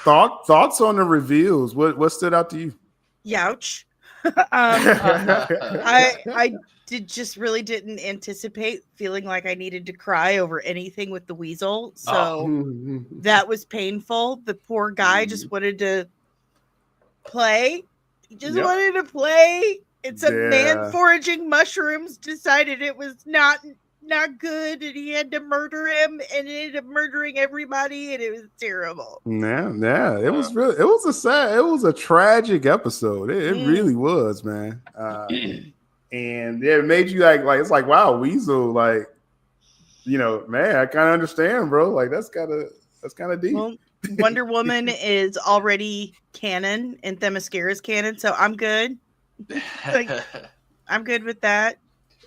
Thoughts on the reveals? What stood out to you? Youch. I didn't anticipate feeling like I needed to cry over anything with the weasel. So that was painful. The poor guy just wanted to play. He just wanted to play. And some man foraging mushrooms decided it was not good, and he had to murder him, and he ended up murdering everybody, and it was terrible. Yeah. It was a tragic episode. It really was, man. And it made you like it's like, wow, Weasel, like, man, I kind of understand, bro. Like that's kind of deep. Well, Wonder Woman is already canon and Themyscira's canon, so I'm good. Like, I'm good with that.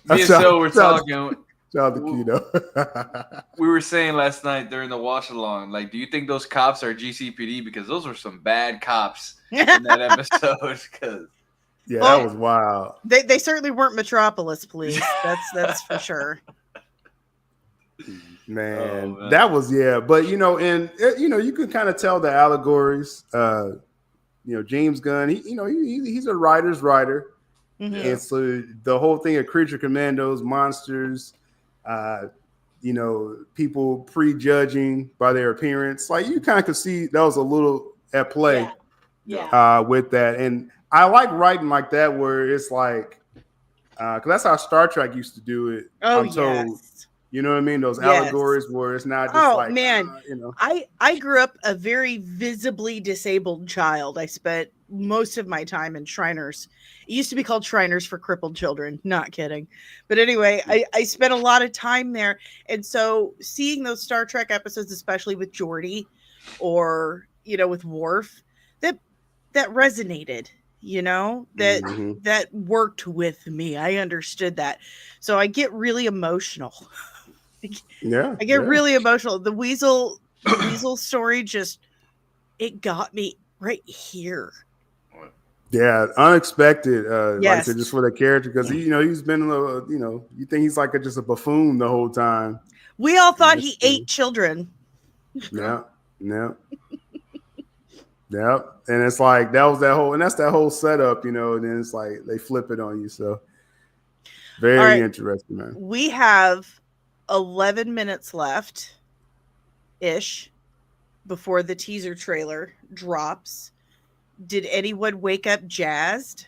Me and Phil were talking. Shout out to Keto. We were saying last night during the watch along, like, do you think those cops are GCPD? Because those were some bad cops in that episode. That was wild. They certainly weren't Metropolis police. That's for sure. Man, that was but you could kind of tell the allegories. James Gunn, he's a writer's writer, and so the whole thing of creature commandos, monsters, people prejudging by their appearance, like you kind of could see that was a little at play, with that. And I like writing like that where it's like, because that's how Star Trek used to do it. I'm told. You know what I mean? Those allegories where it's not just I grew up a very visibly disabled child. I spent most of my time in Shriners. It used to be called Shriners for crippled children. Not kidding. But anyway, I spent a lot of time there. And so seeing those Star Trek episodes, especially with Geordi or, with Worf, that resonated. That worked with me. I understood that. So I get really emotional. I get really emotional. The weasel story it got me right here. Yeah, unexpected. Like I said, just for the character, because he's been you think he's like just a buffoon the whole time. We all thought he ate children. Yeah. And it's like that's that whole setup, and then it's like they flip it on you. So very interesting, man. We have 11 minutes left ish before the teaser trailer drops. Did anyone wake up jazzed?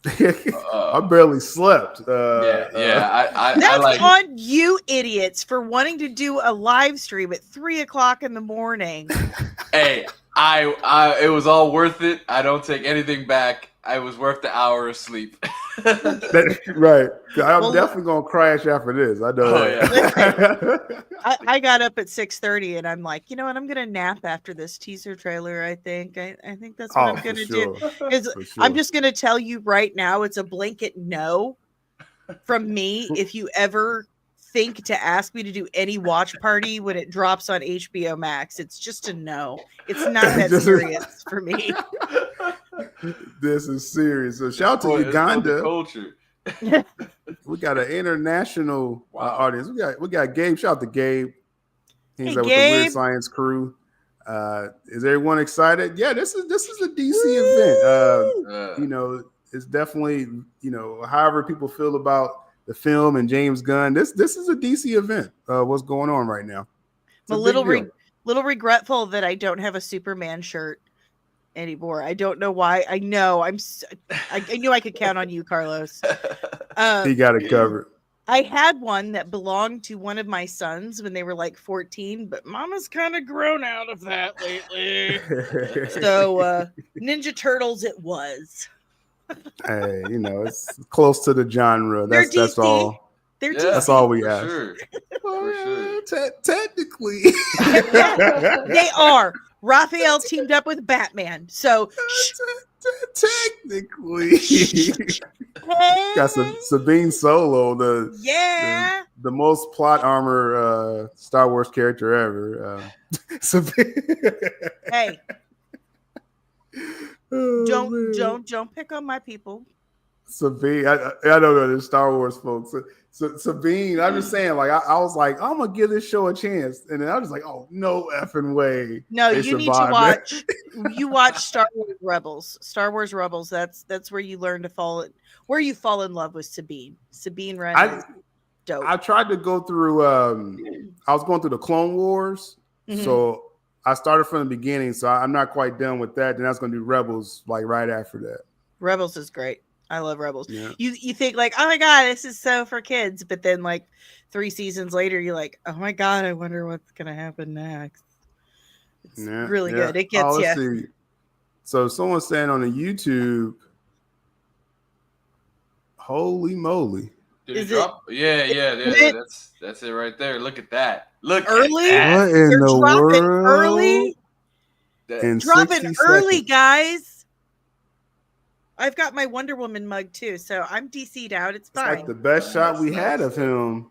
I barely slept. That's on you idiots for wanting to do a live stream at 3:00 in the morning. Hey, it was all worth it. I don't take anything back. I was worth the hour of sleep. Right. I'm definitely going to crash after this. I know that. I got up at 6:30 and I'm like, you know what? I'm going to nap after this teaser trailer, I think. I think that's what I'm going to do. I'm just going to tell you right now, it's a blanket no from me. If you ever think to ask me to do any watch party when it drops on HBO Max, it's just a no. It's not that serious for me. This is serious. So shout out to Uganda. Culture. We got an international audience. We got Gabe. Shout out to Gabe. He's with the Weird Science crew. Is everyone excited? Yeah, this is a DC event. It's definitely however people feel about the film and James Gunn. This is a DC event. What's going on right now? I'm a little regretful that I don't have a Superman shirt anymore. I don't know why. I know I knew I could count on you, Carlos. He got it covered. I had one that belonged to one of my sons when they were like 14, but Mama's kind of grown out of that lately. So Ninja Turtles it was. Hey, it's close to the genre. That's all. That's all we have. Sure. For sure. Technically, they are. Raphael teamed up with Batman, so technically, got Sabine Solo, the most plot armor Star Wars character ever. Hey, don't pick on my people. Sabine, I don't know. There's Star Wars folks. So Sabine, I'm just saying, like, I was like, I'm gonna give this show a chance, and then I was just like, oh, no effing way. No, they you need to survived watch. You watch Star Wars Rebels. Star Wars Rebels. That's where you learn to where you fall in love with Sabine. Sabine Wren is dope. I tried to go through. I was going through the Clone Wars, so I started from the beginning. So I'm not quite done with that. Then I was going to do Rebels like right after that. Rebels is great. I love Rebels. Yeah. You think like, oh my god, this is so for kids, but then like 3 seasons later, you're like, oh my god, I wonder what's gonna happen next. It's really good. It gets you. See. So someone's saying on the YouTube, holy moly! Did it drop? Yeah. That's it right there. Look at that. Look early. At that. What in They're the dropping world? early. Dropping early, seconds. guys. I've got my Wonder Woman mug too, so I'm DC'd out. It's fine. It's like the best shot we had of him.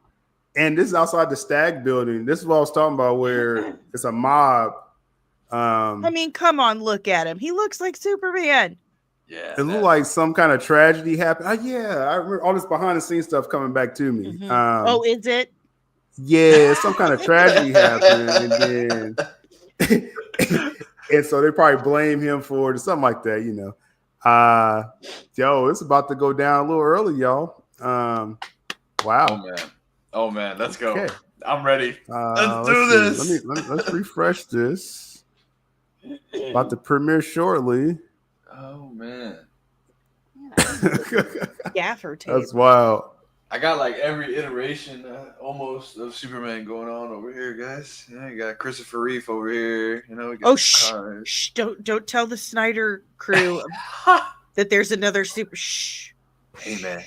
And this is outside the Stag building. This is what I was talking about, where it's a mob. I mean, come on, look at him. He looks like Superman. Yeah. It looked like some kind of tragedy happened. Oh, yeah. I remember all this behind the scenes stuff coming back to me. Is it? Yeah, some kind of tragedy happened. And then and so they probably blame him for it or something like that, you know. It's about to go down a little early, y'all. Wow. Oh man, let's go. Okay. I'm ready. Let's do this. Let's refresh this. About to premiere shortly. Oh man. Gaffer tape. That's wild. I got like every iteration almost of Superman going on over here, guys. Yeah, you got Christopher Reeve over here. You know. Shh! Don't tell the Snyder crew that there's another super. Shh. Hey man,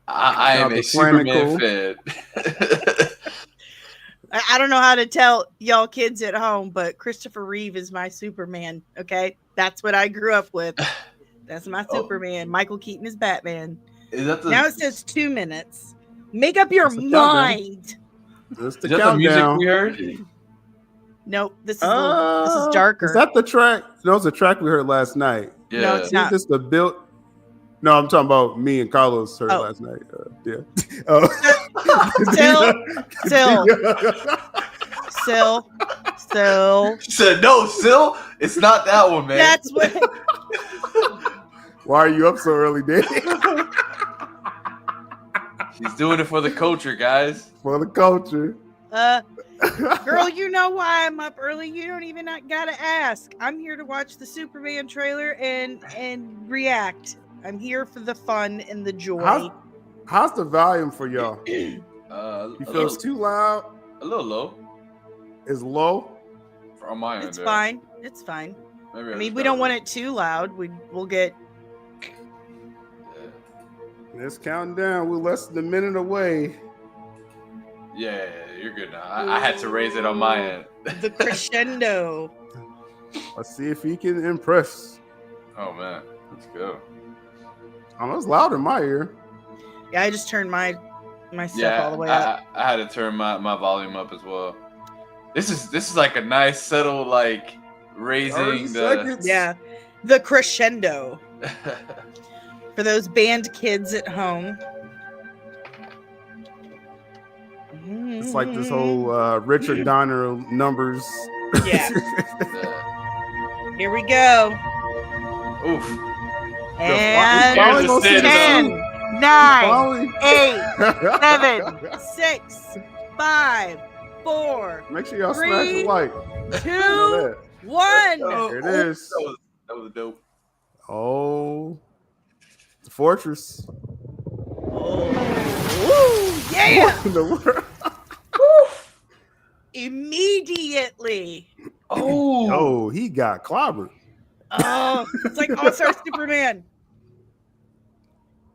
I am a Superman fan. I don't know how to tell y'all kids at home, but Christopher Reeve is my Superman. Okay, that's what I grew up with. That's my Superman. Michael Keaton is Batman. Now it says 2 minutes. Make up your mind. Is that the music we heard? Nope. This is darker. Is that the track? No, it's a track we heard last night. Yeah. No, it's not. Is this the build? No, I'm talking about me and Carlos heard last night. Still. She said, no, still? It's not that one, man. That's what. Why are you up so early, Dave? She's doing it for the culture, guys. For the culture. Girl, you know why I'm up early. You don't even gotta ask. I'm here to watch the Superman trailer and react. I'm here for the fun and the joy. How's the volume for y'all? You feel it's too loud? A little low. It's low? On my end. It's fine. It's fine. Maybe I mean, we don't want it too loud. We'll get. It's counting down. We're less than a minute away. Yeah, you're good now. I had to raise it on my end. The crescendo. Let's see if he can impress. Oh man, let's go. Oh, it's loud in my ear. Yeah, I just turned my stuff all the way up. I had to turn my volume up as well. This is like a nice settle, like raising the crescendo. For those band kids at home. It's like this whole Richard Donner numbers. Yeah. Here we go. Oof. And 10, 9, 8, 7, 6, 5, 4. Make sure y'all 3, smash the like. 2, 1. There it is. That was dope. Oh, the fortress. Oh, yeah. What in the world? Immediately. Oh, he got clobbered. Oh, it's like All-Star Superman.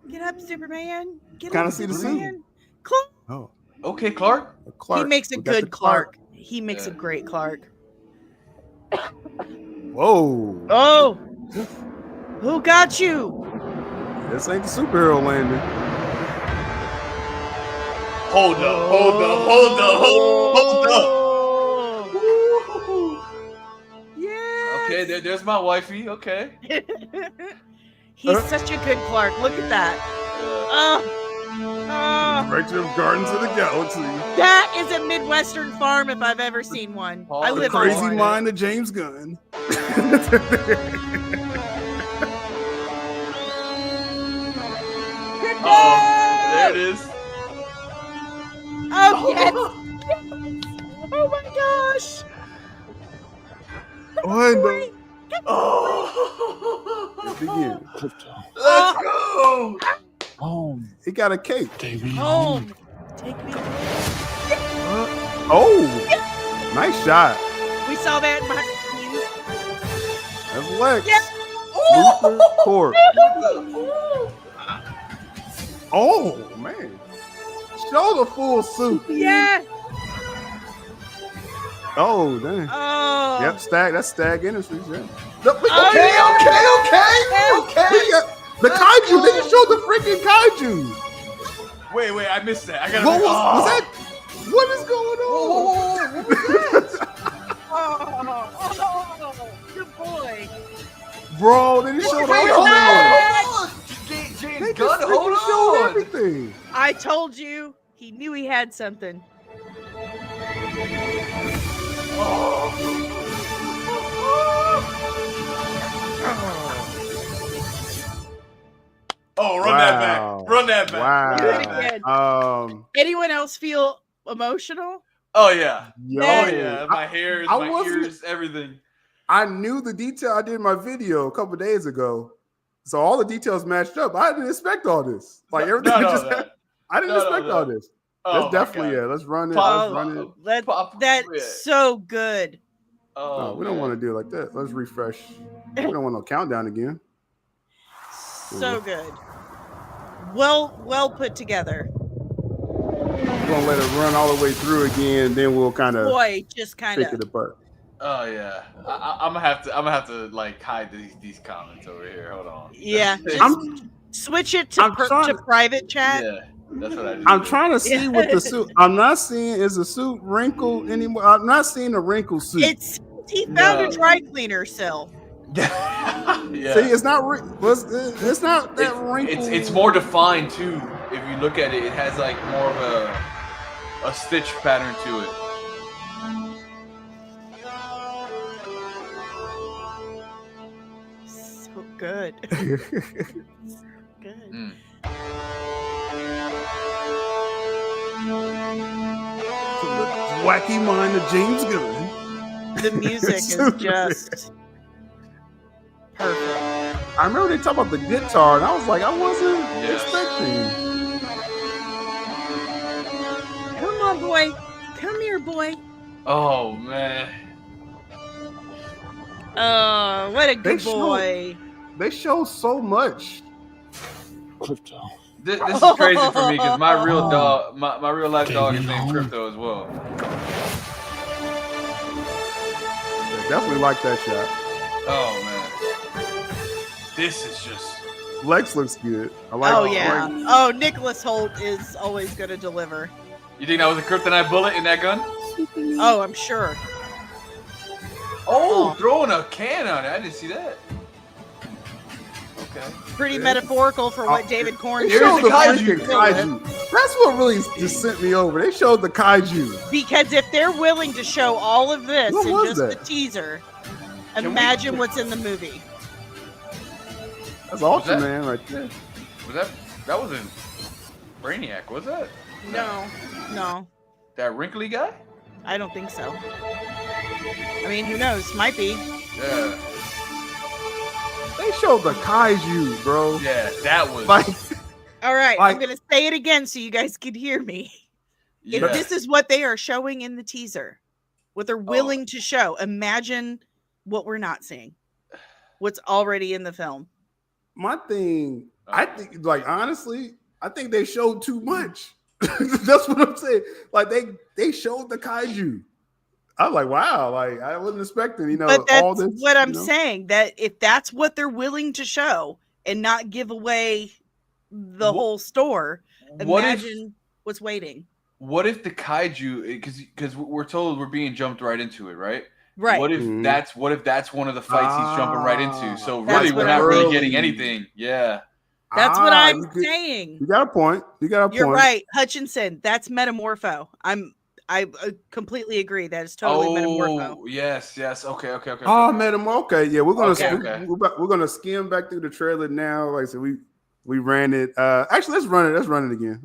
Get up, Superman. Get Kinda up, see the Superman. Clark. Oh, okay, Clark. Clark. He makes a We got good the Clark. He makes a great Clark. Whoa. Oh, who got you? This ain't the superhero landing. Hold up. Yeah. Okay, there's my wifey. Okay. He's such a good Clark. Look at that. Director of Gardens of the Galaxy. That is a Midwestern farm if I've ever seen one. I live on Crazy one. mind of James Gunn. There it is. Oh, yes. Oh, my gosh. Oh, Oh. begin. Let's go. Home. He got a cake. Take me Home. Take me. Oh, nice shot. We saw that behind the scenes. That's Lex. Yeah. Luther Court. Oh, man. Show the full suit. Yeah. Oh, dang. Oh. Yep, that's Stag Industries. Yeah. Okay. The kaiju. They just showed the freaking kaiju. Wait, I missed that. I gotta. What was that? What is going on? Oh, good boy. Bro, they just showed Wait, all hold of on. James They Gunn, just hold freaking showed on. everything. I told you he knew he had something. Oh, run that back. Run that back. Wow. Do it again. Anyone else feel emotional? Oh, yeah. Yo, Man. Oh, yeah. My hair, I my wasn't- ears, everything. I knew the detail. I did in my video a couple days ago, so all the details matched up. I didn't expect all this. Like everything I didn't expect all this. That's definitely Let's run it. Let's run it. That's so good. No, we don't want to do it like that. Let's refresh. We don't want no countdown again. So good. Well put together. We're gonna let it run all the way through again, then we'll kind of Boy, just kind pick it of. apart. Oh yeah, I'm gonna have to like hide these comments over here. Hold on. Yeah, I'm- just switch it to private chat. Yeah, that's what I do. I'm trying to see what the suit. I'm not seeing is the suit wrinkled anymore. I'm not seeing a wrinkle suit. He found a dry cleaner cell. Yeah. See, it's not. It's not that wrinkled. It's more defined too. If you look at it, it has like more of a stitch pattern to it. So good. Good. Mm. Wacky mind of James Gunn. The music is just perfect. I remember they talked about the guitar, and I was like, I wasn't Yes. expecting. Come on, boy. Come here, boy. Oh man. Oh, what a good show- boy. They show so much. Crypto. This is crazy for me because my real dog, my real life dog is named Crypto as well. I definitely like that shot. Oh man. This is just. Lex looks good. I like. Oh, I yeah. like- Oh, Nicholas Holt is always going to deliver. You think that was a kryptonite bullet in that gun? Oh, I'm sure. Oh, throwing a can on it. I didn't see that. Okay. Pretty metaphorical for what David Korn They Here's showed the the kaiju. freaking kaiju. That's what really just sent me over. They showed the kaiju. Because if they're willing to show all of this What in was just that? the teaser, we- imagine what's in the movie. That's that- Ultraman right there. Was that wasn't Brainiac, was that? No, That wrinkly guy? I don't think so. I mean, who knows? Might be. Yeah. They showed the kaiju, bro. Yeah, that was Like, All right, Like- I'm going to say it again so you guys can hear me. yeah. If this is what they are showing in the teaser, what they're willing to show, imagine what we're not seeing. What's already in the film. my thing, I think, like, honestly, I think they showed too much. That's what I'm saying. Like, they showed the kaiju. I'm like, wow, like, I wasn't expecting, But that's all this. what I'm saying, that if that's what they're willing to show and not give away the whole store, What imagine what's waiting. What if the kaiju? Because we're told we're being jumped right into it, right? Right. What if Mhm. that's one of the fights he's jumping right into? So That's really, what we're I not really really- getting anything. Yeah. That's what I'm saying. You got a point. You're right, Hutchinson. That's Metamorpho. I completely agree. That is totally Metamorpho. Yes. Okay. Oh, Metamorpho. Okay, yeah, we're gonna skim back through the trailer now. Like I said, we ran it. Actually, let's run it again.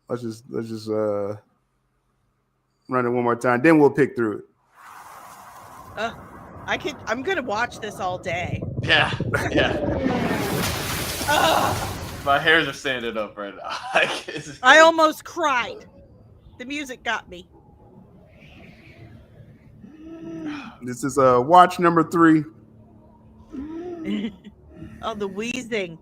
Let's just run it one more time. Then we'll pick through it. I'm gonna watch this all day. Yeah. My hairs are standing up right now. I almost cried. The music got me. This is watch number 3. Oh, the wheezing.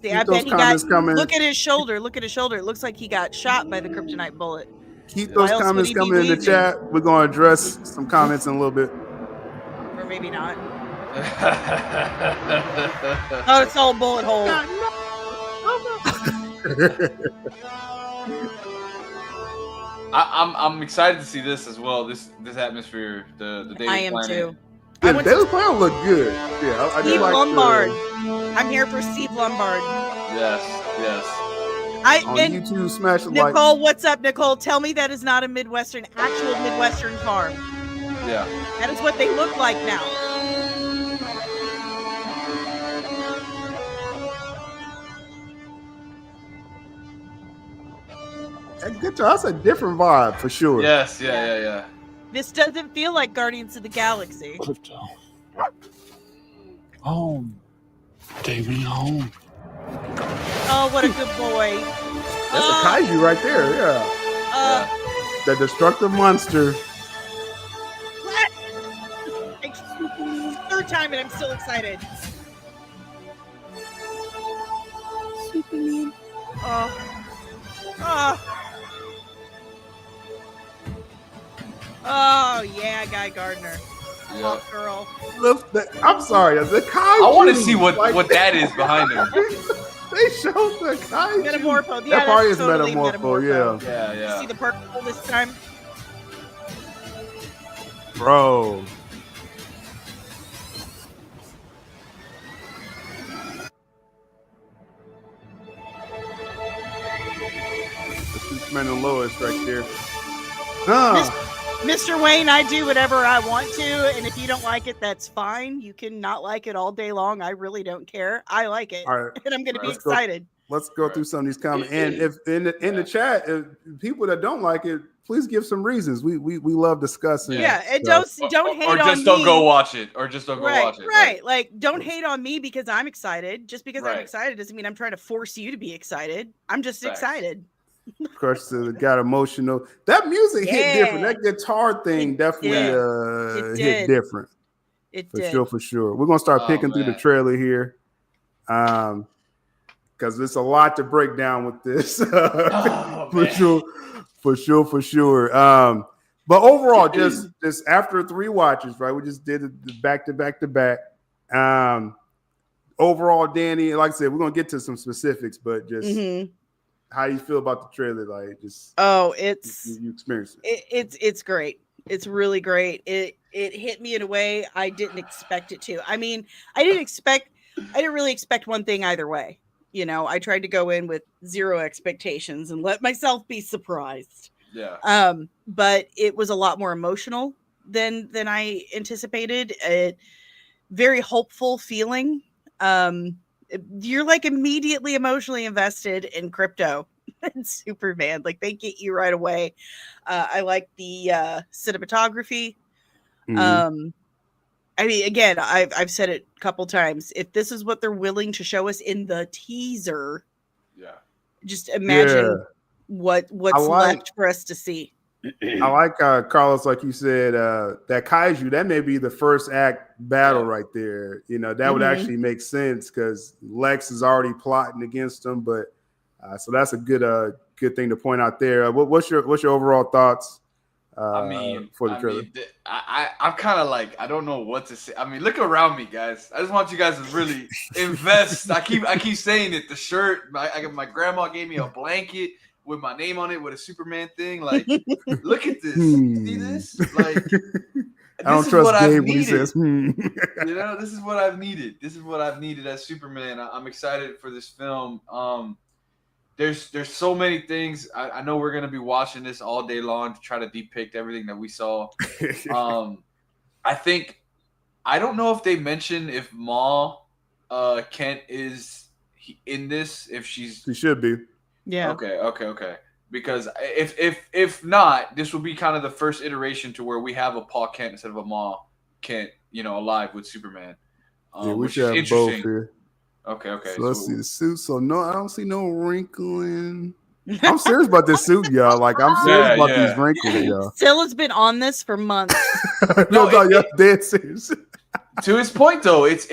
See, Keep I bet he got. Coming. Look at his shoulder. It looks like he got shot by the kryptonite bullet. Keep those comments coming in the chat. We're going to address some comments in a little bit. Or maybe not. Oh, it's all bullet hole. I'm excited to see this as well. This atmosphere, the Daily I am Planet. too. The Daily Planet look good. Yeah, I Steve Lombard. I'm here for Steve Lombard. Yes. On YouTube, smash the like. Nicole, what's up, Nicole? Tell me that is not a actual Midwestern farm. Yeah. That is what they look like now. Good job. That's a different vibe for sure. Yes, yeah. This doesn't feel like Guardians of the Galaxy. Crypto. Home. Take me home. Oh, what a good boy. That's a kaiju right there, yeah. The destructive monster. What? Third time and I'm still excited. Superman. Oh yeah, Guy Gardner. Yeah. Girl. I'm sorry, the kaiju. I want to see what that is behind him. They showed the kaiju. Metamorpho. Yeah, that probably is totally Metamorpho. Yeah. See the purple this time? Bro. The Superman and Lois right there. Mr. Wayne, I do whatever I want to, and if you don't like it, that's fine. You can not like it all day long. I really don't care. I like it, and I'm going to be excited. Let's go through some of these comments, and if in the chat, if people that don't like it, please give some reasons. We love discussing. Yeah, and don't hate on me. Or just don't go watch it. Right. Like, don't hate on me because I'm excited. Just because I'm excited doesn't mean I'm trying to force you to be excited. I'm just excited. Crush got emotional. That music hit different. That guitar thing definitely hit different. It for did. For sure. We're gonna start picking through the trailer here, because there's a lot to break down with this. For sure. But overall, just after 3 watches, right? We just did it back to back. Overall, Danny, like I said, we're gonna get to some specifics, but just. How you feel about the trailer? Like, just it's you experienced it. It's great. It's really great. It hit me in a way I didn't expect it to. I mean, I didn't really expect one thing either way. You know, I tried to go in with 0 expectations and let myself be surprised. Yeah. But it was a lot more emotional than I anticipated. A very hopeful feeling. You're like immediately emotionally invested in Crypto and Superman. Like, they get you right away. I like the cinematography. I mean, again, I've said it a couple times. If this is what they're willing to show us in the teaser, just imagine what's left for us to see. I like Carlos, like you said, that kaiju, that may be the first act battle right there. You know, that would actually make sense because Lex is already plotting against him. But so that's a good thing to point out there. What's your overall thoughts? For the trailer, I'm kind of like, I don't know what to say. I mean, look around me, guys. I just want you guys to really invest. I keep saying it. The shirt, my grandma gave me a blanket with my name on it with a Superman thing. Like, look at this. See this? Like, I don't trust Gabe when he says, You know, this is what I've needed. This is what I've needed as Superman. I'm excited for this film. There's so many things. I know we're gonna be watching this all day long to try to depict everything that we saw. I don't know if they mentioned if Ma Kent is in this. If she should be. Yeah. Okay. Because if not, this will be kind of the first iteration to where we have a Pa Kent instead of a Ma Kent, alive with Superman. Yeah, we should have both here. Okay. So let's see the suit. So no, I don't see no wrinkling. I'm serious about this suit, y'all. Like I'm serious about these wrinkles, y'all. Stilla's been on this for months. Y'all dead serious. To his point, though, it's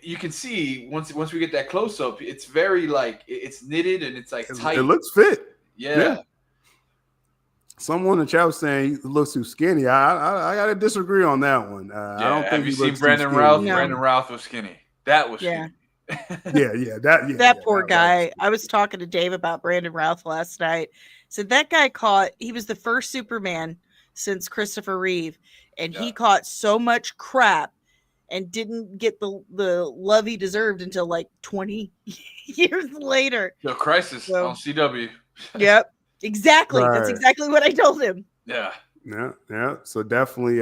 you can see once we get that close up, it's very like it's knitted and it's like tight. It looks fit. Yeah. Someone in the chat was saying he looks too skinny. I gotta disagree on that one. I don't think have you seen looks Brandon too Routh? skinny. No. Brandon Routh was skinny. That was skinny. That poor guy. I was talking to Dave about Brandon Routh last night. Said that guy he was the first Superman since Christopher Reeve, and he caught so much crap and didn't get the love he deserved until like 20 years later. The Crisis on CW. Yep, exactly. Right. That's exactly what I told him. Yeah. So definitely.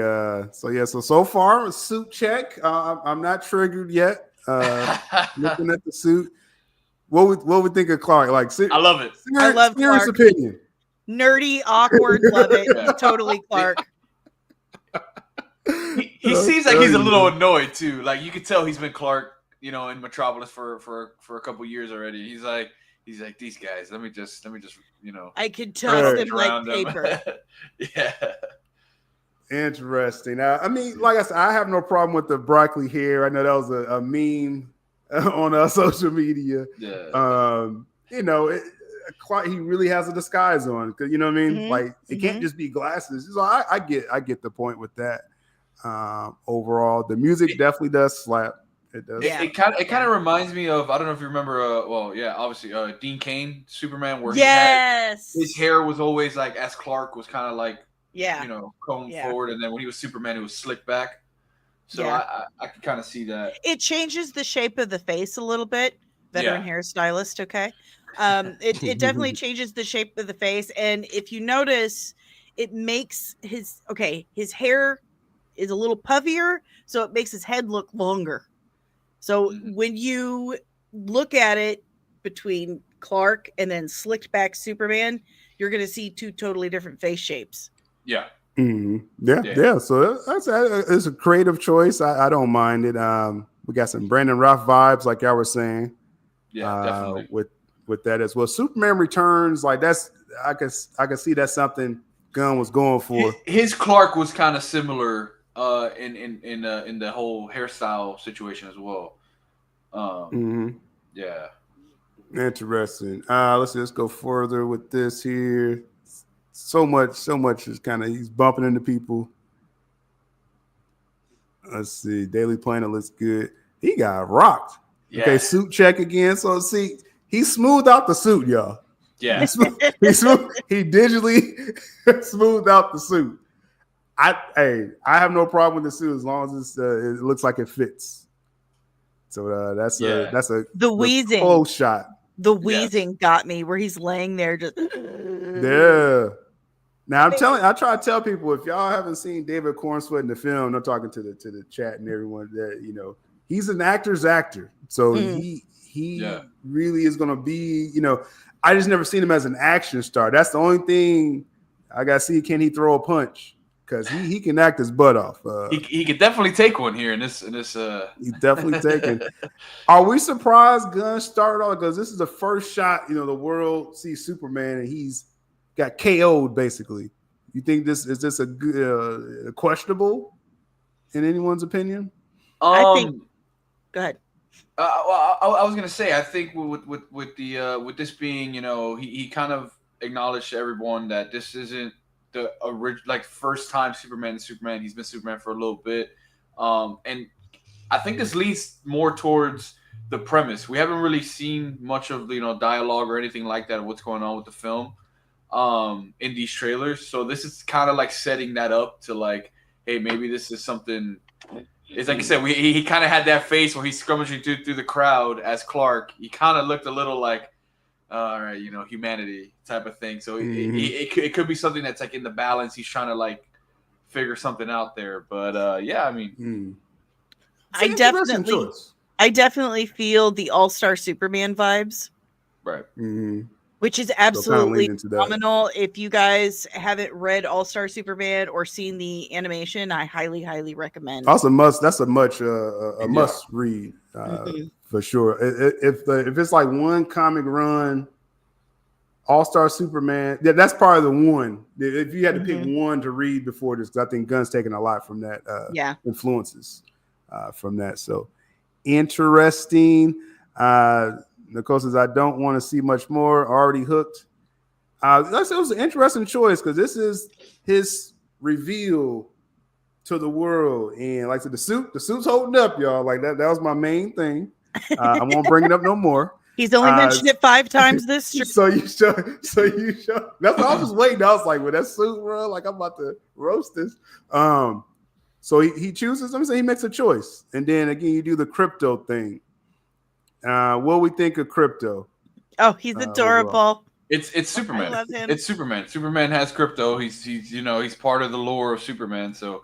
So far, a suit check. I'm not triggered yet. Looking at the suit, what would think of Clark? Like, I love it. I love serious Clark. opinion. Nerdy, awkward, love it. Totally Clark. He seems like he's a little annoyed too. Like you could tell he's been Clark, in Metropolis for a couple years already. He's like these guys. Let me just I could toss them like them. paper. Yeah. Interesting. I mean, like I said, I have no problem with the broccoli hair. I know that was a meme on social media. Yeah. He really has a disguise on because you know what I mean. Mm-hmm. Like it can't just be glasses. So I get the point with that. Overall, the music definitely does slap. It does. It kind of reminds me of, I don't know if you remember. Obviously, Dean Cain, Superman, where his hair was always like as Clark was kind of like combed forward, and then when he was Superman, it was slicked back. So I can kind of see that. It changes the shape of the face a little bit. Veteran hairstylist, okay. It definitely changes the shape of the face, and if you notice, it makes his hair is a little puffier, so it makes his head look longer. So when you look at it between Clark and then slicked back Superman, you're going to see two totally different face shapes. Yeah. Mm-hmm. Yeah. So it's a creative choice. I don't mind it. We got some Brandon Routh vibes, like y'all were saying. Yeah, definitely. With that as well. Superman Returns, like I can see that's something Gunn was going for. His Clark was kind of similar in the whole hairstyle situation as well. Yeah. Interesting. Let's go further with this here. So much is kind of he's bumping into people. Let's see. Daily Planet looks good. He got rocked. Yeah. Okay, suit check again. So see, he smoothed out the suit, y'all. Yeah. He digitally smoothed out the suit. I have no problem with the suit as long as it looks like it fits. So that's a wheezing close shot. The wheezing got me where he's laying there just. Yeah. Now I try to tell people if y'all haven't seen David Cornsweet in the film, I'm talking to the chat and everyone that he's an actor's actor, so he really is going to be. I just never seen him as an action star. That's the only thing I got to see. Can he throw a punch? Because he can act his butt off. He could definitely take one here in this. He's definitely taking. Are we surprised Gunn started off because this is the first shot the world sees Superman and he's got KO'd basically. You think is this a good questionable in anyone's opinion? I think. Go ahead. I was gonna say I think with this being he kind of acknowledged to everyone that this isn't the first time Superman. He's been Superman for a little bit, and I think this leads more towards the premise. We haven't really seen much of dialogue or anything like that of what's going on with the film in these trailers. So this is kind of like setting that up to hey, maybe this is something. It's like you said, he kind of had that face where he's scrummaging through the crowd as Clark. He kind of looked a little like, all right, humanity type of thing. So it could be something that's like in the balance. He's trying to like figure something out there. But yeah, I mean, I definitely feel the All-Star Superman vibes. Right. Mm-hmm. Which is absolutely phenomenal. If you guys haven't read All-Star Superman or seen the animation, I highly, highly recommend. That's a must. That's a must read for sure. If it's like one comic run, All-Star Superman, that's part of the one. If you had to pick one to read before this, because I think Gunn's taking a lot from that. Influences from that. So interesting. Nicole says, I don't want to see much more. Already hooked. It was an interesting choice because this is his reveal to the world. And like I said, the suit's holding up, y'all. Like that was my main thing. I won't bring it up no more. He's only mentioned it 5 times this stream. So you show. That's what I was waiting. I was like, well, that suit, bro, like I'm about to roast this. So he chooses, I'm saying he makes a choice. And then again, you do the crypto thing. What we think of crypto? Oh, he's adorable. Overall. It's Superman. I love him. It's Superman. Superman has crypto. He's he's part of the lore of Superman. So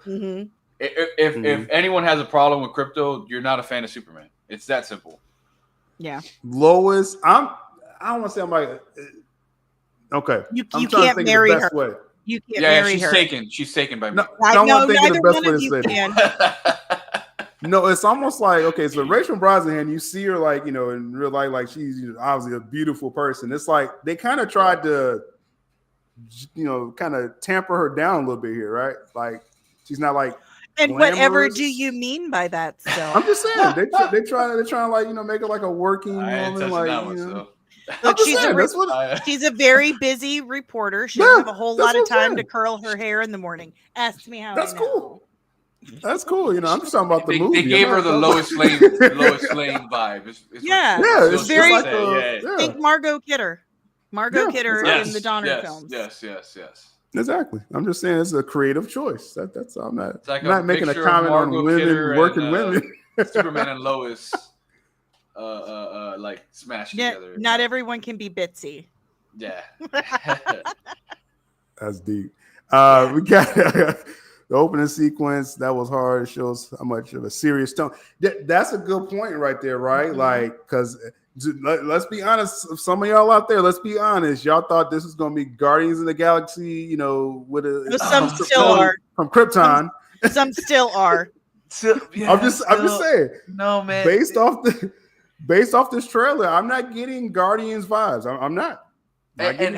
if anyone has a problem with crypto, you're not a fan of Superman. It's that simple. Yeah. Lois, I don't want to say I'm like okay. You can't marry her. Way. You can't marry her. She's taken by me. No, I don't want to think of the best way to say it. No, it's almost like, okay, so Rachel Brosnahan, you see her like, in real life, like she's obviously a beautiful person. It's like they kind of tried to, kind of tamper her down a little bit here, right? Like she's not like. And glamorous. Whatever do you mean by that? Still, I'm just saying they're trying to like make her like a working woman, like Look, she's a very busy reporter. She doesn't have a whole lot of time to curl her hair in the morning. Ask me how. That's cool. That's cool. I'm just talking about the movie. They gave her the Lois Lane vibe. It's very. Like think Margot Kidder. Kidder in the Donner films. Yes. Exactly. I'm just saying it's a creative choice. That's I'm not. Like I'm not making a comment on women working women. Superman and Lois, like smash together. Not everyone can be Bitsy. Yeah. That's deep. We got. The opening sequence, that was hard. It shows how much of a serious tone. That's a good point right there, right? Like, because let's be honest, some of y'all out there, let's be honest. Y'all thought this was going to be Guardians of the Galaxy, with some still are. From Krypton. Some still are. I'm just saying. No, man. Based off this trailer, I'm not getting Guardians vibes. I'm not. And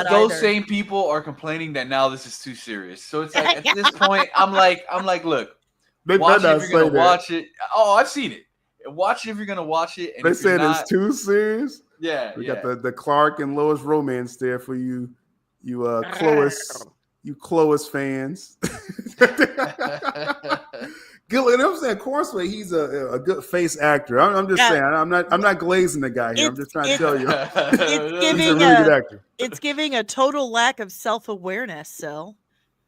those same people are complaining that now this is too serious. So it's like at this point, I'm like, look, watch it if you're gonna watch it. Oh, I've seen it. Watch it if you're gonna watch it. And they said it's too serious. Yeah, we got the Clark and Lois romance there for you Clois fans. Good. I'm saying Corsway, he's a good face actor. I'm just saying. I'm not glazing the guy here. I'm just trying to tell you. He's a really good actor. It's giving a total lack of self-awareness. So,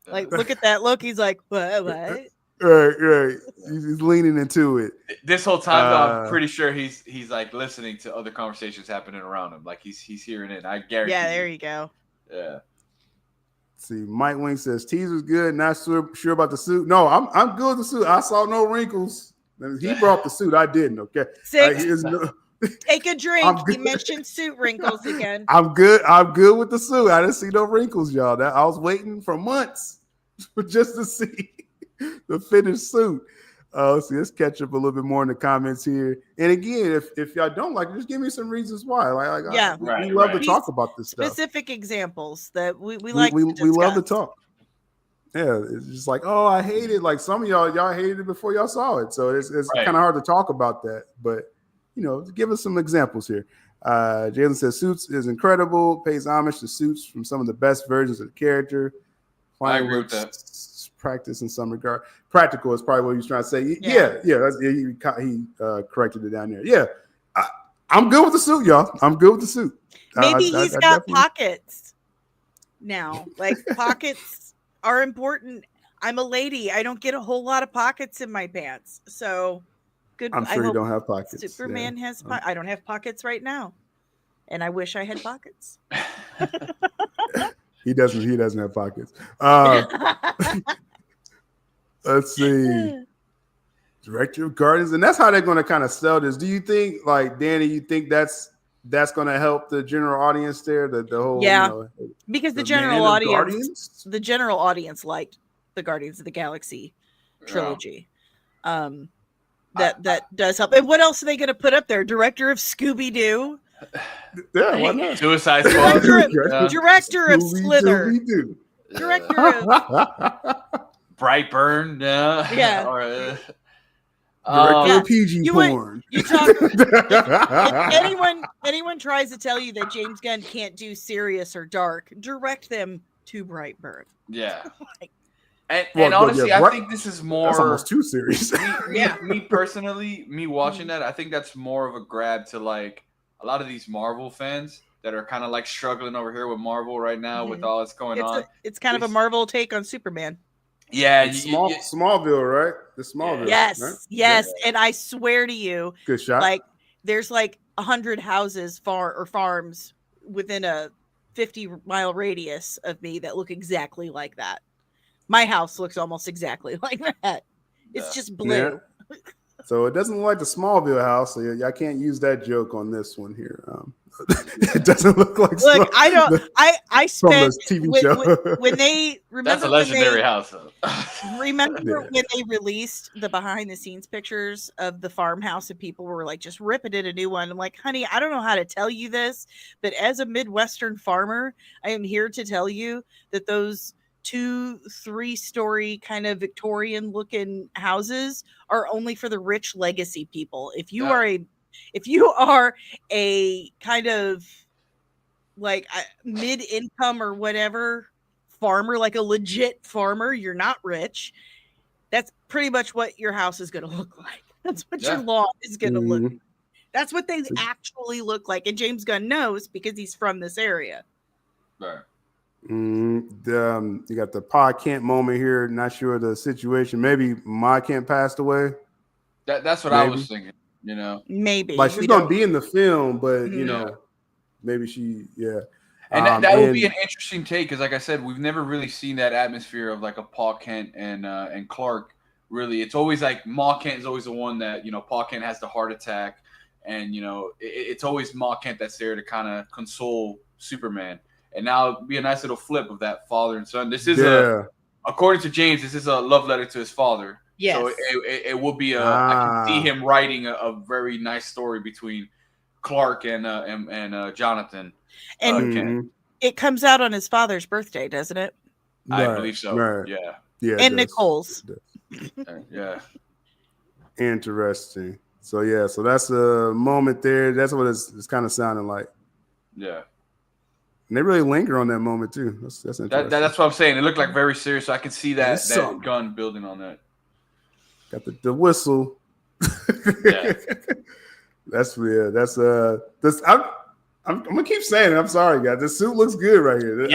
like, look at that look. He's like, what? Right. He's leaning into it. This whole time, though, I'm pretty sure he's like listening to other conversations happening around him. Like he's hearing it. I guarantee. Yeah, there you go. Yeah. See, Mike Wing says teaser's good. Not sure about the suit. No, I'm good with the suit. I saw no wrinkles. He brought the suit. I didn't. Okay. Take a drink. He mentioned suit wrinkles again. I'm good with the suit. I didn't see no wrinkles, y'all. I was waiting for months just to see the finished suit. Let's catch up a little bit more in the comments here. And again, if y'all don't like it, just give me some reasons why. We love to talk about this stuff. Specific examples that we like. We love to talk. Yeah, it's just like, oh, I hate it. Like some of y'all hated it before y'all saw it, so it's kind of hard to talk about that. But give us some examples here. Jalen says Suits is incredible. Pays homage to Suits from some of the best versions of the character. I agree with that. Practice in some regard. Practical is probably what he was trying to say. He corrected it down there. Yeah, I'm good with the suit, y'all. I'm good with the suit. Maybe he's got pockets now. Like pockets are important. I'm a lady. I don't get a whole lot of pockets in my pants. So good. I'm sure you don't have pockets. Superman has I don't have pockets right now. And I wish I had pockets. He doesn't have pockets. Let's see. Director of Guardians, and that's how they're going to kind of sell this. Do you think, like Danny, you think that's going to help the general audience there? The whole because the general audience liked the Guardians of the Galaxy trilogy. That does help. And what else are they going to put up there? Director of Scooby-Doo. Yeah, why not? Suicide Squad. Director of Slither. Director of Brightburn. Yeah. Or, director of PG porn. You talk. If anyone tries to tell you that James Gunn can't do serious or dark, direct them to Brightburn. Yeah. And honestly, I think this is more. That's almost too serious. Me personally, watching that, I think that's more of a grab to like a lot of these Marvel fans that are kind of like struggling over here with Marvel right now with all that's going on. It's kind of a Marvel take on Superman. Yeah, Smallville, right? The Smallville. Yes, right? yes, and I swear to you, good shot. Like there's like 100 houses farms within a 50-mile radius of me that look exactly like that. My house looks almost exactly like that. It's just blue. Yeah. So it doesn't look like the Smallville house. So I can't use that joke on this one here. It doesn't look like. Look, I don't. I spent TV show. when they remember. That's a legendary house. Though. Remember when they released the behind-the-scenes pictures of the farmhouse and people were like just ripping it a new one. I'm like, honey, I don't know how to tell you this, but as a Midwestern farmer, I am here to tell you that those 2-3 story kind of Victorian looking houses are only for the rich legacy people. If you are a kind of like mid-income or whatever farmer, like a legit farmer, you're not rich. That's pretty much what your house is going to look like. That's what your lawn is going to look like. That's what they actually look like. And James Gunn knows because he's from this area. Right. You got the Pa Kent moment here. Not sure the situation. Maybe Ma Kent passed away. That's what I was thinking. You know, maybe like she's gonna be in the film, but you know, maybe she, And that would be an interesting take because, like I said, we've never really seen that atmosphere of like a Pa Kent and Clark. Really, it's always like Ma Kent is always the one that Pa Kent has the heart attack, and it's always Ma Kent that's there to kind of console Superman. And now it'd be a nice little flip of that father and son. This is according to James, this is a love letter to his father. Yes. So it will be I can see him writing a very nice story between Clark and Jonathan. And it comes out on his father's birthday, doesn't it? I believe so. Right. Yeah. And Nicole's. Yeah. Interesting. So so that's a moment there. That's what it's kind of sounding like. Yeah. And they really linger on that moment too. That's interesting. That's what I'm saying. It looked like very serious. So I can see that gun building on that. Got the whistle. Yeah. That's weird. I'm gonna keep saying it. I'm sorry, guys. The suit looks good right here. No,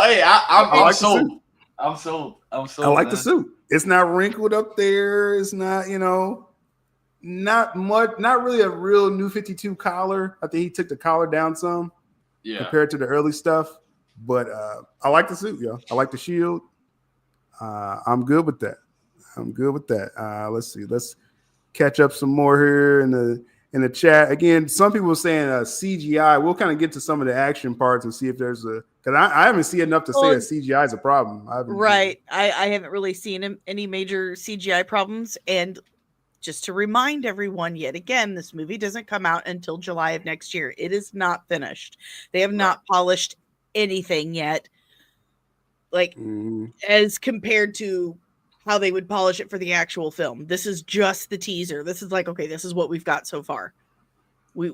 hey, I'm like sold. I'm sold. I like the suit. It's not wrinkled up there. It's not, not much. Not really a real New 52 collar. I think he took the collar down some. Yeah. Compared to the early stuff, but I like the suit, yo. I like the shield. I'm good with that. Let's see. Let's catch up some more here in the chat. Again, some people were saying CGI. We'll kind of get to some of the action parts and see if there's because I haven't seen enough to say that CGI is a problem. I haven't really seen any major CGI problems. And just to remind everyone yet again, this movie doesn't come out until July of next year. It is not finished. They have not polished anything yet. Like as compared to how they would polish it for the actual film. This is just the teaser. This is like, okay, this is what we've got so far. We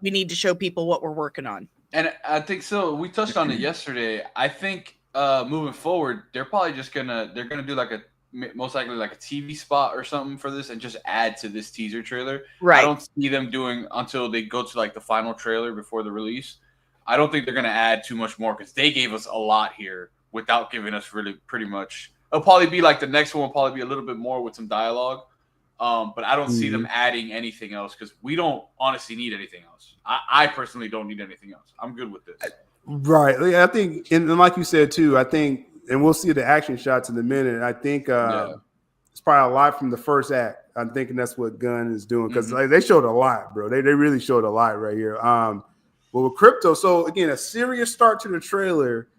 need to show people what we're working on. And I think so. We touched on it yesterday. I think moving forward, they're probably just gonna do like most likely like a TV spot or something for this and just add to this teaser trailer. Right. I don't see them doing until they go to like the final trailer before the release. I don't think they're going to add too much more because they gave us a lot here without giving us really pretty much It'll probably be like the next one will probably be a little bit more with some dialogue. But I don't see them adding anything else because we don't honestly need anything else. I personally don't need anything else. I'm good with this. Right. Yeah, I think, and like you said too, I think, and we'll see the action shots in a minute. I think it's probably a lot from the first act. I'm thinking that's what Gunn is doing because like, they showed a lot, bro. They really showed a lot right here. But with Crypto, so again, a serious start to the trailer.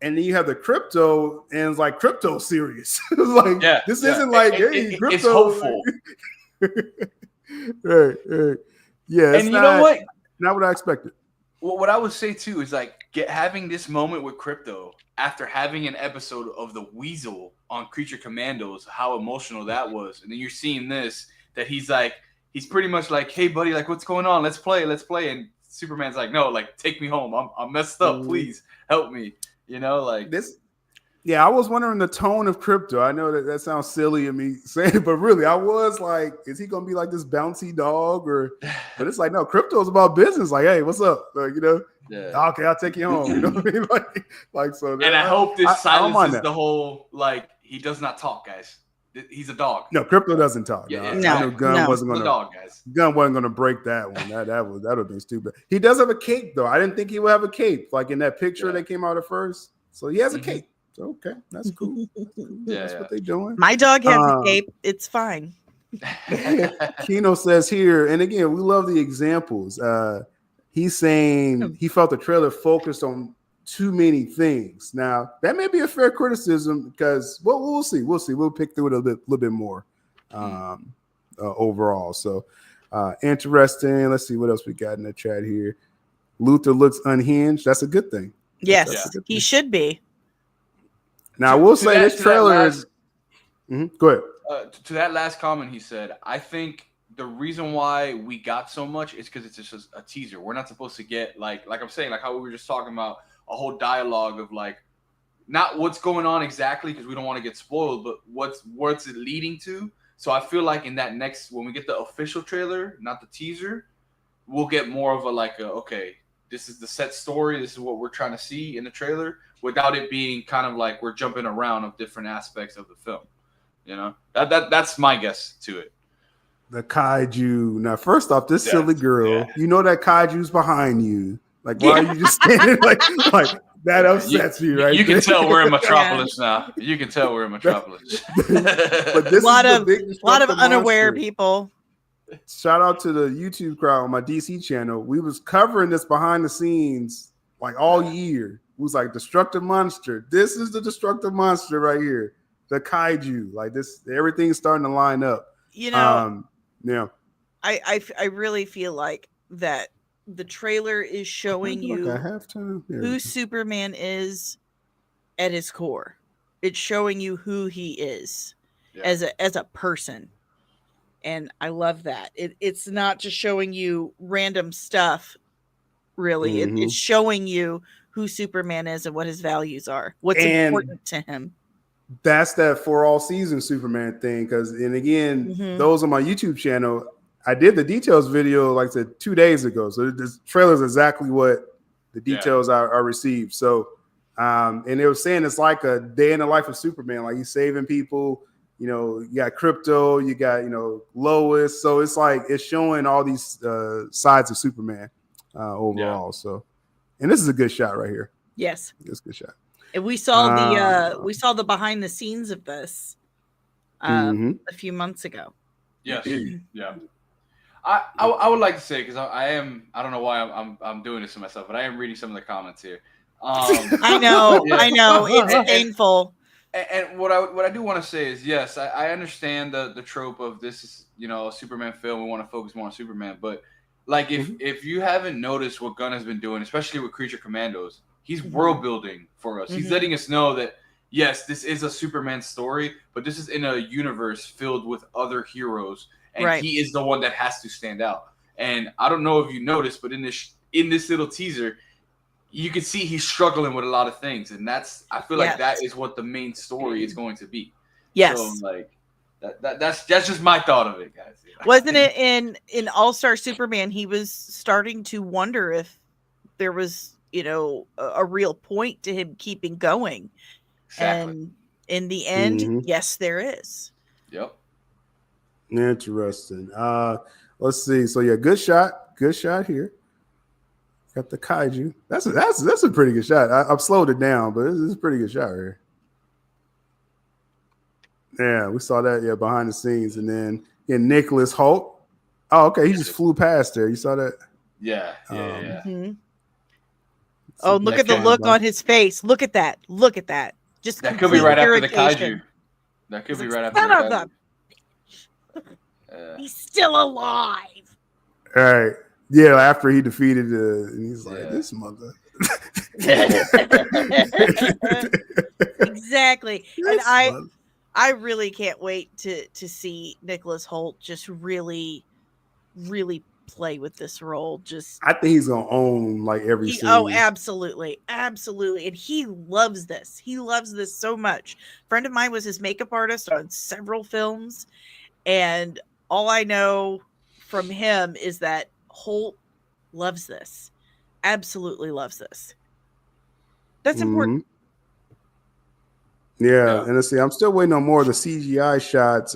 And then you have the Crypto, and it's like Crypto serious. It's like this isn't like hey, Crypto. It's hopeful. right. Yeah, and you know what? Not what I expected. Well, what I would say too is like having this moment with Crypto after having an episode of the Weasel on Creature Commandos, how emotional that was, and then you're seeing this that he's pretty much like, hey buddy, like what's going on? Let's play, and Superman's like, no, like take me home. I'm messed up. Please help me. You know, like this. Yeah, I was wondering the tone of Crypto. I know that sounds silly of me saying, but really, I was like, is he gonna be like this bouncy dog, or? But it's like, no, Crypto is about business. Like, hey, what's up? Like, you know, okay, I'll take you home. You know what I mean? Like so. And I hope this silences the whole like he does not talk, guys. He's a dog. No, Crypto doesn't talk. No. I know Gunn wasn't gonna. Dog, guys. Gunn wasn't gonna break that one. That would have been stupid. He does have a cape though. I didn't think he would have a cape like in that picture that came out at first. So he has a cape. So, okay, that's cool. That's what they're doing. My dog has a cape. It's fine. Kino says here, and again, we love the examples. He's saying he felt the trailer focused on too many things. Now, that may be a fair criticism because we'll see. We'll pick through it a little bit more overall. So interesting. Let's see what else we got in the chat here. Luther looks unhinged. That's a good thing. Yes, he should be. Now, I will say this trailer is. Go ahead. To that last comment he said, I think the reason why we got so much is because it's just a teaser. We're not supposed to get like I'm saying, like how we were just talking about a whole dialogue of like not what's going on exactly because we don't want to get spoiled, but what's it leading to. So I feel like in that next when we get the official trailer, not the teaser, we'll get more of okay. This is the set story. This is what we're trying to see in the trailer without it being kind of like we're jumping around of different aspects of the film. You know, that's my guess to it. The kaiju. Now, first off, this silly girl, you know that kaiju's behind you. Like, why are you just standing like that upsets me, right? You can tell we're in Metropolis now. You can tell we're in Metropolis. But this a lot of unaware monster. People. Shout out to the YouTube crowd on my DC channel. We was covering this behind the scenes like all year. It was like destructive monster. This is the destructive monster right here. The kaiju. Like this, everything's starting to line up. You know, I really feel like that the trailer is showing you who Superman is at his core. It's showing you who he is as a person. And I love that. It's not just showing you random stuff, really. It's showing you who Superman is and what his values are, what's important to him. That's that for all season Superman thing. And again, those on my YouTube channel, I did the details video, like I said, 2 days ago. So this trailer is exactly what the details I received. So, and they were saying it's like a day in the life of Superman. Like he's saving people. You know, you got Crypto, you got, Lois. So it's like it's showing all these sides of Superman overall. So, and this is a good shot right here. Yes. It's a good shot. And we saw the behind the scenes of this a few months ago. Yes. Yeah. I would like to say, because I don't know why I'm doing this to myself, but I am reading some of the comments here. I know. It's painful. And what I do want to say is, yes, I understand the trope of this is, a Superman film. We want to focus more on Superman. But like if you haven't noticed what Gunn has been doing, especially with Creature Commandos, he's world building for us. He's letting us know that, yes, this is a Superman story, but this is in a universe filled with other heroes. And he is the one that has to stand out. And I don't know if you noticed, but in this little teaser, you can see he's struggling with a lot of things, and I feel like that is what the main story is going to be. Yes. So like that's just my thought of it, guys. Wasn't it in All-Star Superman? He was starting to wonder if there was, a real point to him keeping going. Exactly. In the end, Mhm. yes, there is. Yep. Interesting. Let's see. So yeah, good shot. Good shot here. Got the kaiju. That's a pretty good shot. I've slowed it down, but it's a pretty good shot here. Yeah, we saw that. Yeah, behind the scenes, and then Nicholas Holt. Oh, okay. He just flew past there. You saw that? Yeah. Yeah. Mhm. Oh, look That at the could- look on his face. Look at that. Look at that. Just That could be complete right after the irritation. kaiju. That could He's be like, right after "Son the of a-" kaiju. He's still alive. All right. Yeah, after he defeated and he's like, Yeah. this mother. Exactly. And This mother. I really can't wait to see Nicholas Holt just really, really play with this role. Just I think he's gonna own like every scene. oh, absolutely, absolutely, and he loves this. He loves this so much. A friend of mine was his makeup artist on several films, and all I know from him is that Holt loves this. Absolutely loves this. That's important. Yeah, and let's see. I'm still waiting on more of the CGI shots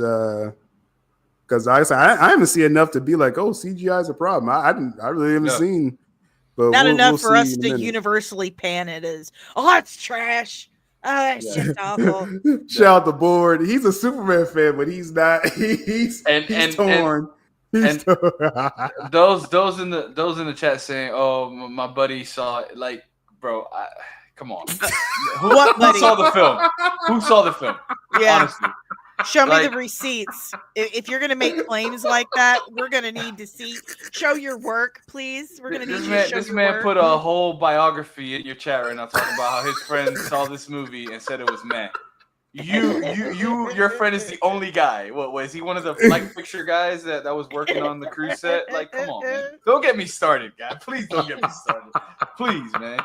because I haven't seen enough to be like, oh, CGI is a problem. I really haven't seen. But Not enough we'll for us see to universally pan it as, oh, it's trash. Oh, that's just awful. Shout out the board. He's a Superman fan, but he's not. He's torn. He's torn. those in the chat saying, "Oh, my buddy saw it." Like, bro, come on. Who saw the film? Who saw the film? Yeah. Honestly. Show me the receipts. If you're going to make claims like that, we're going to need to see. Show your work, please. We're going to need you to show this your man work. put a whole biography in your chat right now talking about how his friends saw this movie and said it was meh. Your friend is the only guy. What was he? One of the light picture guys that was working on the crew set? Like, come on, man. Don't get me started, guy. Please don't get me started. Please, man.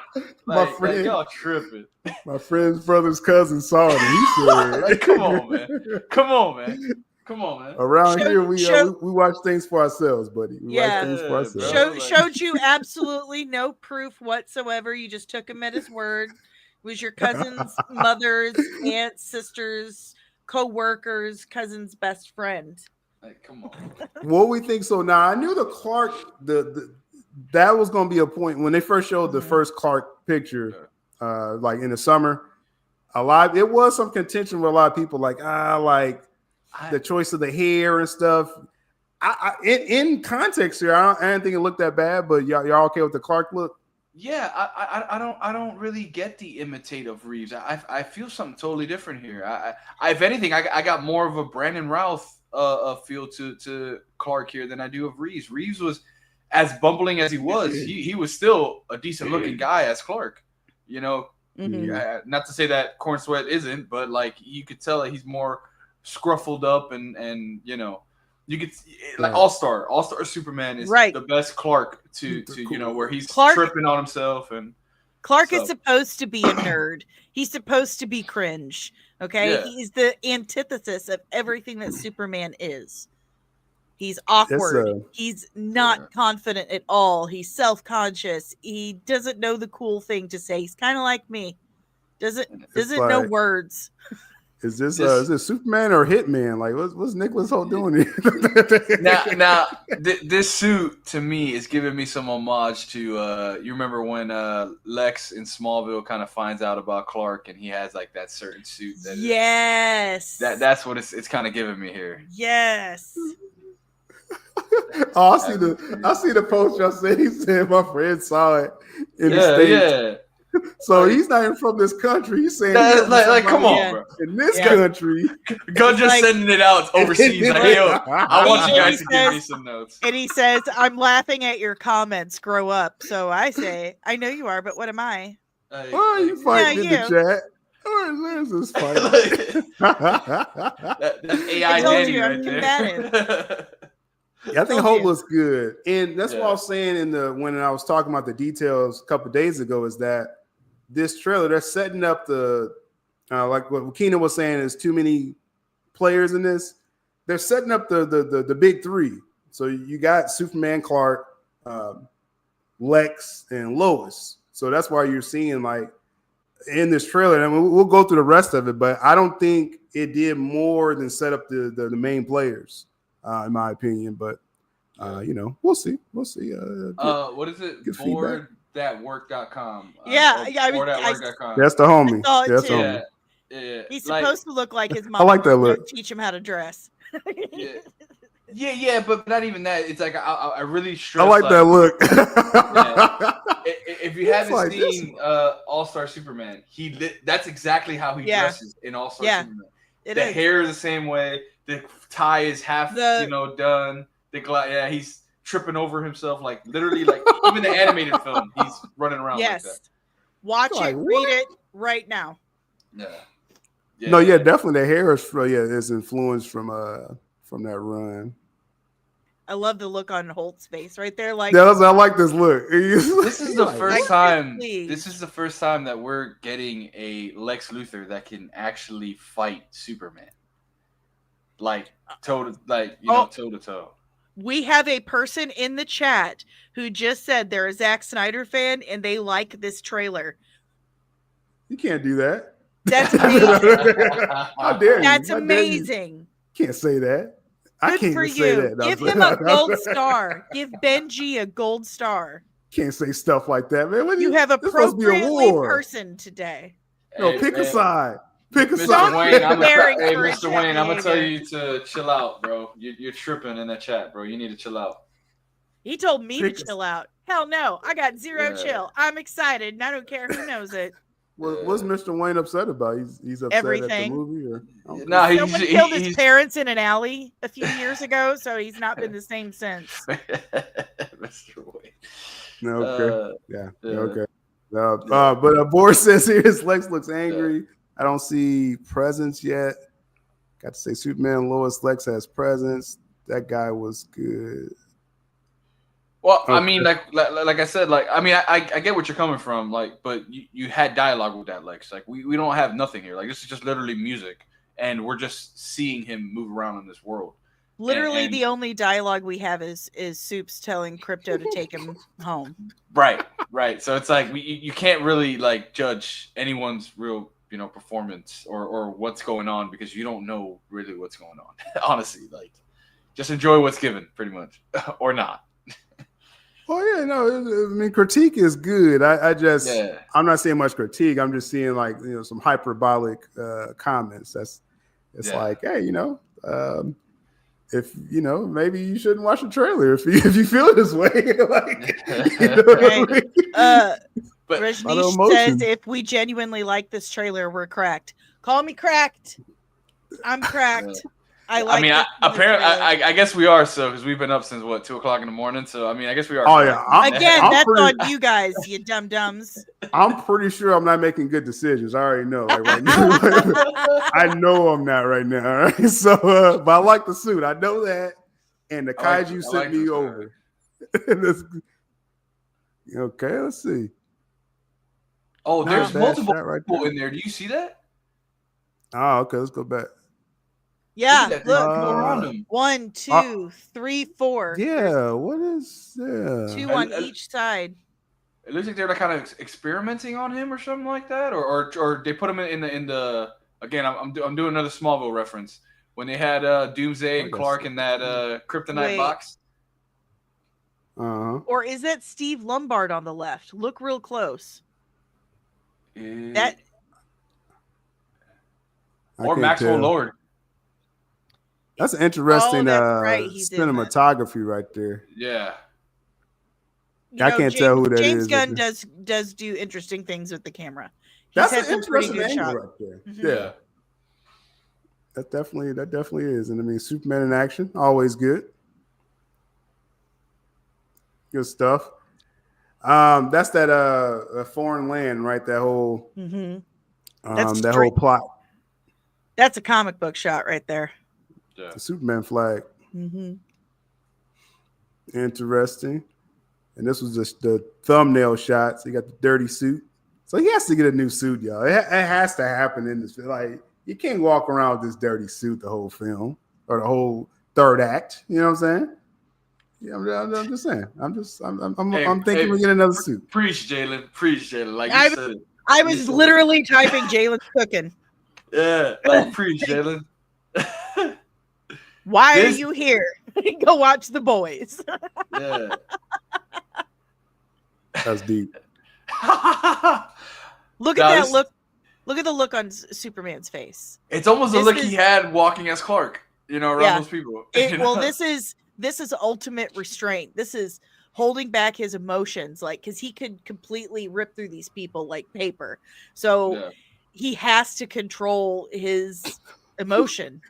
My friend, y'all tripping. My friend's brother's cousin saw it. And he said, like, come on, man. Come on, man. Come on, man. Around here, we watch things for ourselves, buddy. We watch things for ourselves. Showed you absolutely no proof whatsoever. You just took him at his word. It was your cousin's mother's, aunts, sisters, co-workers, cousin's best friend. Like, come on. What we think so now? I knew the Clark, that was going to be a point when they first showed the first Clark picture, like in the summer. It was some contention with a lot of people, like the choice of the hair and stuff. In context here, I didn't think it looked that bad, but y'all okay with the Clark look? Yeah, I don't really get the imitate of Reeves. I feel something totally different here. I if anything, I got more of a Brandon Routh feel to Clark here than I do of Reeves. Reeves was as bumbling as he was. He was still a decent looking guy as Clark. You know, not to say that Corn Sweat isn't, but like you could tell that he's more scruffled up and you know. You could like All-Star Superman is the best Clark to you know where he's tripping on himself and Clark is supposed to be a nerd. He's supposed to be cringe. Okay, he's the antithesis of everything that Superman is. He's awkward. He's not confident at all. He's self-conscious. He doesn't know the cool thing to say. He's kind of like me. Doesn't know words. Is this Superman or Hitman? Like, what's Nicholas Holt doing here? now, this suit to me is giving me some homage to. You remember when Lex in Smallville kind of finds out about Clark and he has like that certain suit. That's what it's kind of giving me here. Yes. I see the post y'all said. He said my friend saw it in the States. Yeah. So he's not even from this country. He's saying, like come on, bro. In this country, go just sending it out overseas. Like, yo, I want you guys to give me some notes. And he says, "I'm laughing at your comments. Grow up." So I say, "I know you are, but what am I?" Well, you fighting in the chat. Where's this fight? That's AI Danny right there. Yeah, I think Holt looks good, and that's what I was saying when I was talking about the details a couple of days ago. Is that this trailer they're setting up like what Keenan was saying is too many players in this. They're setting up the big three. So you got Superman, Clark, Lex, and Lois. So that's why you're seeing like in this trailer, and we'll go through the rest of it, but I don't think it did more than set up the main players, in my opinion. But we'll see. We'll see. What is it? Boardthatwork.com. Boardthatwork.com. That's the homie. That's the yeah. homie. Yeah. He's supposed to look like his mom. I like that look. Teach him how to dress. Yeah, but not even that. It's like I really stress. I like that look. If you haven't seen All-Star Superman, that's exactly how he dresses in All-Star Superman. The hair is the same way. The tie is half, done. He's tripping over himself, like literally, like even the animated film, he's running around like that. Watch it, read it right now. Yeah. Definitely the hair is influenced from that run. I love the look on Holt's face right there. Like, I like this look. This is the first time. This is the first time that we're getting a Lex Luthor that can actually fight Superman, like toe to toe. We have a person in the chat who just said they're a Zack Snyder fan and they like this trailer. You can't do that. That's amazing. How dare you? That's amazing. You can't say that. I can't for say that. Give him a gold star. Give Benji a gold star. Can't say stuff like that, man. You have appropriately person today. No, pick a side. Pick a Mr. side. Wayne, Mr. Wayne, I'm gonna tell you to chill out, bro. You're tripping in that chat, bro. You need to chill out. He told me to chill out. Hell no, I got zero chill. I'm excited, and I don't care who knows it. What's Mr. Wayne upset about? He's upset everything. At the movie, or someone killed his parents in an alley a few years ago, so he's not been the same since. Mr. Wayne. Okay. Okay. But Boris says here his Lex looks angry. Yeah. I don't see presence yet. Got to say Superman, Lois, Lex has presence. That guy was good. Well, okay. I mean, like I said, I get what you're coming from, but you had dialogue with that Lex. Like we don't have nothing here. Like this is just literally music, and we're just seeing him move around in this world. Literally, the only dialogue we have is Soups telling Crypto to take him home. Right. So it's like you can't really judge anyone's real performance or what's going on because you don't know really what's going on. Honestly, just enjoy what's given, pretty much, or not. Oh yeah, no. I mean, critique is good. I'm not saying much critique. I'm just seeing some hyperbolic comments. Like, hey, if maybe you shouldn't watch the trailer if you feel this way. But Rajneesh says if we genuinely like this trailer, we're cracked. Call me cracked. I'm cracked. I guess we are because we've been up since 2:00 in the morning. So I guess we are. Oh yeah. That's on you guys, you dum dums. I'm pretty sure I'm not making good decisions. I already know. Right now, I know I'm not right now. All right? So, but I like the suit. I know that, and the kaiju sent me over. Okay, let's see. Oh, there's multiple people in there. Do you see that? Oh, okay. Let's go back. Yeah, look. 1, 2, 3, 4. Yeah, what is 2 on each side. It looks like they're kind of experimenting on him or something like that, or they put him in the. Again, I'm doing another Smallville reference when they had Doomsday and Clark in that kryptonite box. Or is that Steve Lombard on the left? Look real close. Or Maxwell Lord. That's interesting cinematography right there. Yeah. I can't tell who that is. James Gunn does do interesting things with the camera. That's an interesting angle right there. Mm-hmm. Yeah. That definitely is. And I mean, Superman in action, always good. Good stuff. That's that foreign land, right? That whole that whole plot. That's a comic book shot right there. Yeah. The Superman flag. Mm-hmm. Interesting. And this was just the thumbnail shot. So you got the dirty suit. So he has to get a new suit, y'all. It has to happen in this. You can't walk around with this dirty suit the whole film or the whole third act. You know what I'm saying? Yeah, I'm just saying. I'm thinking we get another suit. Preach, Jalen. Like you said it. I was literally typing Jalen's cooking. Yeah, oh, preach, Jalen. Why are you here? Go watch The Boys. Yeah. That's deep. Look at that look. Look at the look on Superman's face. It's almost the look he had walking as Clark, around those people. Well, this is ultimate restraint. This is holding back his emotions, because he could completely rip through these people like paper. So he has to control his emotion.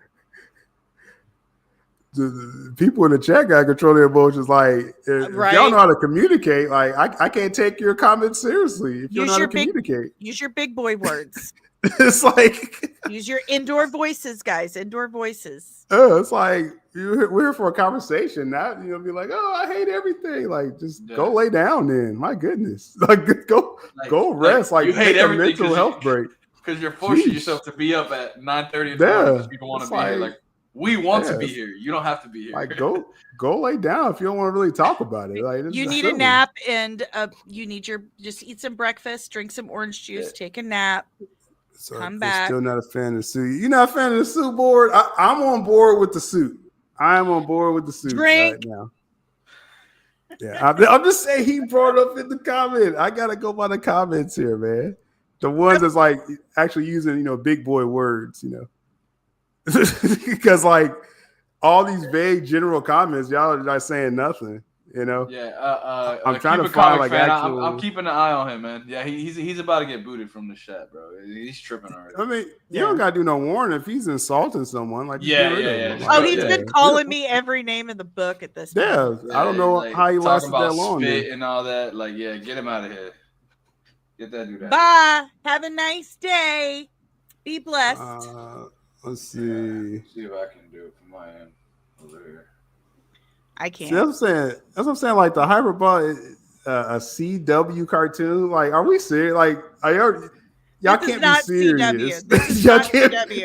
The people in the chat got to control their emotions. Like, if y'all know how to communicate, like, I can't take your comments seriously if you don't know how to communicate. Use your big boy words. It's like use your indoor voices, guys. Indoor voices. It's like we're here for a conversation, not be like, oh, I hate everything. Like, just go lay down. Then, my goodness, like go rest. Like, you hate take a mental health break because you're forcing yourself to be up at 9:30 in the morning because people want to be here. Like, we want to be here. You don't have to be here. Like, go lay down if you don't want to really talk about it. Like, you need a nap, and you need just eat some breakfast, drink some orange juice, take a nap. So come back. Still not a fan of the suit. You're not a fan of the suit board? I'm on board with the suit. I am on board with the suit right now. Yeah, I'm just saying he brought it up in the comment. I gotta go by the comments here, man. The ones that's like actually using big boy words, because like all these vague general comments, y'all are not saying nothing. Yeah, I'm trying to find like actual. I'm keeping an eye on him, man. Yeah, he's about to get booted from the chat, bro. He's tripping already. I mean, you don't gotta do no warning if he's insulting someone. Like, yeah. Oh, he's been calling me every name in the book at this point. Yeah, I don't know how he lasted that long. Spit and all that. Like, get him out of here. Get that dude out. Bye. Have a nice day. Be blessed. Let's see. See if I can do it from my end over here. I can't. See, that's what I'm saying. Like, the Hyperball, a CW cartoon. Like, are we serious? Like, y'all can't be serious. Y'all can't be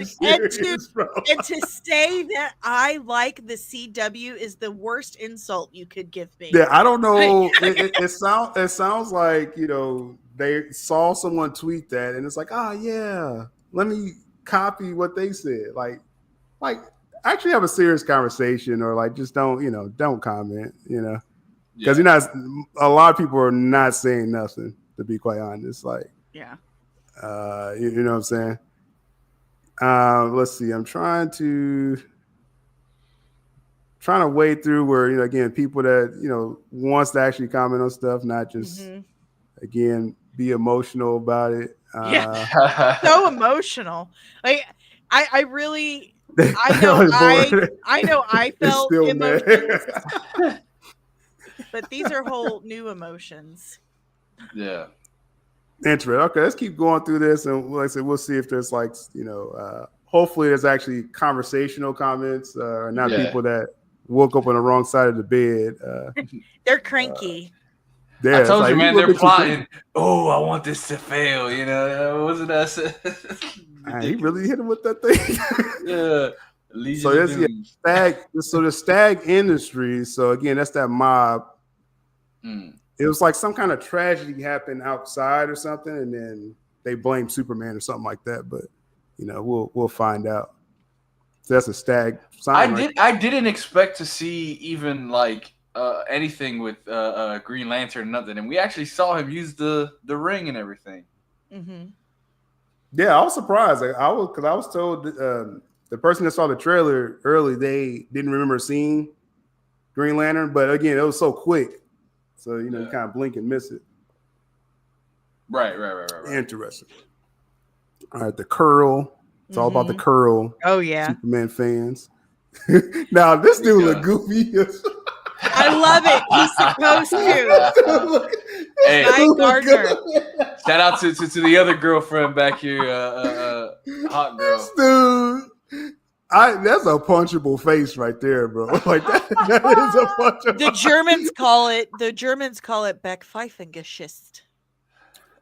serious, and to say that I like the CW is the worst insult you could give me. Yeah, I don't know. It sounds like they saw someone tweet that, and it's like, let me copy what they said. Like. Actually have a serious conversation, or like just don't comment, because a lot of people are not saying nothing, to be quite honest. Like, you know what I'm saying? Let's see. I'm trying to wade through where again, people that wants to actually comment on stuff, not just again be emotional about it. So emotional. Like I really. I know I felt emotions, but these are whole new emotions. Yeah. Interesting. Okay, let's keep going through this, and like I said, we'll see if there's like hopefully there's actually conversational comments, not people that woke up on the wrong side of the bed. They're cranky. I told you, man, they're plotting. Oh, I want this to fail. Wasn't that? He really hit him with that thing. Yeah. So Stag. So the Stag Industries. So again, that's that mob. It was like some kind of tragedy happened outside or something, and then they blame Superman or something like that. But we'll find out. So that's a Stag sign. I didn't expect to see even like anything with Green Lantern, nothing, and we actually saw him use the ring and everything. Mm-hmm. Yeah, I was surprised. I was told the person that saw the trailer early, they didn't remember seeing Green Lantern, but again, it was so quick, so you kind of blink and miss it. Right. Interesting. All right, the curl. It's all about the curl. Oh yeah, Superman fans. Now this dude look goofy. I love it. He's supposed to. Hey, Guy Gardner. Shout out to the other girlfriend back here, hot girl. This dude, that's a punchable face right there, bro. Like that is a punchable. The Germans call it Backpfeifengeschichte.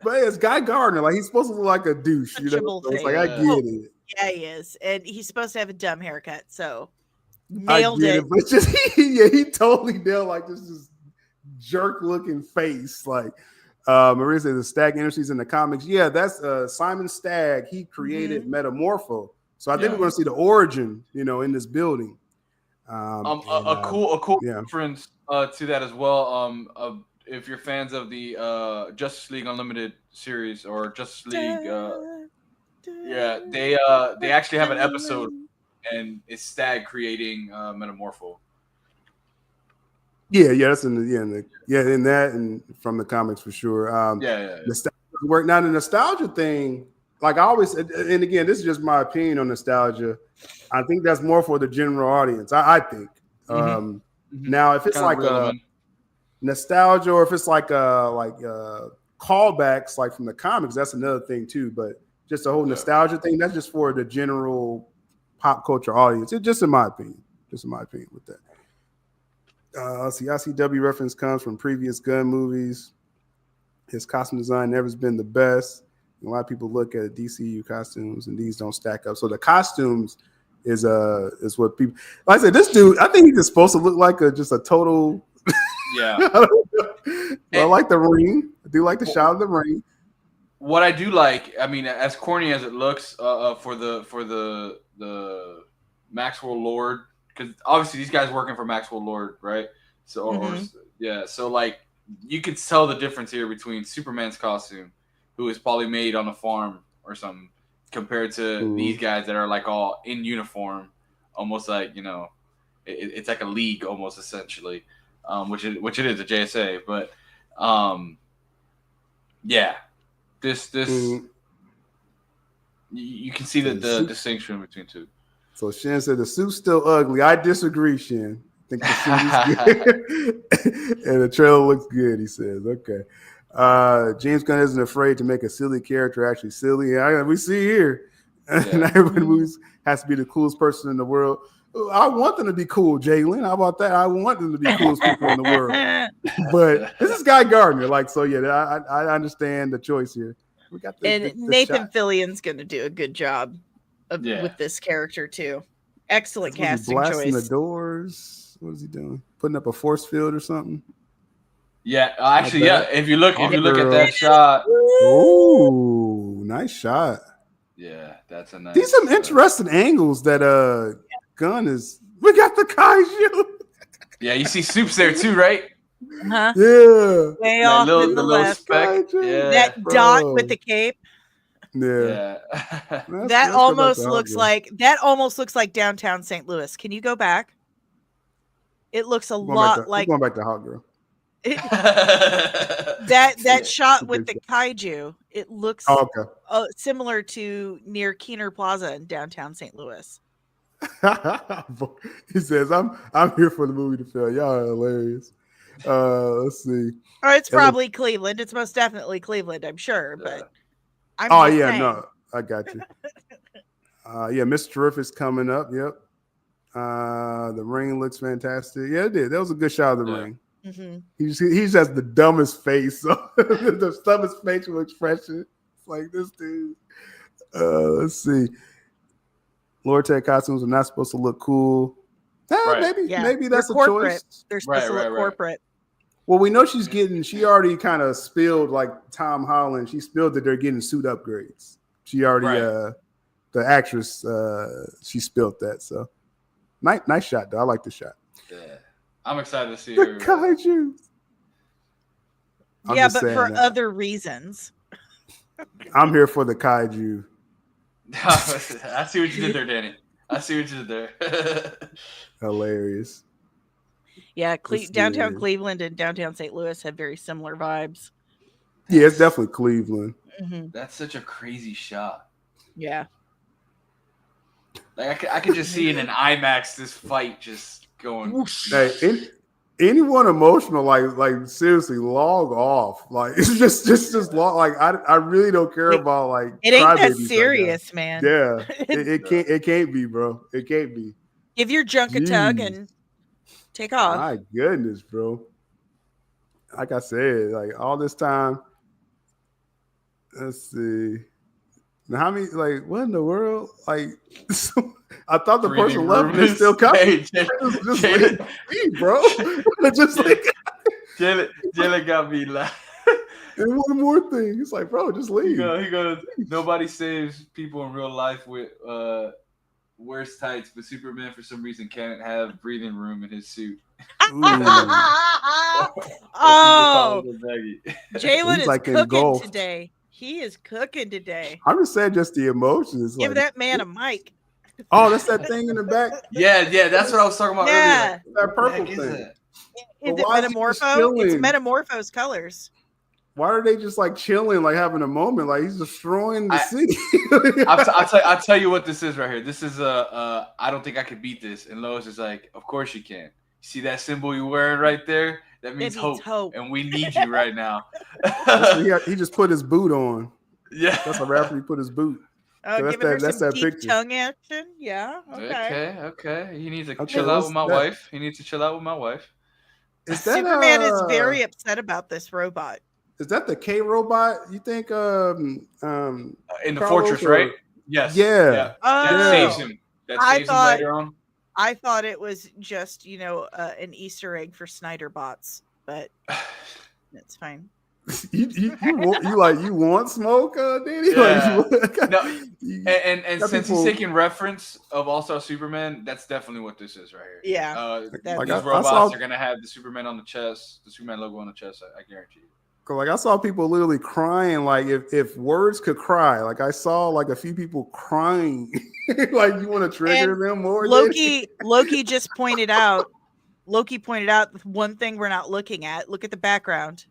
But it's Guy Gardner. Like, he's supposed to look like a douche, So it's like, I get it. Yeah, he is, and he's supposed to have a dumb haircut. So nailed it. But just he totally nailed like this jerk looking face. Like, Maria says the Stagg Industries in the comics. Yeah, that's Simon Stagg. He created Metamorpho. So I think we're going to see the origin, in this building. A cool yeah. reference to that as well. If you're fans of the Justice League Unlimited series or Justice League, they actually have an episode, and it's Stagg creating Metamorpho. Yeah, that's in that and from the comics for sure. Work now the nostalgia thing. Like I always, and again, this is just my opinion on nostalgia. I think that's more for the general audience. I think. Now, if it's like a nostalgia, or if it's like callbacks, like from the comics, that's another thing too. But just the whole nostalgia thing, that's just for the general pop culture audience. It's just in my opinion. With that. Let's see, ICW reference comes from previous gun movies. His costume design never has been the best. A lot of people look at DCU costumes and these don't stack up. So the costumes is what people like. I said, this dude, I think he's just supposed to look like just a total. Yeah. I like the ring. I do like the shot of the ring. What I do like, I mean, as corny as it looks, for the Maxwell Lord, because obviously these guys working for Maxwell Lord, right? So so like you could tell the difference here between Superman's costume, who is probably made on a farm or something, compared to these guys that are like all in uniform, almost like it's like a league almost essentially, which it is a JSA, but this you can see the distinction between two. So Shin said the suit's still ugly. I disagree, Shin. I think the suit is good. And the trailer looks good, he says. Okay. James Gunn isn't afraid to make a silly character actually silly. Yeah, we see here. And everybody movies has to be the coolest person in the world. I want them to be cool, Jalen. How about that? I want them to be coolest people in the world. But this is Guy Gardner. I understand the choice here. We got Nathan Fillion's going to do a good job with this character too. Excellent casting choice. Blasting the doors. What is he doing? Putting up a force field or something? Yeah, actually, If you look at that shot, oh, nice shot. Yeah, that's a nice. These some interesting angles that Gunn is. We got the kaiju. Yeah, you see Soup's there too, right? Yeah. Way off in the left. Speck. Yeah, that dot with the cape. Yeah. That almost looks like downtown St. Louis. Can you go back? It looks a lot like going back to Hot Girl. that shot with the kaiju, it looks similar to near Keener Plaza in downtown St. Louis. He says, "I'm here for the movie to film." Y'all are hilarious. Let's see. Or it's probably Cleveland. It's most definitely Cleveland, I'm sure. But I got you. Mr. Terrific's coming up. Yep. The ring looks fantastic. Yeah, it did. That was a good shot of the ring. Mm-hmm. He just has the dumbest face, the dumbest facial expression. It's like this dude. Let's see. Lord Tech costumes are not supposed to look cool. Maybe that's a choice. They're supposed to look corporate. Well, we know she already kind of spilled, like Tom Holland. She spilled that they're getting suit upgrades. She already, the actress, she spilled that. So nice shot, though. I like the shot. Yeah. I'm excited to see her. Kaiju. But for other reasons. I'm here for the kaiju. I see what you did there, Danny. I see what you did there. Hilarious. Yeah, downtown Cleveland and downtown St. Louis have very similar vibes. Yeah, it's definitely Cleveland. Mm-hmm. That's such a crazy shot. Yeah. Like I could just see in an IMAX this fight just going. Hey, anyone emotional, like seriously, log off. Like it's just log. Like I really don't care about like. It ain't that serious, man. Yeah, it can't be, bro. It can't be. Give your junk a tug and take off. My goodness, bro. Like I said, like all this time. Let's see. Now, how many? Like, what in the world? Like, I thought the person left and they still coming. Just like me, bro. Just like Jalen got me laughing. And one more thing, it's like, bro, just leave. He goes. Nobody saves people in real life with wears tights, but Superman for some reason can't have breathing room in his suit. Oh, Jalen He's is like cooking engulfed. today. He is cooking today. I'm just saying, just the emotions. Give Like, that man a mic. oh, that's that thing in the back. Yeah, that's what I was talking about Yeah. earlier. That purple Is thing. that? Is But it why is he just Metamorpho? chilling? It's Metamorpho's colors. Why are they just like chilling, like having a moment? Like he's destroying the city. I'll tell you what this is right here. This is I don't think I could beat this. And Lois is like, of course you can. See that symbol you're wearing right there? That means hope. And we need you right now. He just put his boot on. Yeah. That's a rapper. He put his boot. Oh, So giving her that's some that deep picture. tongue action. Yeah. Okay. He needs to Okay, chill out with my that- wife. He needs to chill out with my wife. Is that Superman is very upset about this robot. Is that the K robot? You think In the Carlos fortress, or- right? Yes. Yeah. That Oh. saves him. That I saves him thought- later on. I thought it was just, an Easter egg for Snyder bots, but that's fine. you want smoke, Danny? Yeah. Like, No, and Got since people- he's taking reference of All-Star Superman, that's definitely what this is right here. Yeah. Like, These I robots saw- are gonna have the Superman on the chest, the Superman logo on the chest. I guarantee you. Like I saw people literally crying, like if words could cry. Like I saw like a few people crying. Like you want to trigger And them more. Danny? Loki just pointed out. Loki pointed out one thing we're not looking at. Look at the background.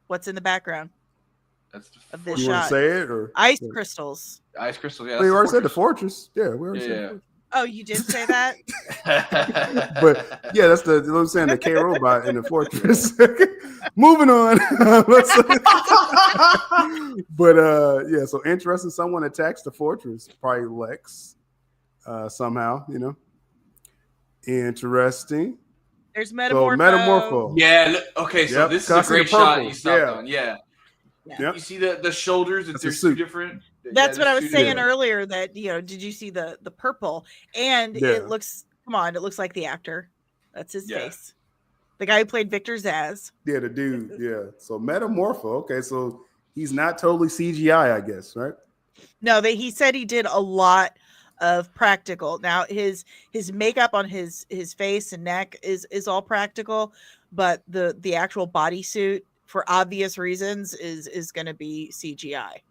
What's in the background That's the of this You want shot? to say it or Ice crystals. Ice crystal. Yeah, We that's already said the fortress. fortress. Yeah, we already said. Yeah. The fortress. Oh, you did say that? But yeah, that's what I'm saying. The K robot in the fortress. Moving on. But yeah, so interesting. Someone attacks the fortress. Probably Lex. Somehow, Interesting. There's So Metamorpho. Metamorpho. Yeah. Okay. So Yep, this is a I see the great shot. purple. You stopped Yeah. on. Yeah. Yep. You see the shoulders. That's a There's suit. two different. That's what I was saying different. earlier. That did you see the purple? And Yeah. it looks. Come on, it looks like the actor. That's his Yeah. face. The guy who played Victor Zsasz. Yeah, the dude. Yeah. So Metamorpho. Okay, so he's not totally CGI, I guess, right? No, he said he did a lot of practical. Now his makeup on his face and neck is all practical, but the actual bodysuit, for obvious reasons, is going to be CGI.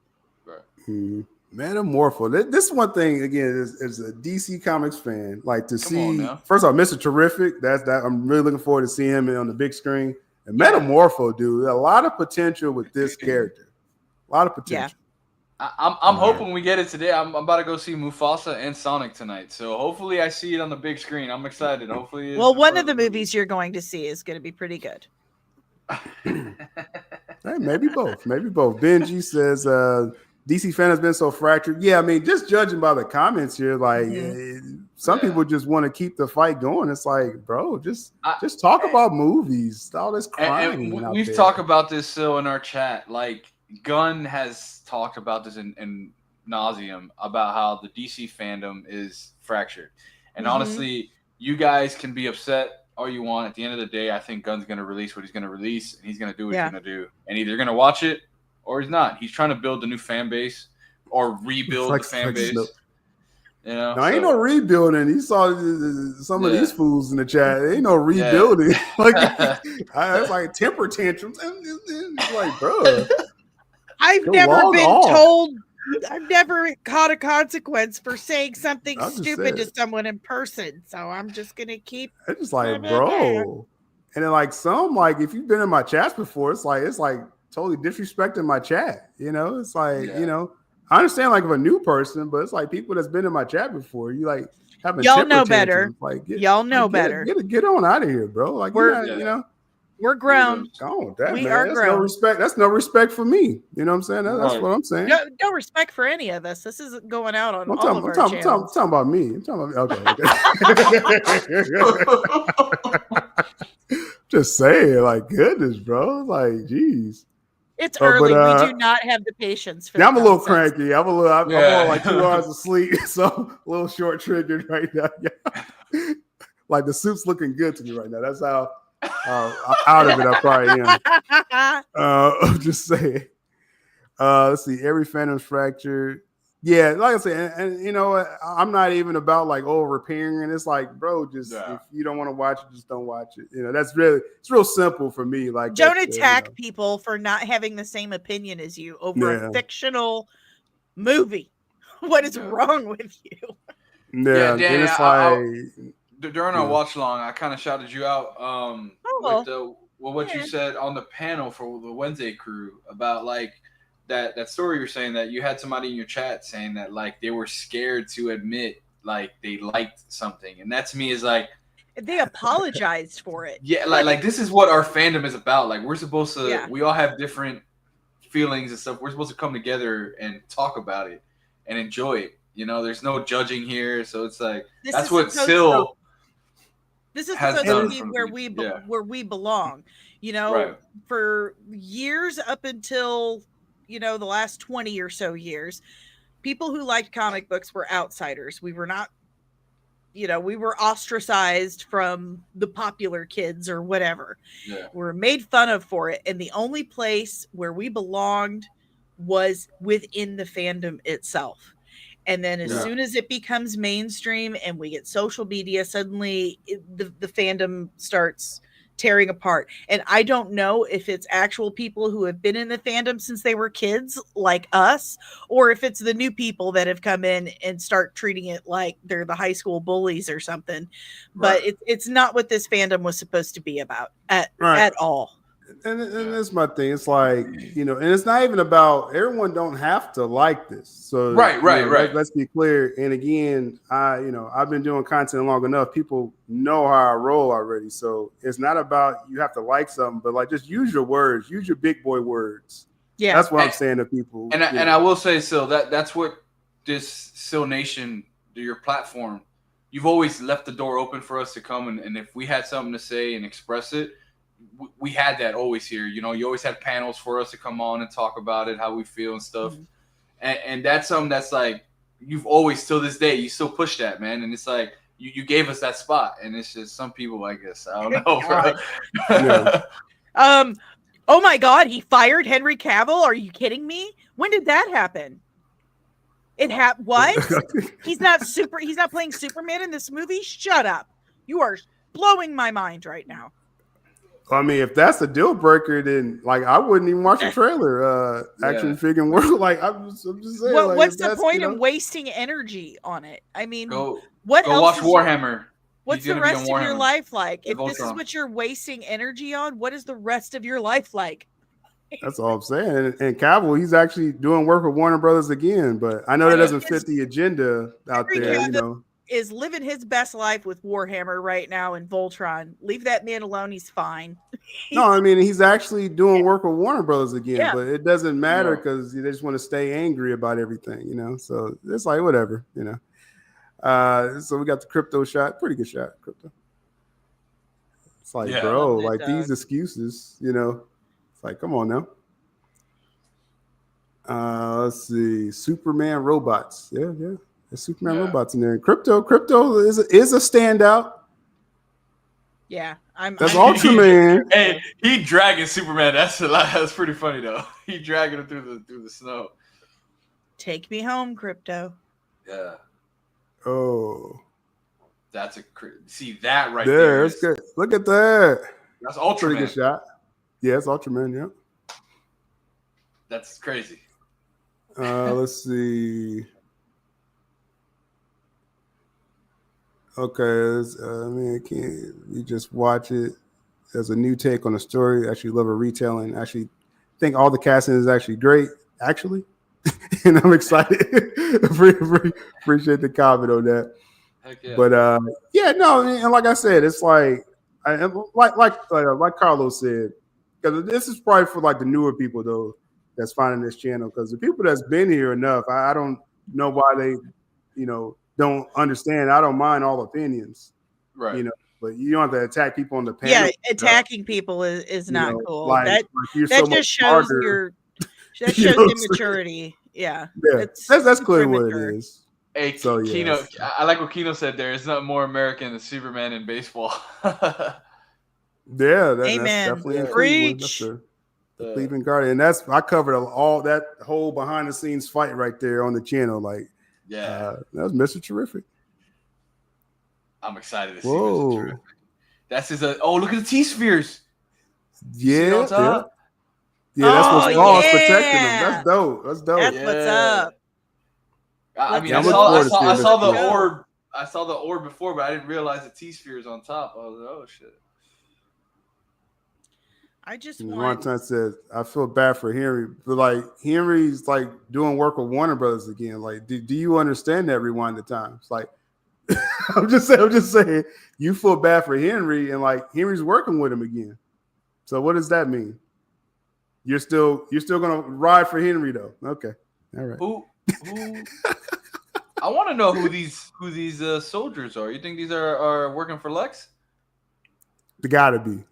Right. Mhm. Metamorpho. This is one thing again is a DC Comics fan, like to on see. now. First of all, Mr. Terrific. That I'm really looking forward to seeing him on the big screen. And Metamorpho, dude, a lot of potential with this character. A lot of potential. I'm hoping we get it today. I'm about to go see Mufasa and Sonic tonight, so hopefully I see it on the big screen. I'm excited. Hopefully, Well, one of the movies you're going to see is going to be pretty good. Hey, maybe both. Maybe both. Benji says DC fan has been so fractured. Yeah, I mean, just judging by the comments here, like some people just want to keep the fight going. It's like, bro, just talk about movies. All this crying. And out we've there. talked about this in our chat. Like Gunn has talked about this in nauseum about how the DC fandom is fractured. And honestly, you guys can be upset all you want. At the end of the day, I think Gunn's going to release what he's going to release, and he's going to do what he's going to do. And either you're going to watch it or he's not. He's trying to build a new fan base or rebuild the fan base. No, ain't no rebuilding. You saw some of these fools in the chat. Ain't no rebuilding. Like it's like temper tantrums. It's like, bro, I've never caught a consequence for saying something stupid to someone in person. So I'm just gonna keep. It's just like, bro. And then like some, like if you've been in my chats before, it's like totally disrespecting my chat. It's like, I understand like if a new person, but it's like people that's been in my chat before. You like having y'all know better. Like y'all know better. Get on out of here, bro. Like we're grown. We are grown. No respect. That's no respect for me. You know what I'm saying? That's what I'm saying. No respect for any of us. This isn't going out on all of our channels. I'm talking about me. I'm talking about okay. Just saying, like, goodness, bro. Like, geez. It's early. We do not have the patience for I'm a little cranky. I'm on like 2 hours of sleep, so a little short triggered right now. Yeah. Like the suit's looking good to me right now. That's how Out of it, I probably am. I'm just saying. Let's see. Every Phantom's fractured. Yeah, like I said, and you know what? I'm not even about like repairing. It's like, bro, just if you don't want to watch it, just don't watch it. You know, it's real simple for me. Like, don't attack people for not having the same opinion as you over a fictional movie. What is wrong with you? Yeah, Danny, it's like during our watch long, I kind of shouted you out with what you said on the panel for the Wednesday crew about like that story you're saying that you had somebody in your chat saying that like they were scared to admit like they liked something, and that to me is like they apologized for it. Yeah, like this is what our fandom is about. Like we're supposed to, we all have different feelings and stuff. We're supposed to come together and talk about it and enjoy it. You know, there's no judging here, so it's like that's what Sil. This is supposed to be where we belong. You know, for years up until the last 20 or so years, people who liked comic books were outsiders. We were not, we were ostracized from the popular kids or whatever. Yeah. We were made fun of for it. And the only place where we belonged was within the fandom itself. And then as soon as it becomes mainstream and we get social media, suddenly the fandom starts tearing apart. And I don't know if it's actual people who have been in the fandom since they were kids like us, or if it's the new people that have come in and start treating it like they're the high school bullies or something. But it's not what this fandom was supposed to be about at all. And that's my thing. It's like, and it's not even about everyone don't have to like this. So right. Let's be clear. And again, I've been doing content long enough. People know how I roll already. So it's not about you have to like something, but like just use your words, use your big boy words. Yeah, that's what I'm saying to people. And I will say, Sil, that's what this Sil Nation, your platform, you've always left the door open for us to come and if we had something to say and express it. We had that always here. You always had panels for us to come on and talk about it, how we feel and stuff. Mm-hmm. And that's something that's like, you've always, till this day, you still push that, man. And it's like, you gave us that spot. And it's just some people, I guess, I don't know. Oh my God, he fired Henry Cavill. Are you kidding me? When did that happen? What? He's not playing Superman in this movie? Shut up. You are blowing my mind right now. I mean, if that's a deal breaker, then like I wouldn't even watch the trailer. Action figure world, like I'm just saying. Well, what's the point in wasting energy on it? I mean, what else? Go watch Warhammer. What's the rest of your life like? If this is what you're wasting energy on, what is the rest of your life like? That's all I'm saying. And Cavill, he's actually doing work with Warner Brothers again, but I know that doesn't fit the agenda out there. Is living his best life with Warhammer right now in Voltron. Leave that man alone. He's fine. No, I mean, he's actually doing work with Warner Brothers again, but it doesn't matter because they just want to stay angry about everything, so it's like, whatever, so we got the crypto shot, pretty good shot. Crypto. It's like, bro, like these excuses, it's like, come on now. Let's see. Superman robots. Yeah. There's Superman robots in there. Crypto is a standout. Yeah, that's Ultraman. Hey, he dragging Superman. That's pretty funny though. He dragging him through the snow. Take me home, Crypto. Yeah. Oh, that's see that right there. That's good. Look at that. That's Ultraman. Pretty good shot. Yeah, it's Ultraman. Yeah. That's crazy. Let's see. Okay, we just watch it as a new take on the story. Actually love a retelling. Actually think all the casting is actually great, actually. And I'm excited. Appreciate the comment on that. Heck yeah. But and like I said, it's like Carlos said, because this is probably for like the newer people though that's finding this channel. Because the people that's been here enough, I don't know why they, don't understand. I don't mind all opinions, right? But you don't have to attack people on the panel. Yeah, attacking people is not cool. That just shows immaturity. Yeah, that's clearly what it is. Hey, so, Kino, I like what Kino said there. It's not more American than Superman in baseball. Yeah, that's Amen. definitely in Cleveland. That's Preach. the Cleveland Guardian. And I covered all that whole behind the scenes fight right there on the channel. Like, that was Mr. Terrific. I'm excited to see Whoa. Mr. Terrific. That's his. Oh, look at the T-spheres. Yeah, on top? yeah. That's what's Paul's protecting them. yeah. That's dope. That's dope. That's what's up. I mean, Yeah, I I'm looking forward to seeing saw this the too. orb. I saw the orb before, but I didn't realize the T-sphere is on top. I was like, oh shit. I just One want. time said, I feel bad for Henry, but like Henry's like doing work with Warner Brothers again. Like, do you understand that rewind the times? Like, I'm just saying, you feel bad for Henry, and like Henry's working with him again. So what does that mean? You're still gonna ride for Henry though. Okay, all right. Who? I want to know who these soldiers are. You think these are working for Lex? They gotta be.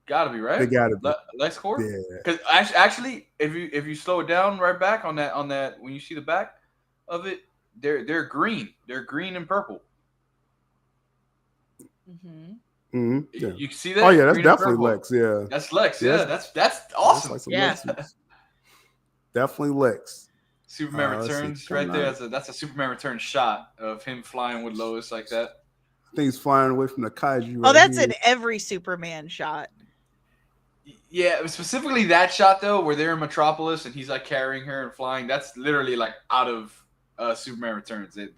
Gotta be, right? They gotta be. LexCorp? Yeah. Because actually, if you slow it down right back on that when you see the back of it, they're green. They're green and purple. Mm-hmm. Mm-hmm. Yeah. You see that? Oh yeah, that's Green and definitely purple. Lex. Yeah. That's Lex. Yeah, Yeah, that's awesome. That's like Yeah. Lex. Definitely Lex. Superman Returns right there. That's a Superman Returns shot of him flying with Lois like that. I think he's flying away from the kaiju. Oh, right that's here. in every Superman shot. Yeah, specifically that shot though, where they're in Metropolis and he's like carrying her and flying. That's literally like out of Superman Returns. They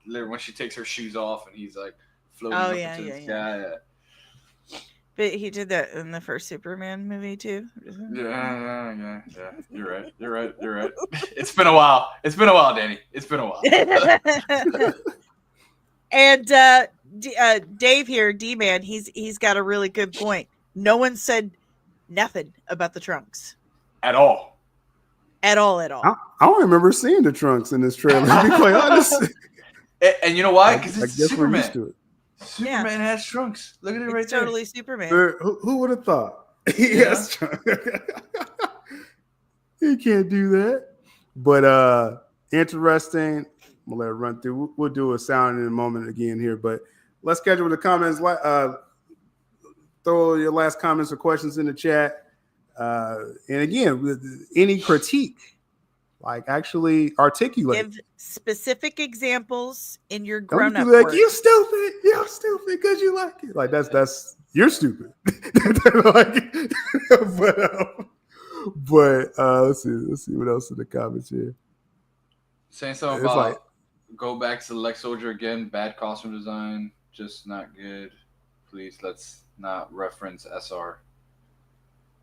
literally, when she takes her shoes off and he's like floating up into the sky. Yeah. But he did that in the first Superman movie too. Yeah. You're right. It's been a while, Danny. It's been a while. And Dave here, D-Man, he's got a really good point. No one said nothing about the trunks. At all. I don't remember seeing the trunks in this trailer, to be quite honest. And you know why? Because it's we're Superman. used to it. Superman has trunks. Look at it right there. Totally Superman. Who would have thought? He has trunks. He can't do that. But interesting. I'm gonna let it run through. We'll do a sound in a moment again here, but let's schedule the comments. Throw your last comments or questions in the chat. And again, any critique, like actually articulate. Give specific examles in your Don't grown-up be like, words. you're stupid because you like it. Like that's you're stupid. but let's see what else in the comments here. Saying something It's about like, go back to Lex Soldier again. Bad costume design, just not good. Please, let's not reference SR.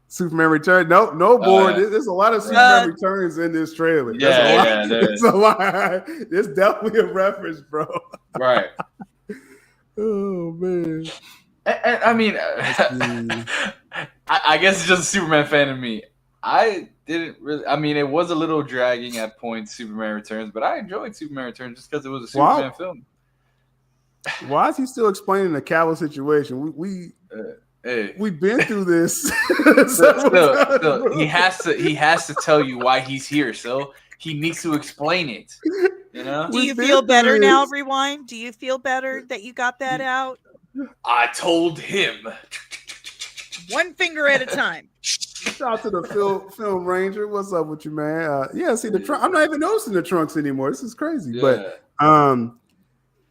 Superman Return. No, boy. There's a lot of Superman Returns in this trailer. There's a lot. There's definitely a reference, bro. Right. Oh man. And I mean, I guess it's just a Superman fan of me. I didn't really. I mean, it was a little dragging at points, Superman Returns, but I enjoyed Superman Returns just because it was a Superman film. Why is he still explaining the Cavill situation? We've been through this. Still, he has to tell you why he's here. So he needs to explain it. You know? Do you feel better now, Rewind? Do you feel better that you got that out? I told him. One finger at a time. Shout out to the film Ranger. What's up with you, man? See the trunk. I'm not even noticing the trunks anymore. This is crazy. Yeah. But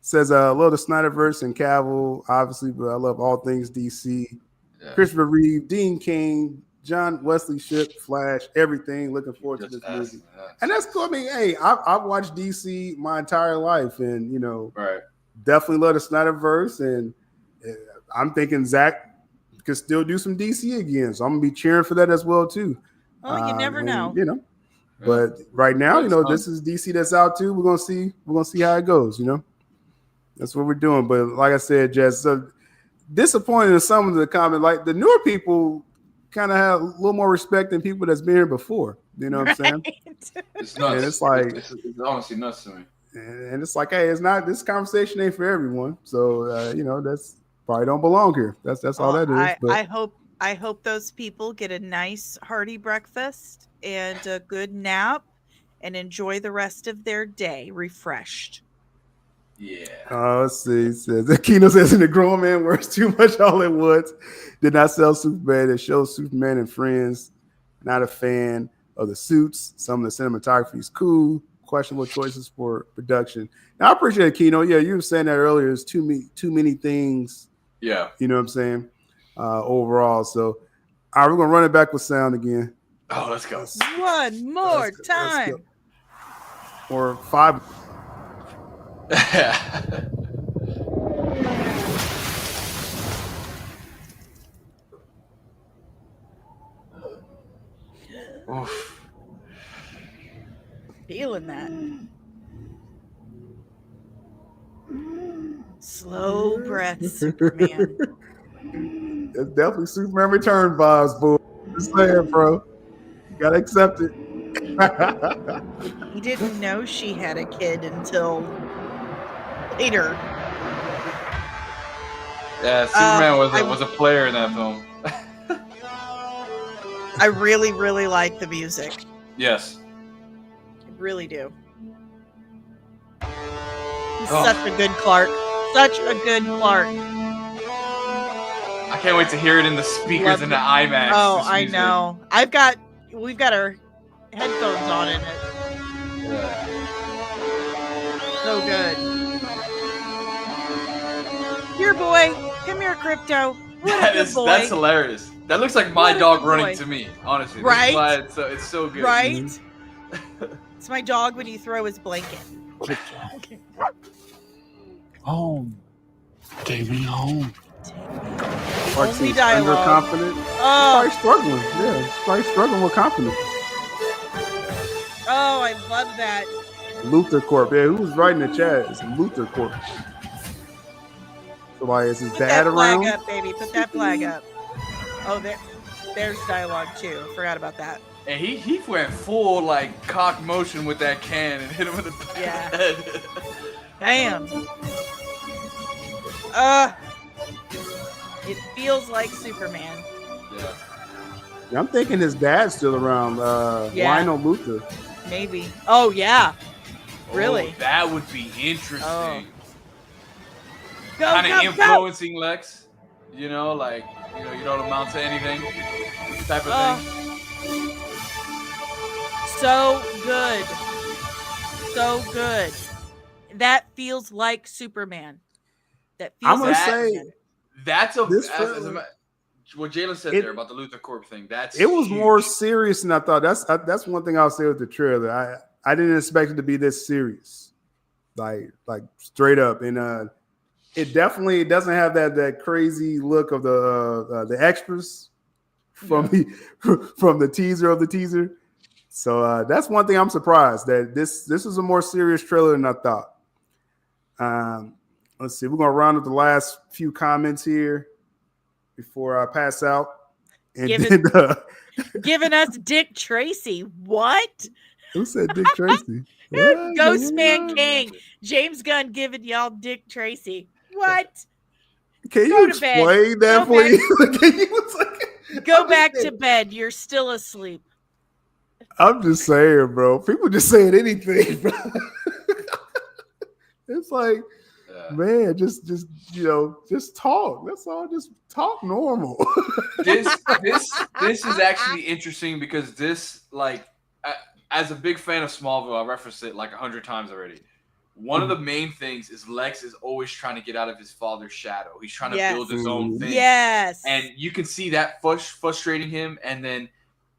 says I love the Snyderverse and Cavill, obviously, but I love all things DC. Yeah. Christopher Reeve, Dean Cain, John Wesley Shipp, Flash, everything. Looking forward to this movie. And that's cool. I mean, hey, I've watched DC my entire life, and definitely love the Snyderverse, and I'm thinking Zach could still do some DC again, so I'm gonna be cheering for that as well too. Oh, you never know, But right now, this is DC that's out too. We're gonna see how it goes. That's what we're doing. But like I said, Jess, so disappointed in some of the comments. Like the newer people kind of have a little more respect than people that's been here before. You know what I'm saying? It's nuts. And it's like it's honestly nuts to me. And it's like, hey, it's not, this conversation ain't for everyone. So that's probably don't belong here. That's all that is. But I hope those people get a nice hearty breakfast and a good nap and enjoy the rest of their day refreshed. Yeah. Let's see. It says, Kino says in the grown man works too much all at once. Did not sell Superman. It shows Superman and Friends. Not a fan of the suits. Some of the cinematography is cool. Questionable choices for production. Now I appreciate it, Kino. Yeah, you were saying that earlier. There's too many things. Yeah. You know what I'm saying? Overall. So all right, we're gonna run it back with sound again. Oh, let's go. One more time. Let's go. Or 5. Oof. Feeling that. Slow breath, Superman. It's definitely Superman Return vibes, boy. Just saying, bro. You gotta accept it. He didn't know she had a kid until later. Yeah, Superman was a player in that film. I really, really like the music. Yes. I really do. He's such a good Clark. Such a good Clark. I can't wait to hear it in the speakers in the IMAX. Oh, I know. We've got our headphones on in it. Yeah. So good. Here, boy. Come here, Crypto. What a good boy. That's hilarious. That looks like my dog running to me, honestly. Right? That's why it's so good. Right? It's my dog when you throw his blanket. Home. Take me home. Only dialogue. Underconfident. Oh. He's probably struggling. Yeah, he's probably struggling with confidence. Oh, I love that. Luther Corp. Yeah, who was writing the chat? It's Luther Corp. Somebody is his Put dad that flag around? up, baby. Put that flag up. Oh, there's dialogue too. Forgot about that. And he went full like cock motion with that can and hit him in the head. Damn. It feels like Superman. Yeah. I'm thinking his dad's still around. Lionel Luther. Maybe. Oh yeah. Really? Oh, that would be interesting. Oh. Go, Kind of go, influencing Lex. You know, like you don't amount to anything. Type of thing. So good. So good. That feels like Superman. That feels I'm gonna like say Superman. That's what Jalen said there about the Luther Corp thing. It was huge. more serious than I thought. That's one thing I'll say with the trailer. I didn't expect it to be this serious, like straight up. And it definitely doesn't have that crazy look of the extras from the teaser of the teaser. So that's one thing I'm surprised that this is a more serious trailer than I thought. Let's see. We're gonna round up the last few comments here before I pass out. And giving us Dick Tracy. What? Who said Dick Tracy? Ghostman King. James Gunn giving y'all Dick Tracy. What? Can you explain that, please? Go back to bed. You're still asleep. I'm just saying, bro. People just saying anything, bro. It's like, man, just talk. That's all. Just talk normal. This is actually interesting because this, like, as a big fan of Smallville, I referenced it like 100 times already. One of the main things is Lex is always trying to get out of his father's shadow. He's trying to build his own thing. Yes. And you can see that frustrating him. And then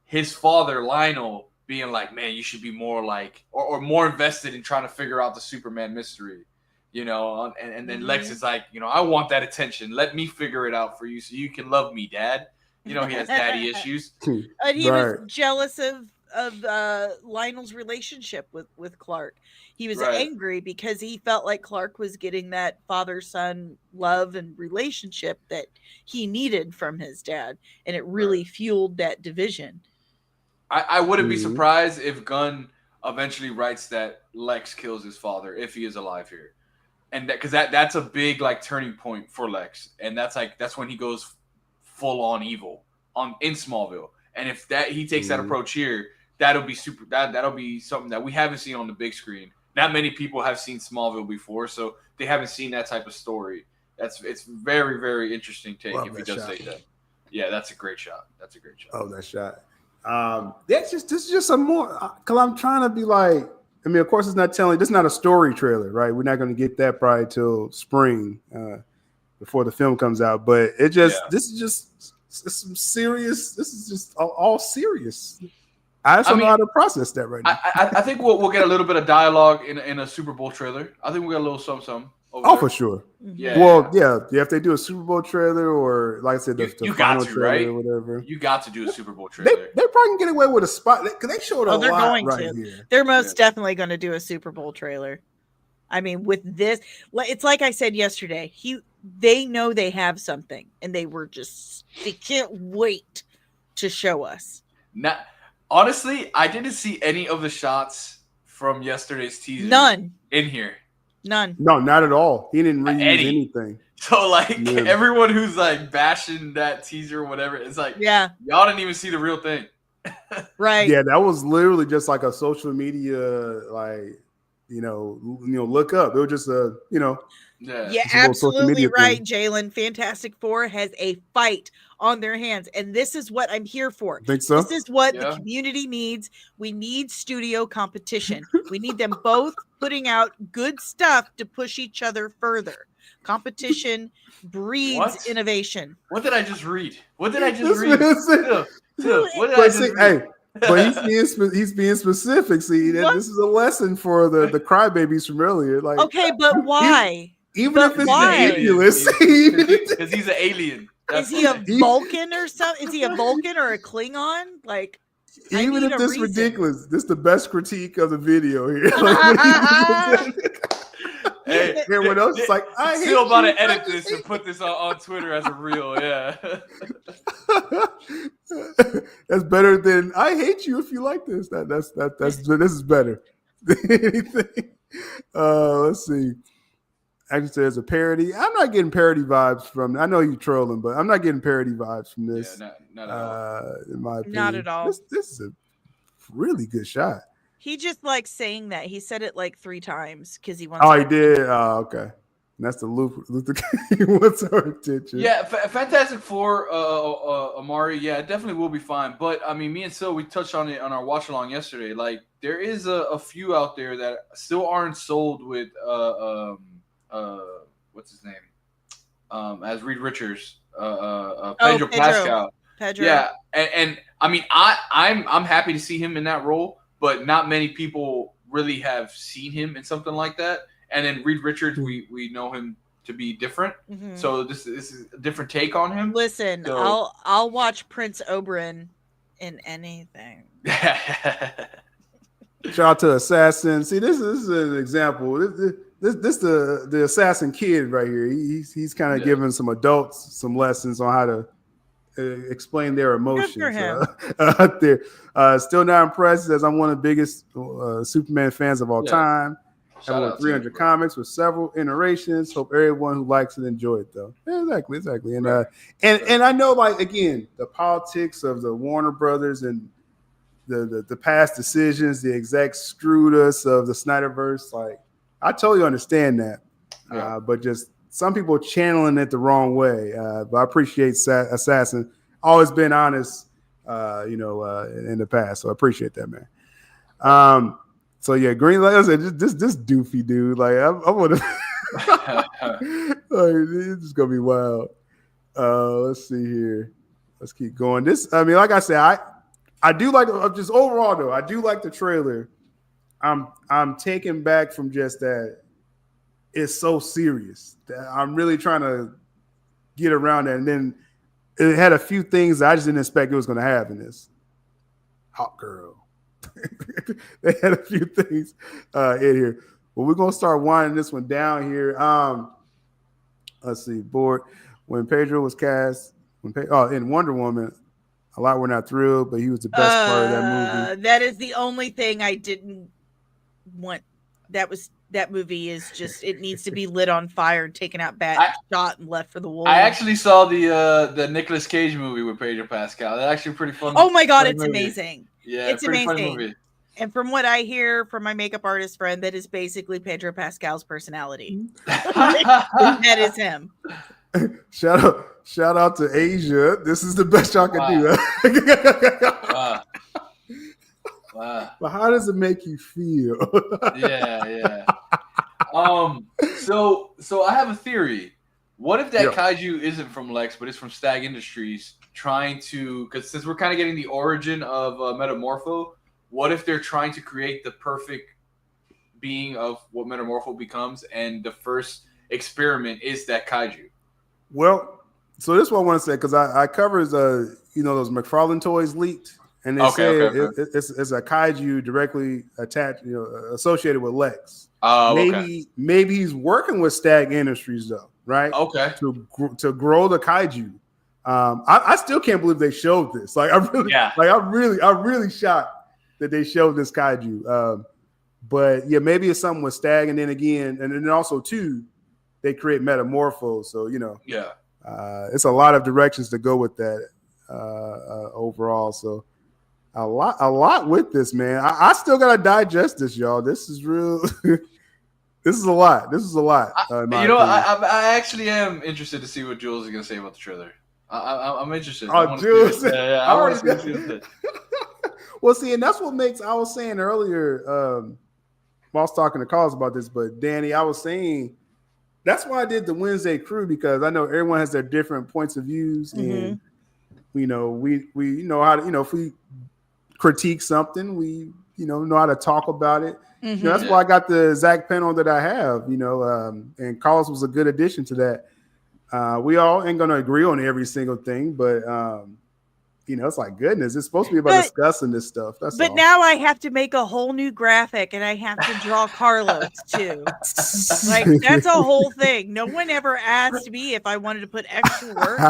his father, Lionel, being like, man, you should be more like, or more invested in trying to figure out the Superman mystery, and then Lex is like, I want that attention. Let me figure it out for you so you can love me, Dad. He has daddy issues. And he was jealous of Lionel's relationship with Clark. He was angry because he felt like Clark was getting that father-son love and relationship that he needed from his dad, and it really fueled that division. I wouldn't be surprised if Gunn eventually writes that Lex kills his father if he is alive here, and that's a big like turning point for Lex, and that's when he goes full on evil in Smallville, and if he takes that approach here, that'll be that'll be something that we haven't seen on the big screen. not many people have seen Smallville before, so they haven't seen that type of story. It's very, very interesting take if he does take that. Yeah, that's a great shot. Oh, that shot. This is just some more because I'm trying to be like. I mean, of course, it's not telling. This is not a story trailer, right? We're not going to get that probably till spring before the film comes out. But this is just some serious. This is just all serious. I just don't know how to process that right now. I think we'll get a little bit of dialogue in a Super Bowl trailer. I think we'll get a little something. For sure. Yeah. Well, yeah. If they do a Super Bowl trailer or, like I said, the final trailer right? or whatever. You got to do a Super Bowl trailer. They probably can get away with a spot because they showed a lot right here. They're most definitely going to do a Super Bowl trailer. I mean, with this, it's like I said yesterday. They know they have something, and they can't wait to show us. Honestly, I didn't see any of the shots from yesterday's teaser. None in here. None. No, not at all. He didn't reuse anything. So everyone who's like bashing that teaser or whatever, it's like, yeah, y'all didn't even see the real thing. Right. Yeah, that was literally just like a social media, look up. It was just Yeah, absolutely right, Jalen. Fantastic Four has a fight on their hands, and this is what I'm here for. Think so? This is what the community needs. We need studio competition. We need them both putting out good stuff to push each other further. Competition breeds innovation. What did I just read? What did I just read? But he's being specific. See, this is a lesson for the crybabies from earlier. Like, okay, but why? Even if it's ridiculous, because he's an alien. Is he a Vulcan or something? Is he a Vulcan or a Klingon? Like, even if this is ridiculous, this is the best critique of the video here. Everyone else is like, I still about to edit this and put this on Twitter as a reel. Yeah, that's better than I hate you if you like this. This is better than anything. Let's see. Actually, there's a parody. I'm not getting parody vibes from. I know you're trolling, but I'm not getting parody vibes from this. Yeah, not at all. In my opinion, not at all. This is a really good shot. He just likes saying that. He said it like 3 times because he wants. Oh, he did. Oh, okay. And that's the Luther King wants our attention. Yeah, Fantastic Four, Amari. Yeah, it definitely will be fine. But I mean, me and Sil, we touched on it on our watch along yesterday. Like, there is a few out there that still aren't sold with what's his name? As Reed Richards, Pedro Pascal. Pedro. Yeah, and I mean, I'm happy to see him in that role, but not many people really have seen him in something like that. And then Reed Richards, we know him to be different, so this is a different take on him. Listen, so, I'll watch Prince Oberyn in anything. Shout out to Assassin. See, this is an example. This the assassin kid right here. He's kind of giving some adults some lessons on how to explain their emotions. Good for him. Out there. Still not impressed as I'm one of the biggest Superman fans of all time. Have over 300 comics with several iterations. Hope everyone who likes it enjoy it though. Yeah, exactly. And and I know, like, again, the politics of the Warner Brothers and the past decisions, the execs screwed us of the Snyderverse. Like, I totally understand that, but just some people channeling it the wrong way. But I appreciate Assassin always been honest, in the past. So I appreciate that, man. So yeah, Green Light. I said, this doofy dude. Like, I want to. Like, it's just gonna be wild. Let's see here. Let's keep going. This, I mean, like I said, I do like just overall though. I do like the trailer. I'm taken back from just that. It's so serious. I'm really trying to get around that, and then it had a few things that I just didn't expect it was going to have in this. Hot girl. They had a few things in here, but we're gonna start winding this one down here. Let's see. Board when Pedro was cast. In Wonder Woman. A lot were not thrilled, but he was the best part of that movie. That is the only thing I didn't want. That movie is just, it needs to be lit on fire and taken out shot and left for the wolves. I actually saw the Nicolas Cage movie with Pedro Pascal. That's actually pretty fun. Oh my god, it's amazing. Yeah, it's amazing. Movie. And from what I hear from my makeup artist friend, that is basically Pedro Pascal's personality. That is him. Shout out to Asia. This is the best y'all can do. Wow. But how does it make you feel? Yeah. So I have a theory. What if that kaiju isn't from Lex, but it's from Stag Industries trying to? Because since we're kind of getting the origin of Metamorpho, what if they're trying to create the perfect being of what Metamorpho becomes, and the first experiment is that kaiju? Well, so this is what I want to say, because I covered those McFarlane toys leaked, and they say it's a kaiju directly attached, associated with Lex. Maybe he's working with Stag Industries though, right? Okay. To grow the kaiju. I still can't believe they showed this. Like I'm really shocked that they showed this kaiju. But yeah, maybe it's something with Stag, and then again, and then also too, they create Metamorpho. So it's a lot of directions to go with that overall. So a lot with this, man. I still gotta digest this, y'all. This is real. This is a lot. I actually am interested to see what Jules is gonna say about the trailer. I'm interested. Jules, I want to see it. Well, see, and that's what makes. I was saying earlier, I was talking to Carlos about this, but Danny, I was saying that's why I did the Wednesday crew, because I know everyone has their different points of views, and we know how to, if we critique something, we know how to talk about it. That's why I got the Zach panel that I have, and Carlos was a good addition to that. We all ain't gonna agree on every single thing, but it's like, goodness, it's supposed to be about discussing this stuff. That's all. Now I have to make a whole new graphic, and I have to draw Carlos too. Like, that's a whole thing. No one ever asked me if I wanted to put extra work in.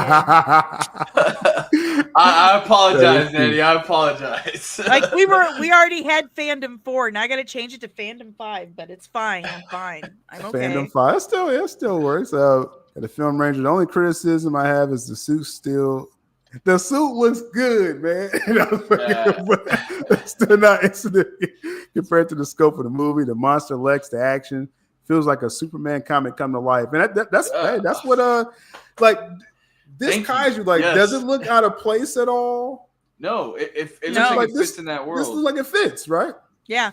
I apologize, Danny. I apologize. Like, we already had Fandom 4, and I got to change it to Fandom 5, but it's fine. I'm fine. I'm okay. Fandom 5, it still works. At the Film Ranger, the only criticism I have is the suit looks good, man. But it's still not instant compared to the scope of the movie, the monster Lex, the action. Feels like a Superman comic come to life. And that's what like this kaiju, does it look out of place at all? No, it looks like it fits in that world. This looks like it fits, right? Yeah.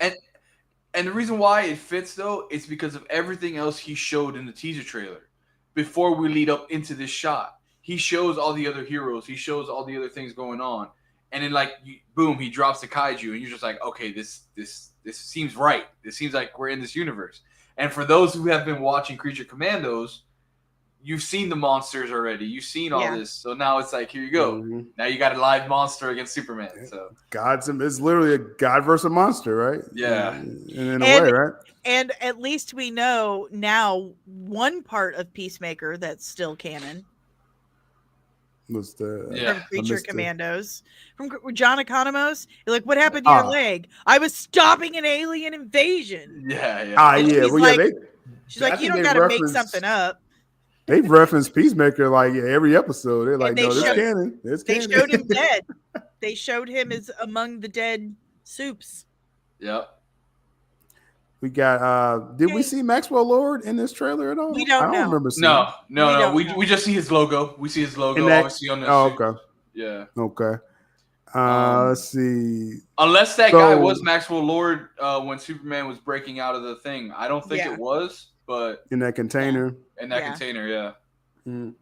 And the reason why it fits though is because of everything else he showed in the teaser trailer before we lead up into this shot. He shows all the other heroes. He shows all the other things going on, and then boom, he drops the kaiju, and you're just like, okay, this seems right. This seems like we're in this universe. And for those who have been watching Creature Commandos, you've seen the monsters already. You've seen all this, so now it's like, here you go. Mm-hmm. Now you got a live monster against Superman. So it's literally a god versus monster, right? Yeah, in a way, right? And at least we know now one part of Peacemaker that's still canon. Was from Creature Commandos, from John Economos. You're like, what happened to your leg? I was stopping an alien invasion. Yeah. She's like, you don't got to make something up. They've referenced Peacemaker every episode. They're like, no, this canon. They showed him dead. They showed him as among the dead soups. Yep. We got. Did we see Maxwell Lord in this trailer at all? We don't know. Remember seeing. No. We just see his logo. We see his logo obviously on the suit. Okay. Yeah. Okay. Let's see. Unless that guy was Maxwell Lord when Superman was breaking out of the thing, I don't think it was. But in that container. Container, yeah. Mm.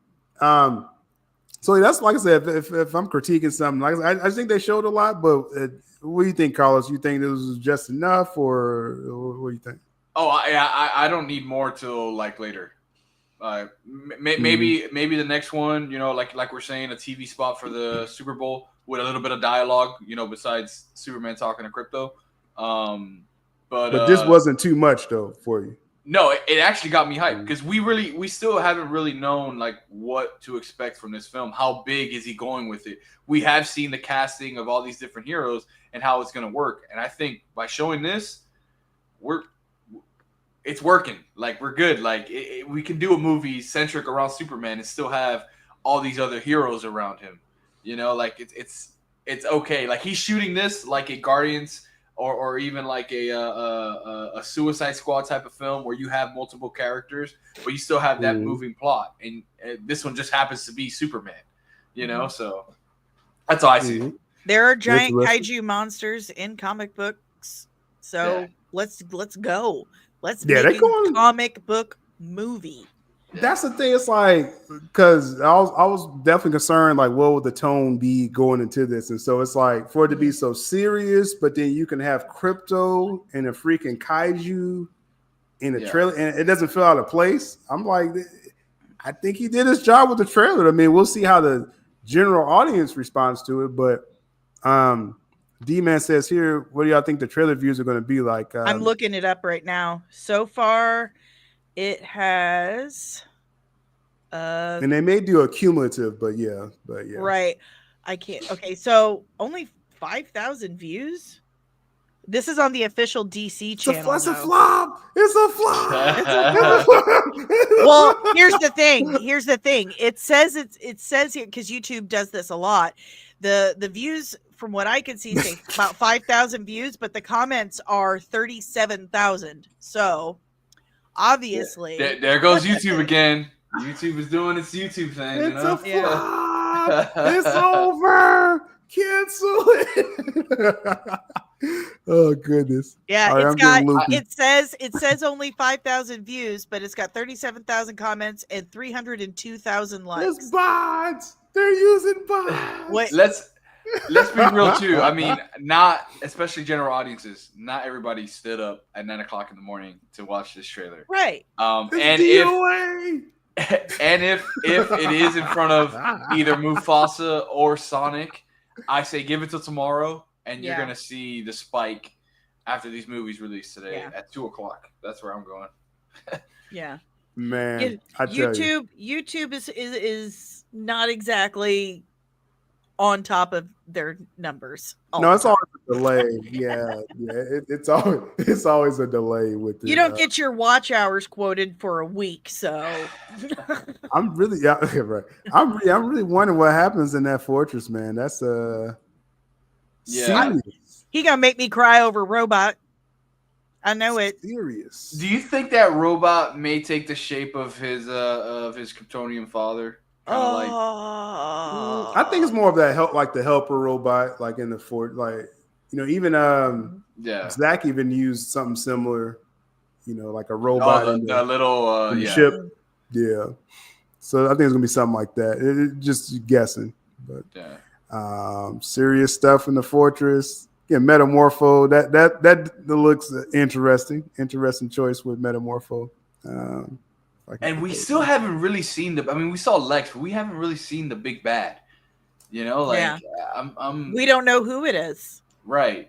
So that's like I said. If I'm critiquing something, I think they showed a lot, but. What do you think, Carlos? You think this was just enough, or what do you think? Oh, I don't need more till later. Maybe the next one, like we're saying, a TV spot for the Super Bowl with a little bit of dialogue, besides Superman talking to Crypto. But this wasn't too much though for you. No, it actually got me hyped because we still haven't really known what to expect from this film. How big is he going with it? We have seen the casting of all these different heroes and how it's going to work. And I think by showing this, it's working. We're good. We can do a movie centric around Superman and still have all these other heroes around him. It's okay. He's shooting this like a Guardians or even like a Suicide Squad type of film where you have multiple characters, but you still have that moving plot. And this one just happens to be Superman, you know. So that's how I see it. There are giant kaiju monsters in comic books, so let's go. Let's make a comic book movie. That's the thing. It's like, because I was definitely concerned, like, what would the tone be going into this? And so it's like, for it to be so serious, but then you can have crypto and a freaking kaiju in a trailer, and it doesn't feel out of place. I'm like, I think he did his job with the trailer. I mean, we'll see how the general audience responds to it, but D-Man says here, what do y'all think the trailer views are going to be like? I'm looking it up right now. So far, it has and they may do a cumulative, but yeah. Right. I can't. Okay, so only 5,000 views. This is on the official DC channel. It's a flop. It's a flop. Well, here's the thing. It says here, because YouTube does this a lot. The views, from what I can see, say about 5,000 views, but the comments are 37,000. So obviously, there goes YouTube again. YouTube is doing its YouTube thing. It's a flop. It's over. Cancel it. Oh goodness. Yeah, it says only 5,000 views, but it's got 37,000 comments and 302,000 likes. It's bots. They're using bots. Let's be real too. I mean, not especially general audiences. Not everybody stood up at 9 o'clock in the morning to watch this trailer. Right. And if it is in front of either Mufasa or Sonic, I say give it till tomorrow, and you're gonna see the spike after these movies released today at 2 o'clock. That's where I'm going. Yeah, man. YouTube is not exactly on top of their numbers. No, it's always a delay. Yeah. It's always a delay with it. You don't get your watch hours quoted for a week, so I'm really right. I'm really wondering what happens in that fortress, man. That's serious. He gonna make me cry over Robot. I know it. Serious. Do you think that Robot may take the shape of his Kryptonian father? I think it's more of that help, like the helper robot, like in the fort, like, you know, even Zach even used something similar, you know, like a robot in the little ship. Yeah. So I think it's gonna be something like that. It just guessing, but serious stuff in the fortress. Yeah, Metamorpho. That looks interesting. Interesting choice with Metamorpho. And we still haven't really seen we saw Lex, but we haven't really seen the big bad. You know, like we don't know who it is. Right.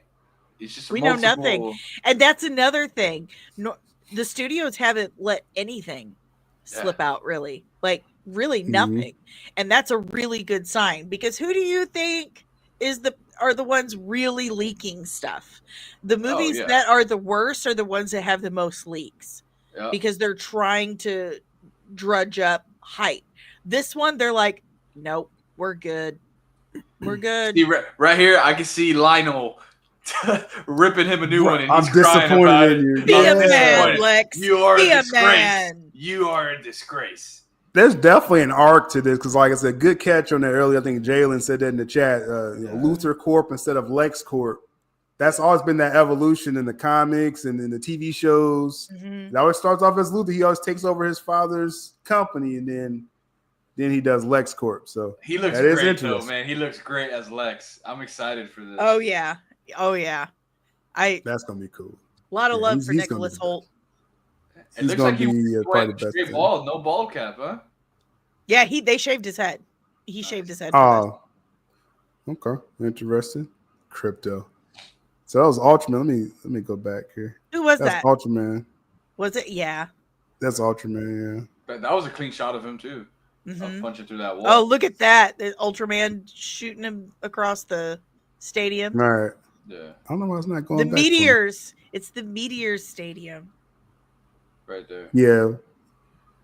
It's just we know nothing. And that's another thing. No, the studios haven't let anything slip out, really. Like really nothing. And that's a really good sign, because who do you think are the ones really leaking stuff? The movies that are the worst are the ones that have the most leaks. Yep. Because they're trying to drudge up hype. This one, they're like, nope, we're good. We're good. See, right here, I can see Lionel ripping him a new one, and I'm he's crying about it. You. Be a man, Lex. You are a disgrace. You are a disgrace. There's definitely an arc to this, because, like I said, good catch on that earlier. I think Jalen said that in the chat. Luthor Corp instead of Lex Corp. That's always been that evolution in the comics and in the TV shows. It always starts off as Luthor. He always takes over his father's company, and then he does Lex Corp. So he looks great, though, man. He looks great as Lex. I'm excited for this. Oh yeah. That's gonna be cool. A lot of love for Nicholas Hoult. It looks like he went straight bald, no bald cap, huh? Yeah, they shaved his head. He shaved his head. Oh, okay, interesting. Crypto. So that was Ultraman. Let me go back here. Who was that? Ultraman. Was it? Yeah. That's Ultraman. Yeah. But that was a clean shot of him too. Punching through that wall. Oh, look at that! The Ultraman shooting him across the stadium. All right. Yeah. I don't know why it's not going. The Meteors. It's the Meteors Stadium. Right there. Yeah.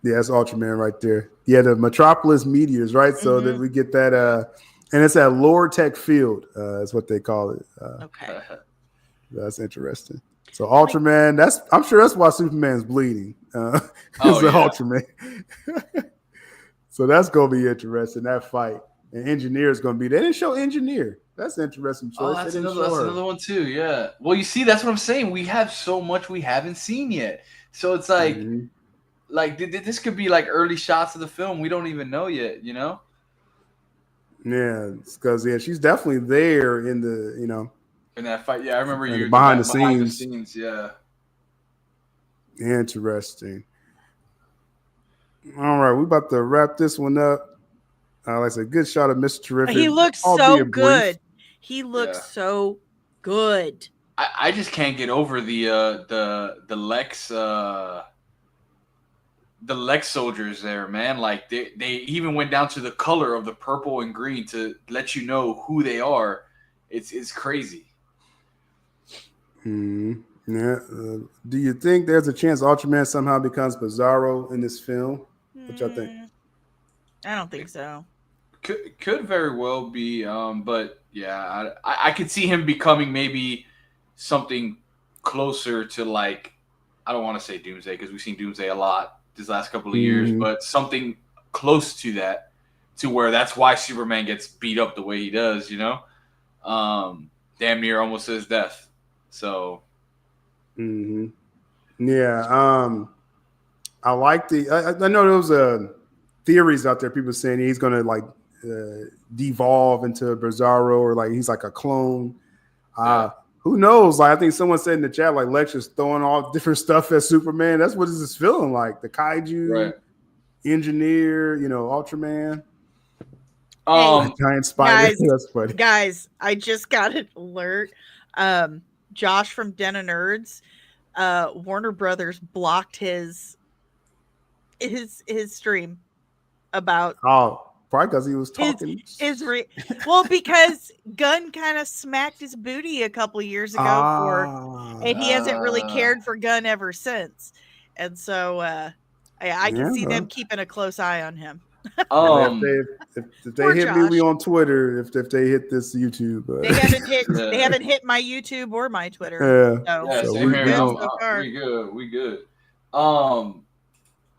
Yeah, that's Ultraman right there. Yeah, the Metropolis Meteors, right? So that we get that, and it's at Lower Tech Field, is what they call it. Okay. That's interesting. So Ultraman, I'm sure that's why Superman's bleeding. It's the Ultraman. So that's gonna be interesting. That fight. And Engineer's gonna be. They didn't show Engineer. That's an interesting choice. That's another one too. Yeah. Well, you see, that's what I'm saying. We have so much we haven't seen yet. So it's like, this could be like early shots of the film. We don't even know yet. You know. Yeah, because she's definitely there in the in that fight. Yeah, I remember you behind the scenes. Yeah. Interesting. All right, we're about to wrap this one up. Like I said, good shot of Mr. Terrific. He looks so good. He looks so good. I just can't get over the Lex soldiers there, man. Like they even went down to the color of the purple and green to let you know who they are. It's crazy. Yeah. Do you think there's a chance Ultraman somehow becomes Bizarro in this film? What y'all think? I don't think so. Could very well be, but yeah, I could see him becoming maybe something closer to, like, I don't want to say Doomsday because we've seen Doomsday a lot these last couple of years, but something close to that, to where that's why Superman gets beat up the way he does, you know, damn near almost to his death. So, yeah, I like I know there was theories out there. People saying he's gonna like devolve into Bizarro, or like he's like a clone. Who knows? Like I think someone said in the chat, like Lex is throwing all different stuff at Superman. That's what this is feeling like. The kaiju, Engineer, Ultraman. Giant spider. That's funny. Guys, I just got an alert. Josh from Den of Nerds, Warner Brothers blocked his stream about probably because he was talking because Gunn kind of smacked his booty a couple of years ago and he hasn't really cared for Gunn ever since, and so I can see them keeping a close eye on him. If they hit me on Twitter, if they hit this YouTube, they haven't hit my YouTube or my Twitter. So we good.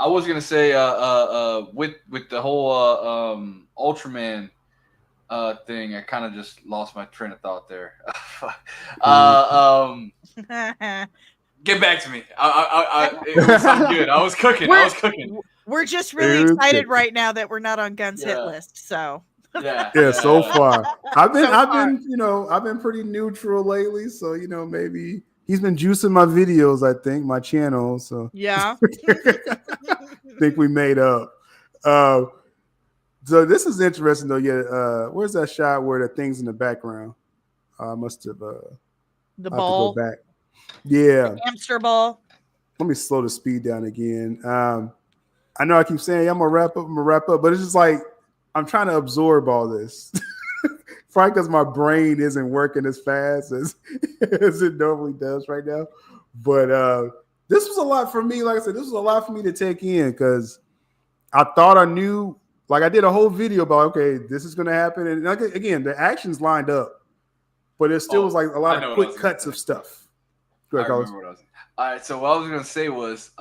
I was gonna say with the whole Ultraman thing, I kind of just lost my train of thought there. Get back to me. It was something good. I was cooking. We're just really excited right now that we're not on Gunn's hit list. So so far I've been pretty neutral lately. So maybe he's been juicing my videos. I think my channel. So yeah, think we made up. So this is interesting though. Yeah, where's that shot where the thing's in the background? I must have the ball back. Yeah, the hamster ball. Let me slow the speed down again. I know I keep saying I'm gonna wrap up, but it's just like I'm trying to absorb all this. Probably because my brain isn't working as fast as it normally does right now. But this was a lot for me. Like I said, this was a lot for me to take in because I thought I knew. Like I did a whole video about, okay, this is going to happen. And again, the action's lined up, but it still was like a lot of quick cuts of stuff. Go ahead, Carlos. All right, so what I was going to say was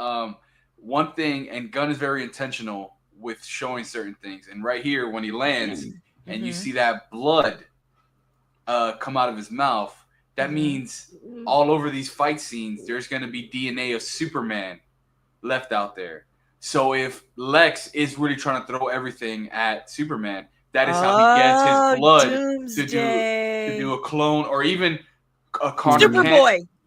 one thing, and Gunn is very intentional with showing certain things. And right here, when he lands and you see that blood come out of his mouth, that means all over these fight scenes, there's going to be DNA of Superman left out there. So if Lex is really trying to throw everything at Superman, that is how he gets his blood to do a clone, or even a Connor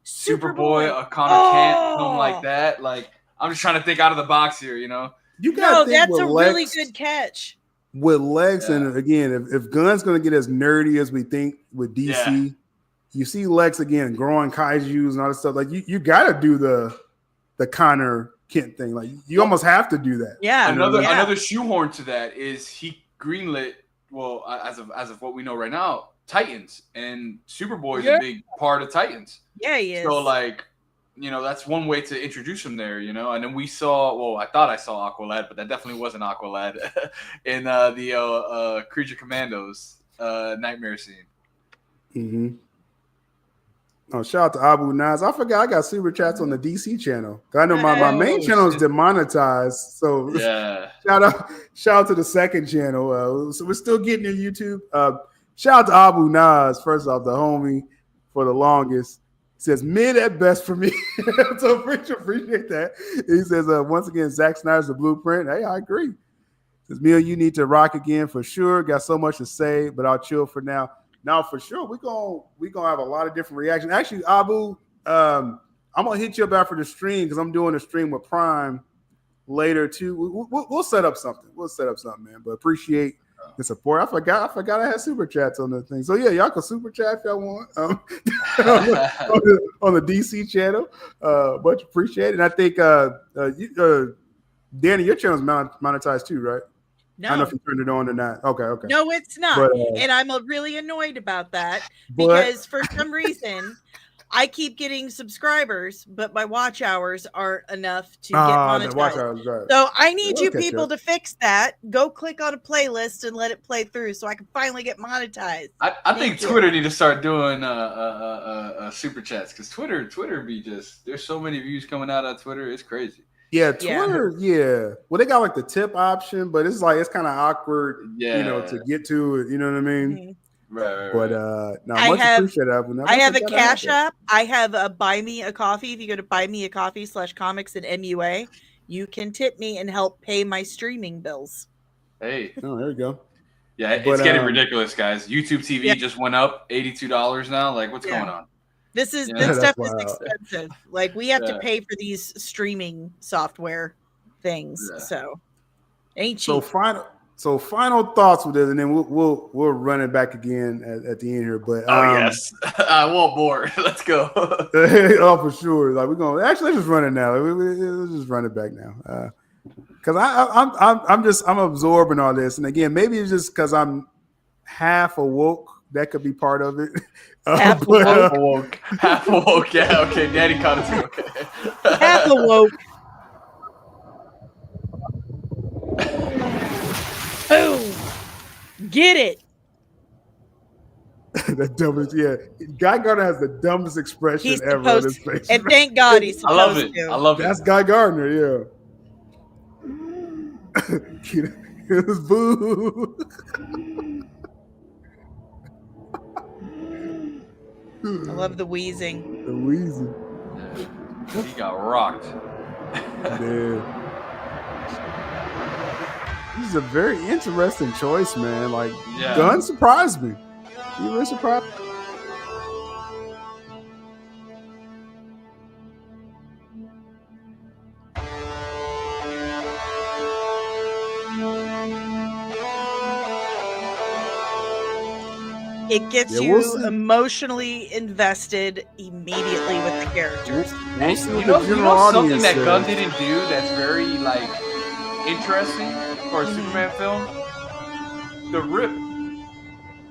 Superboy, a Connor Kent, something like that. Like, I'm just trying to think out of the box here, you know? That's a really good catch. With Lex, and again, if Gunn's going to get as nerdy as we think with DC, you see Lex again growing kaijus and all this stuff. Like you got to do the Connor Kent thing. Like you almost have to do that. Yeah. Another shoehorn to that is he greenlit. Well, as of what we know right now, Titans, and Superboy is a big part of Titans. Yeah, he is. So like, that's one way to introduce him there. And then we saw. Well, I thought I saw Aqualad, but that definitely wasn't Aqualad in the Creature Commandos nightmare scene. Mm-hmm. Oh, shout out to Abu Naz. I forgot I got super chats on the DC channel. I know my main channel is demonetized. So yeah. shout out to the second channel. So we're still getting your YouTube. Shout out to Abu Naz, first off, the homie for the longest. He says mid at best for me. So appreciate that. He says once again, Zack Snyder's the blueprint. Hey, I agree. Says Mil, you need to rock again for sure. Got so much to say, but I'll chill for now. Now, for sure, we're gonna have a lot of different reactions. Actually, Abu, I'm gonna hit you up after the stream because I'm doing a stream with Prime later too. We'll set up something. We'll set up something, man. But appreciate the support. I forgot I had super chats on the thing. So yeah, y'all can super chat if y'all want on the DC channel. Much appreciated. And I think Danny, your channel's monetized too, right? No. I don't know if you turned it on or not. Okay. No, it's not. But, and I'm really annoyed about that because for some reason I keep getting subscribers, but my watch hours aren't enough to get monetized. Watch hours, right. So I need you people to fix that. Go click on a playlist and let it play through so I can finally get monetized. I think Twitter need to start doing super chats because Twitter be just there's so many views coming out on Twitter. It's crazy. Yeah, Twitter, yeah. Well, they got like the tip option, but it's kind of awkward, to get to it. You know what I mean? Mm-hmm. Right. But no, much appreciated. I have a Cash App. I have a Buy Me a Coffee. If you go to buymeacoffee.com/comics and MUA, you can tip me and help pay my streaming bills. Hey. Oh, there you go. Yeah, it's getting ridiculous, guys. YouTube TV just went up $82 now. Like, what's going on? This stuff is expensive. Like we have to pay for these streaming software things. Yeah. So ain't cheap. So final thoughts with this, and then we'll run it back again at the end here. But yes, I won't bore. Let's go. Oh, for sure. Like we're gonna let's just run it now. Let's just run it back now. Because I'm absorbing all this, and again, maybe it's just because I'm half awoke. That could be part of it. Half awoke. Half awoke. Yeah. Okay. Daddy caught it too. Okay. Half awoke. Boom. Get it. The dumbest. Yeah. Guy Gardner has the dumbest expression ever on his face. And thank God he's supposed I love it. to. I love it. That's Guy Gardner. Yeah. It was boo. I love the wheezing. The wheezing. He got rocked. Yeah. This is a very interesting choice, man. Like, Gunn surprised me. He really surprised me. It gets you emotionally invested immediately with the characters. You know something that Gunn didn't do that's very interesting for a Superman film? The rip.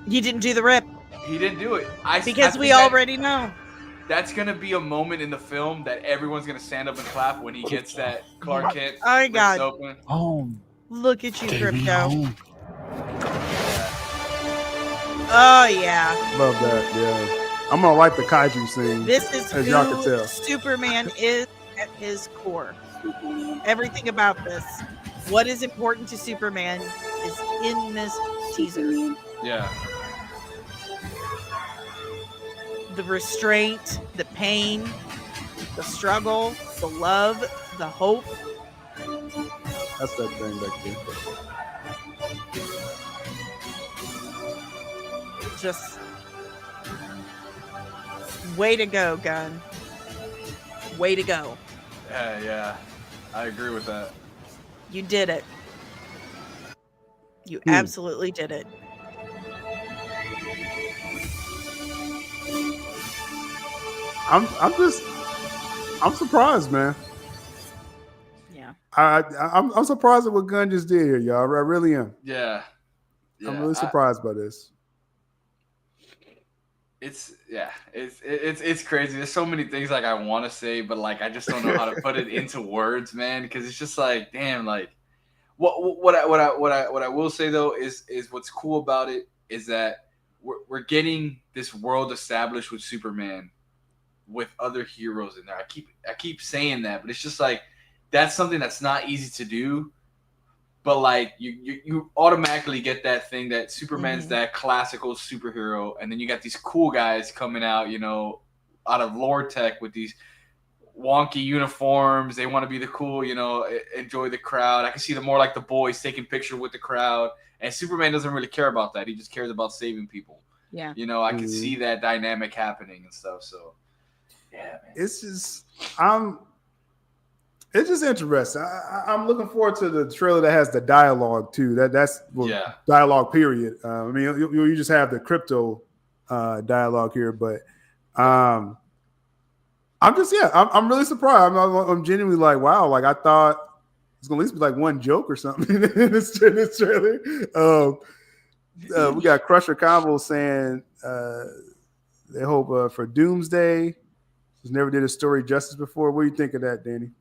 He didn't do the rip. He didn't do it. Because we already know. That's gonna be a moment in the film that everyone's gonna stand up and clap when he gets that Clark Kent. Oh God! Open. Look at you, Crypto. Oh yeah. Love that. Yeah. I'm gonna like the kaiju scene. This is as y'all can tell. Superman is at his core. Everything about this, what is important to Superman, is in this teaser. Yeah. The restraint, the pain, the struggle, the love, the hope. That's that thing back there. Just way to go, Gunn. Way to go. Yeah. I agree with that. You did it. You absolutely did it. I'm surprised, man. Yeah. I'm surprised at what Gunn just did here, y'all. I really am. Yeah. I'm really surprised by this. It's crazy. There's so many things I want to say, but I just don't know how to put it into words, man. Because it's just damn, what I will say though is what's cool about it is that we're getting this world established with Superman with other heroes in there. I keep saying that, but it's just like that's something that's not easy to do. But like you automatically get that thing that Superman's that classical superhero, and then you got these cool guys coming out, out of lore tech with these wonky uniforms. They want to be the cool, enjoy the crowd. I can see them more like the boys taking picture with the crowd, and Superman doesn't really care about that. He just cares about saving people. Yeah, I can see that dynamic happening and stuff. So yeah, man. It's just It's just interesting. I'm looking forward to the trailer that has the dialogue too. That's dialogue. Period. I mean, you just have the crypto dialogue here, but I'm really surprised. I'm genuinely like, wow. Like I thought it's gonna at least be like one joke or something in this trailer. We got Crusher Combo saying they hope for Doomsday. He's never did a story justice before. What do you think of that, Danny?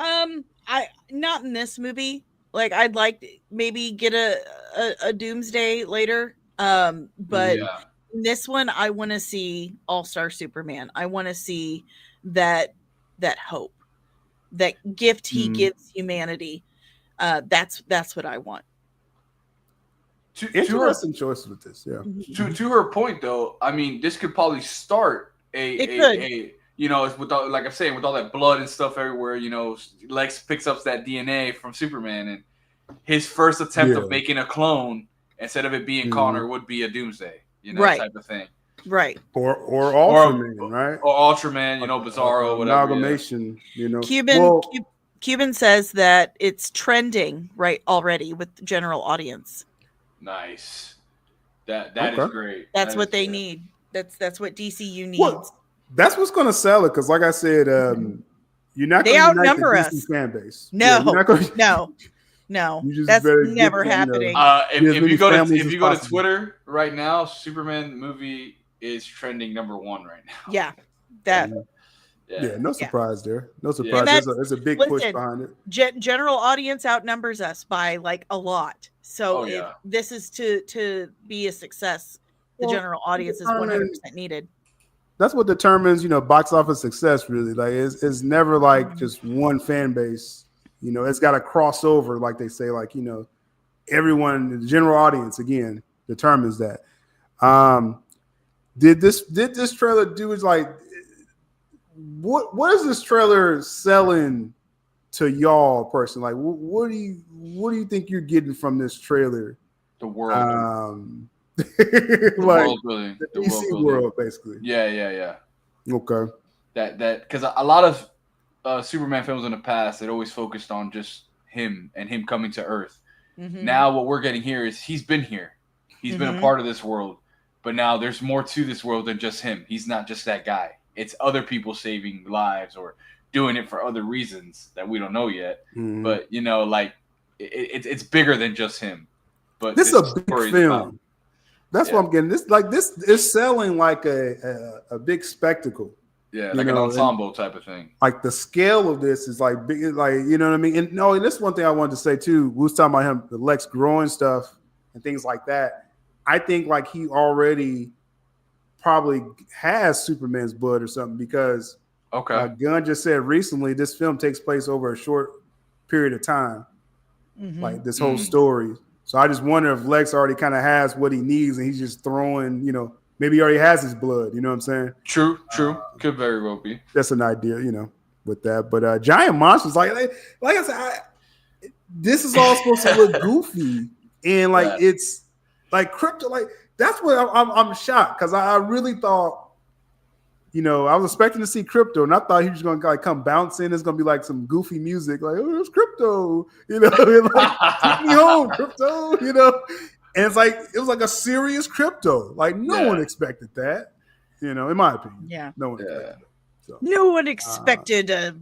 I not in this movie. Like I'd like to maybe get a Doomsday later. But in this one, I want to see All-Star Superman. I want to see that hope, that gift he gives humanity. That's what I want. Interesting choices with this, yeah. To her point, though, I mean, this could probably start with all, like I'm saying, with all that blood and stuff everywhere, Lex picks up that DNA from Superman, and his first attempt of making a clone instead of it being Connor would be a Doomsday, type of thing. Right. Or Ultraman, right? Or Ultraman, Bizarro, whatever. Amalgamation, Cuban says that it's trending right already with the general audience. Nice. That is great. That's what they need. That's what DCU needs. Well, that's what's going to sell it, because, like I said, you're not going to outnumber us. Fan base. No, no, that's never happening. If you go to Twitter right now, Superman movie is trending #1 right now. Yeah, no surprise there. No surprise. There's a big push behind it. General audience outnumbers us by like a lot. So if this is to be a success, the general audience is 100% needed. That's what determines, box office success. Really, like it's never like just one fan base. It's got to cross over, like they say. Like everyone, the general audience, again, determines that. Did this trailer do is like what is this trailer selling to y'all personally? Like what do you think you're getting from this trailer? The world. The world building. The DC world, basically. Yeah. Okay. That because a lot of Superman films in the past, it always focused on just him and him coming to Earth. Now what we're getting here is he's been here. He's been a part of this world. But now there's more to this world than just him. He's not just that guy. It's other people saving lives or doing it for other reasons that we don't know yet. But, it's bigger than just him. But this is a big film. That's what I'm getting. This is selling like a big spectacle. Yeah, like an ensemble type of thing. Like the scale of this is like big, like you know what I mean. And this is one thing I wanted to say too. We was talking about him, the Lex growing stuff and things like that. I think like he already probably has Superman's blood or something, because Gunn just said recently this film takes place over a short period of time, like this whole story. So I just wonder if Lex already kind of has what he needs, and he's just throwing, maybe he already has his blood. You know what I'm saying? True. Could very well be. That's an idea, with that. But giant monsters, like I said, this is all supposed to look goofy, and like it's like crypto. Like that's what I'm shocked, because I really thought, I was expecting to see crypto, and I thought he was going to like come bouncing. It's going to be like some goofy music, like it's crypto, like take me home, crypto, And it's like it was like a serious crypto. Like no one expected that, in my opinion. Yeah, no one expected that. So, no one expected a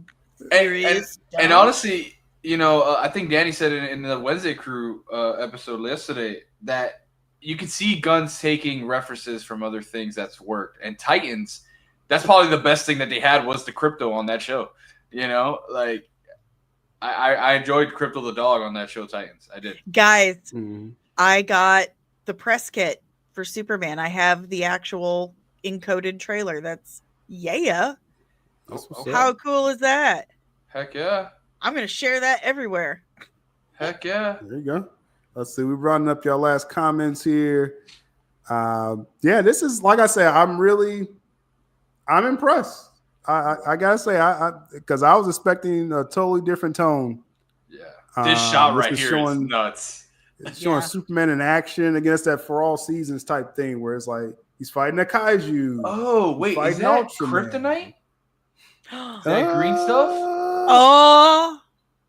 serious. And honestly, I think Danny said in the Wednesday Crew episode yesterday that you can see Guns taking references from other things that's worked, and Titans. That's probably the best thing that they had was the crypto on that show. Like I enjoyed Crypto the dog on that show, Titans. I did. Guys, I got the press kit for Superman. I have the actual encoded trailer. That's Yeah. That's what's Okay. up. How cool is that? Heck yeah. I'm going to share that everywhere. Heck yeah. There you go. Let's see. We're rounding up your last comments here. Yeah, this is like I said. I'm impressed. I gotta say, because I was expecting a totally different tone. Yeah. This shot This right is here showing- is nuts. It's showing Yeah. Superman in action against that for all seasons type thing, where it's like he's fighting a kaiju. Oh, wait. Is fighting that Ultraman. kryptonite? That green stuff? Oh,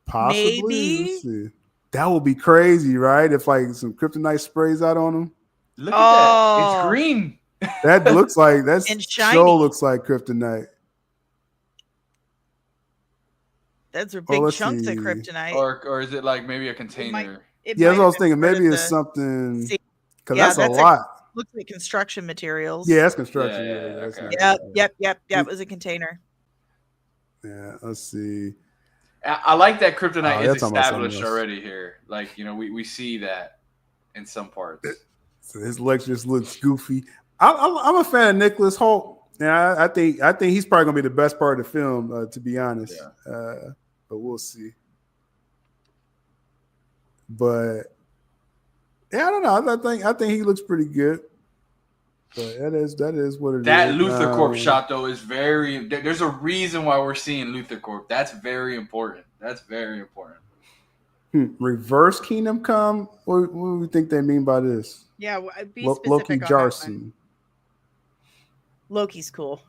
Possibly. maybe. Let's see. That would be crazy, right? If like some kryptonite sprays out on him. Look at that. Oh. It's green. That looks like that's And shiny. so looks like kryptonite. Those are Oh, big let's chunks see. of kryptonite. Or is it like maybe a container? It Yeah, might that's what I was have been thinking. part Maybe of it's the- something See- because Yeah, that's a that's a- lot. Looks like construction materials. Yeah, that's construction. Yeah, Yeah, yeah, that's okay. not- Yep. It was a container. Yeah, let's see. I like that kryptonite Oh, is they're talking about something established else. already here. Like, we see that in some parts. So his legs just looks goofy. I'm a fan of Nicholas Hoult. Yeah, I think he's probably gonna be the best part of the film, to be honest. Yeah. But we'll see. But yeah, I don't know. I think he looks pretty good. But that is what it is. That Luthor Corp shot, though, is very... There's a reason why we're seeing Luthor Corp. That's very important. Reverse Kingdom Come? What do we think they mean by this? Yeah, be Loki specific on that one. Jarson. Loki's cool.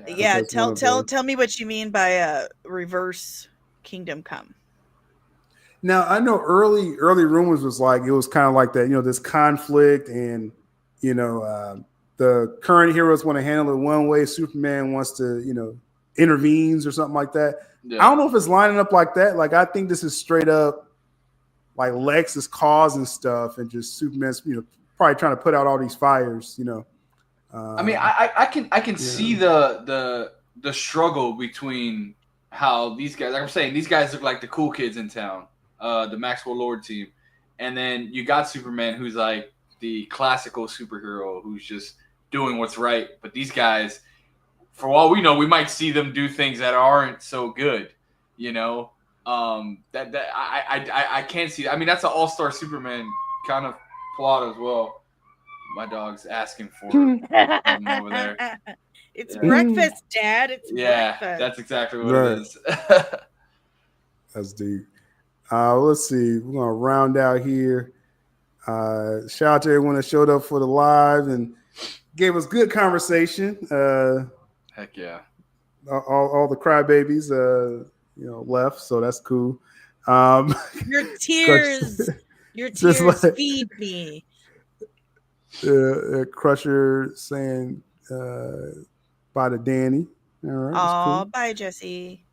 Yeah. That's one tell of tell me what you mean by reverse Kingdom Come. Now I know early rumors was like it was kind of like that, this conflict, and the current heroes want to handle it one way, Superman wants to intervenes or something like that. Yeah. I don't know if it's lining up like that. Like I think this is straight up like Lex is causing stuff, and just Superman's probably trying to put out all these fires. I mean, I can see the struggle between how these guys, like I'm saying, these guys look like the cool kids in town, the Maxwell Lord team, and then you got Superman, who's like the classical superhero who's just doing what's right. But these guys, for all we know, we might see them do things that aren't so good. I can't see. I mean, that's an all-star Superman kind of plot as well. My dog's asking for it over there. It's Yeah. breakfast, Dad. It's Yeah, breakfast. that's exactly what Right. it is. That's deep. Let's see. We're gonna round out here. Shout out to everyone that showed up for the live and gave us good conversation. Heck yeah. All the crybabies, left, so that's cool. Your tears, Just like- feed me. Crusher saying bye to Danny. All right, that's Oh, cool. bye, Jesse.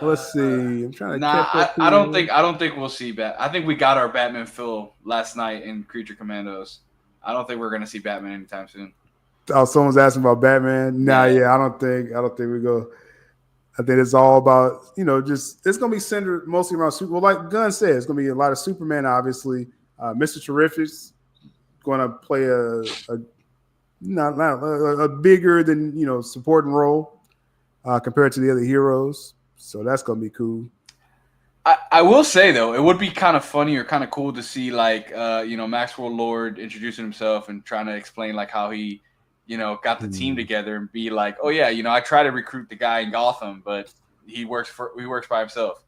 Let's see. I'm trying to Nah, catch up I don't here. think I don't think we'll see I think we got our Batman fill last night in Creature Commandos. I don't think we're gonna see Batman anytime soon. Oh, someone's asking about Batman. Nah, yeah, I don't think we go. I think it's all about, just it's gonna be centered mostly around Super. Well, like Gunn said, it's gonna be a lot of Superman, obviously. Mr. Terrific's gonna play a bigger than supporting role compared to the other heroes. So that's gonna be cool. I will say though, it would be kind of funny or kind of cool to see like Maxwell Lord introducing himself and trying to explain like how he got the team together and be like, oh yeah, I try to recruit the guy in Gotham, but he works by himself,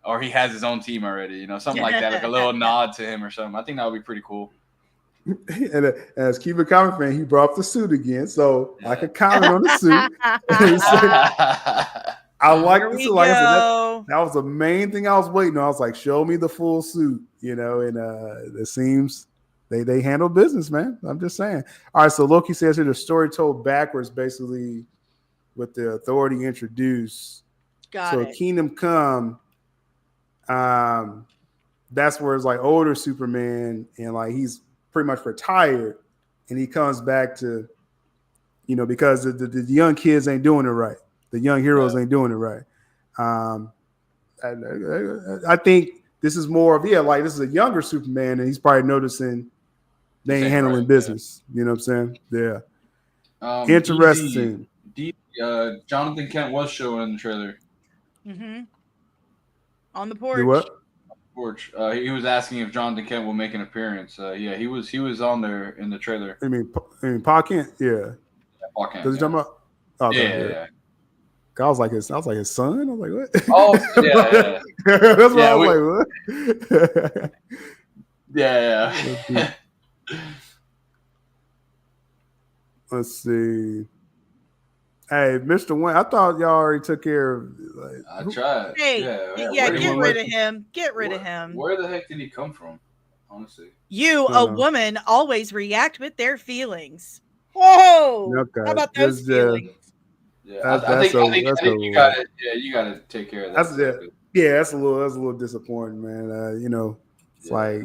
or he has his own team already, something like that, like a little nod to him or something. I think that would be pretty cool. And as Cuban comic fan, he brought up the suit again, so I could comment on the suit. I like the suit. Like I said, that was the main thing I was waiting on. I was like, show me the full suit, and it seems they handle business, man. I'm just saying. All right, so Loki says here the story told backwards, basically, with the Authority introduced. Got so it. Kingdom Come, that's where it's like older Superman, and like he's pretty much retired, and he comes back to, because the young kids ain't doing it right. The young heroes ain't doing it right. I think this is more of like this is a younger Superman, and he's probably noticing they ain't handling business. You know what I'm saying? Yeah. Interesting. Jonathan Kent was showing in the trailer. Mm-hmm. On the Do porch. what? He was asking if Jonathan Kent will make an appearance. Yeah, he was on there in the trailer. I mean, Paul Kent. Yeah. Paul Kent, Does he talking about? Okay, yeah. I was like his son. I was like, what? Oh, yeah. That's why I was like, what? Yeah. Let's see. Hey, Mr. Wayne, I thought y'all already took care of. I tried. Hey, yeah, get rid of him. Get rid of him. Where the heck did he come from? Honestly, you, a woman, always react with their feelings. Whoa! Okay. How about those feelings? Yeah, I think you got it. Yeah, you got to take care of that. That's a little disappointing, man. It's like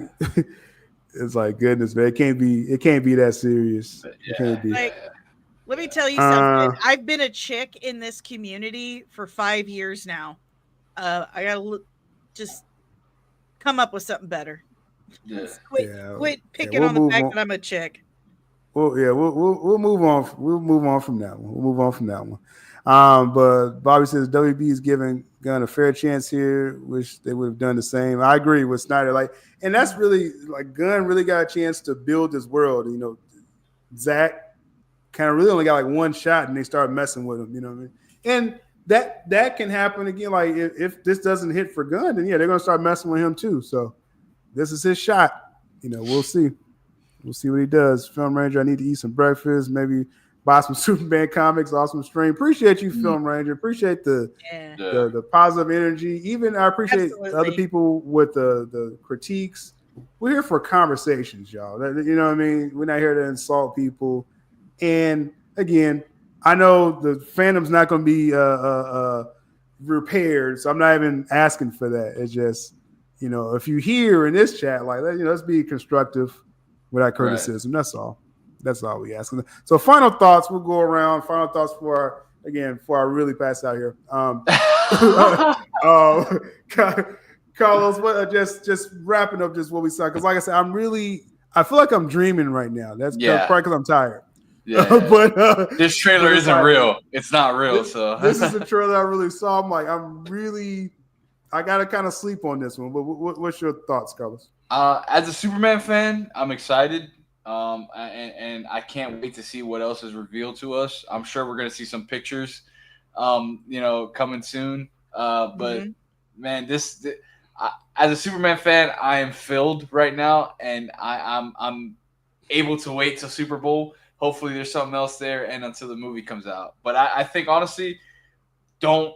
it's like goodness, man. It can't be that serious. It can't be. Let me tell you something. I've been a chick in this community for 5 years now. I gotta just come up with something better. Yeah. Quit picking on the fact that I'm a chick. Well, yeah, we'll move on. We'll move on from that one. But Bobby says WB is giving Gunn a fair chance here. Wish they would have done the same. I agree with Snyder. And that's really Gunn really got a chance to build this world. Zach kind of really only got one shot, and they start messing with him. You know what I mean? And that can happen again. Like if this doesn't hit for Gunn, then they're gonna start messing with him too. So this is his shot. We'll see. We'll see what he does. Film Ranger, I need to eat some breakfast. Maybe buy some Superman comics. Awesome stream. Appreciate you, Film Ranger. Appreciate the positive energy. Even I appreciate other people with the critiques. We're here for conversations, y'all. You know what I mean? We're not here to insult people. And again, I know the fandom's not going to be repaired, so I'm not even asking for that. It's just, if you hear in this chat, let's be constructive without criticism. Right. That's all we ask. So final thoughts. We'll go around. Final thoughts before I really pass out here. Carlos, just wrapping up just what we saw. Because like I said, I feel like I'm dreaming right now. That's probably because I'm tired. Yeah, but this trailer isn't real. It's not real. This is the trailer I really saw. I'm like, I gotta kind of sleep on this one. But what's your thoughts, Carlos? As a Superman fan, I'm excited. And I can't wait to see what else is revealed to us. I'm sure we're gonna see some pictures, coming soon. But man, as a Superman fan, I am filled right now, and I'm able to wait till Super Bowl. Hopefully there's something else there and until the movie comes out. But I think, honestly, don't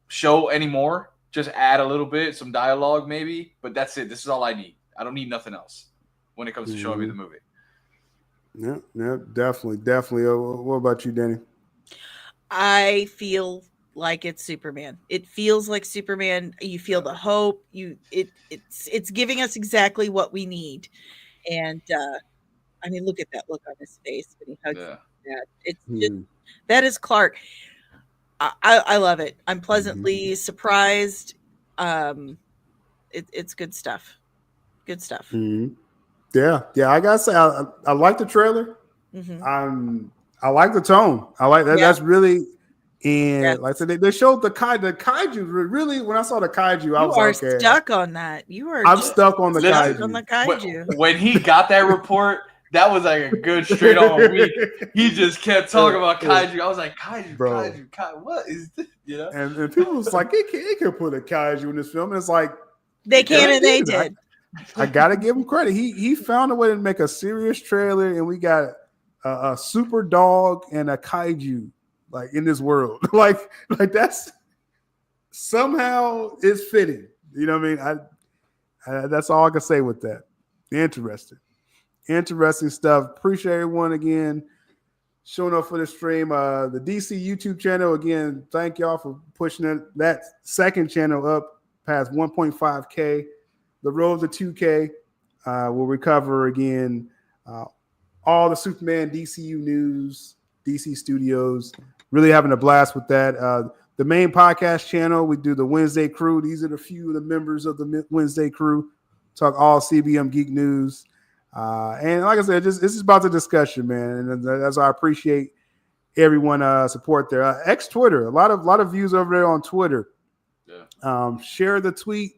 show anymore. Just add a little bit, some dialogue maybe. But that's it. This is all I need. I don't need nothing else when it comes to showing me the movie. Yeah, definitely. What about you, Danny? I feel like it's Superman. It feels like Superman. You feel the hope. It's giving us exactly what we need. And look at that look on his face when he hugs that. It's just that is Clark. I love it. I'm pleasantly surprised. It's good stuff. Good stuff. Mm-hmm. Yeah. I gotta say, I like the trailer. Mm-hmm. I like the tone. I like that. Yeah. That's really, and like I said, they showed the kaiju. Really, when I saw the kaiju, I was like, "You are stuck on that. I'm stuck on the kaiju." On the kaiju. When he got that report. That was like a good straight on week. He just kept talking about kaiju. I was like, kaiju, what is this? And people was like, they can put a kaiju in this film. And it's like they can and they did. I gotta give him credit. He found a way to make a serious trailer, and we got a super dog and a kaiju in this world. like that's somehow is fitting. You know what I mean? I that's all I can say with that. Interesting stuff. Appreciate everyone again showing up for the stream. The DC YouTube channel, again, thank y'all for pushing that second channel up past 1.5K. The road to 2K will recover again all the Superman DCU news, DC Studios. Really having a blast with that. The main podcast channel, we do the Wednesday Crew. These are a few of the members of the Wednesday Crew. Talk all CBM Geek news. And like I said, this is about the discussion, man. And that's why I appreciate everyone support there. X Twitter, a lot of views over there on Twitter. Yeah. Share the tweet.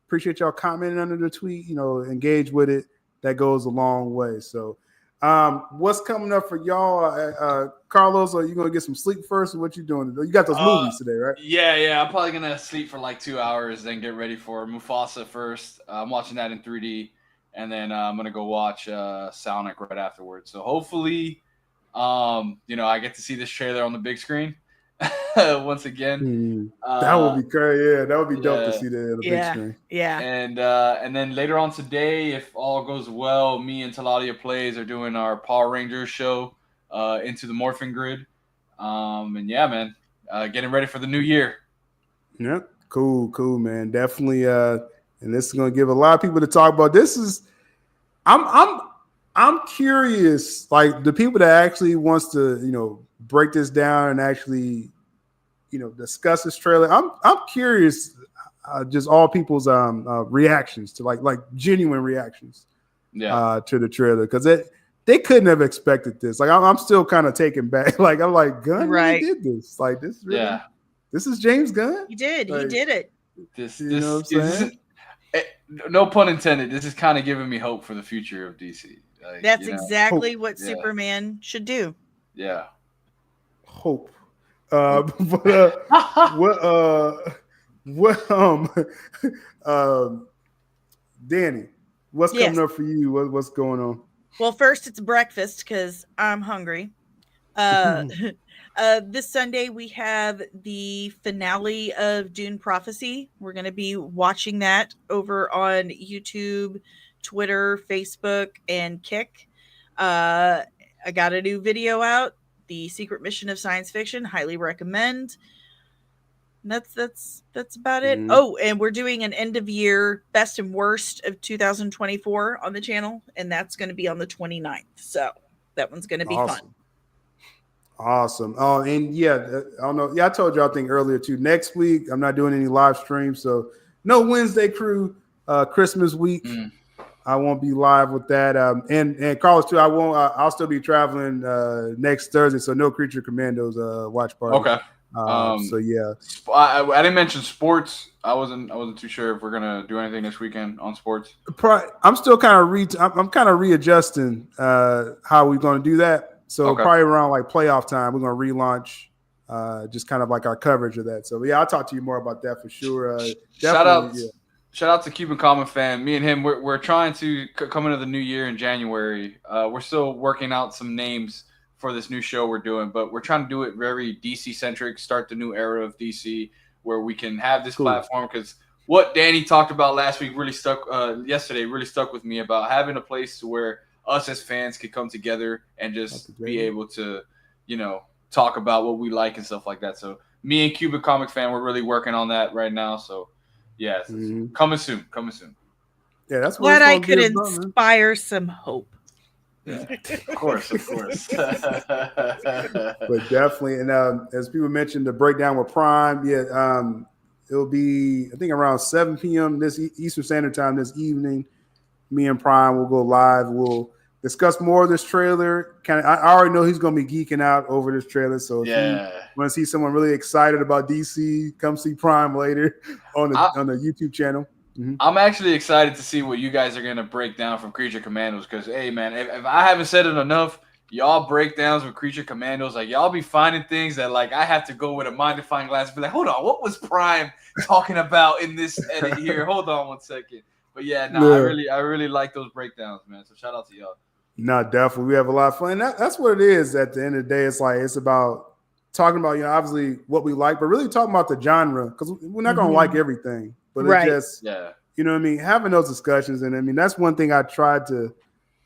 Appreciate y'all commenting under the tweet. Engage with it. That goes a long way. So, what's coming up for y'all? Carlos, are you gonna get some sleep first, or what you doing? You got those movies today, right? Yeah. I'm probably gonna sleep for like 2 hours, then get ready for Mufasa first. I'm watching that in 3D, and then I'm gonna go watch Sonic right afterwards. So hopefully, I get to see this trailer on the big screen once again. That would be crazy. Yeah, that would be dope to see that on the big screen. Yeah. And then later on today, if all goes well, me and Taladia Plays are doing our Power Rangers show, Into the Morphin Grid. And yeah, man, getting ready for the new year. Yeah, cool, man. Definitely. And this is gonna give a lot of people to talk about. This is, I'm curious, like the people that actually wants to, break this down and actually, discuss this trailer. I'm curious, just all people's reactions to like genuine reactions, to the trailer, because they couldn't have expected this. Like I'm still kind of taken back. Like I'm like, Gunn really did this. Like this really, this is James Gunn. He did. Like, he did it. This know what I'm saying? No pun intended. This is kind of giving me hope for the future of DC. Like, That's exactly what Yeah. Superman should do. Yeah. Hope. But Danny, what's coming up for you? What's going on? Well, first it's breakfast because I'm hungry. This Sunday we have the finale of Dune Prophecy. We're going to be watching that over on YouTube, Twitter, Facebook, and Kick. I got a new video out, The Secret Mission of Science Fiction. Highly recommend. That's about it. Oh, and we're doing an end of year best and worst of 2024 on the channel, and that's going to be on the 29th. So that one's going to be fun. Awesome. Oh, and I don't know. Yeah, I told you I think earlier too. Next week I'm not doing any live streams, so no Wednesday crew. Christmas week, I won't be live with that. And Carlos too. I'll still be traveling next Thursday, so no Creature Commandos watch party. Okay. So yeah, I didn't mention sports. I wasn't too sure if we're gonna do anything this weekend on sports. I'm still kind of readjusting how we're going to do that. So probably around like playoff time, we're going to relaunch just kind of like our coverage of that. So yeah, I'll talk to you more about that for sure. Shout out to Cuban Common Fan. Me and him, we're trying to come into the new year in January. We're still working out some names for this new show we're doing, but we're trying to do it very DC centric, start the new era of DC where we can have this platform, because what Danny talked about last week yesterday really stuck with me about having a place where us as fans could come together and just be able to, talk about what we like and stuff like that. So me and Cuban Comic Fan, we're really working on that right now. So yeah, coming soon. Yeah, that's what I could inspire some hope. Yeah, of course. But definitely, and as people mentioned, the breakdown with Prime, it'll be I think around 7 p.m. this Eastern Standard Time this evening. Me and Prime will go live. We'll discuss more of this trailer. I already know he's going to be geeking out over this trailer. So if you want to see someone really excited about DC, come see Prime later on the YouTube channel. I'm actually excited to see what you guys are going to break down from Creature Commandos, because, hey, man, if I haven't said it enough, y'all breakdowns with Creature Commandos, like, y'all be finding things that, like, I have to go with a magnifying glass and be like, hold on, what was Prime talking about in this edit here? Hold on one second. But, I really like those breakdowns, man. So, shout out to y'all. No, definitely. We have a lot of fun. That's what it is at the end of the day. It's about talking about, obviously what we like, but really talking about the genre, because we're not going to like everything. But it's just, you know what I mean, having those discussions. And I mean, that's one thing I tried to,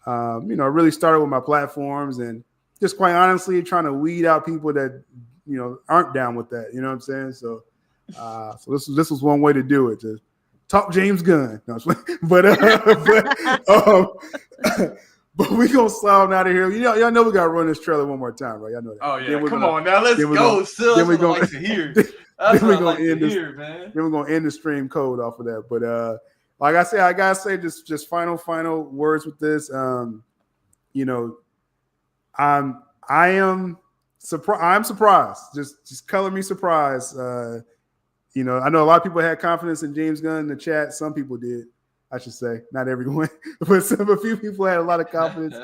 really started with my platforms, and just quite honestly trying to weed out people that, aren't down with that. You know what I'm saying? So, this was one way to do it, to talk James Gunn. No, but we gonna slide out of here. Y'all know we gotta run this trailer one more time, right? Y'all know that. Oh yeah, come on now, let's go. Still, that's what I like to hear. That's what I like to hear, man. Then we're gonna end the stream code off of that. But like I said, I gotta say just final words with this. I am I'm surprised. Just color me surprised. I know a lot of people had confidence in James Gunn in the chat. Some people did, I should say, not everyone, but a few people had a lot of confidence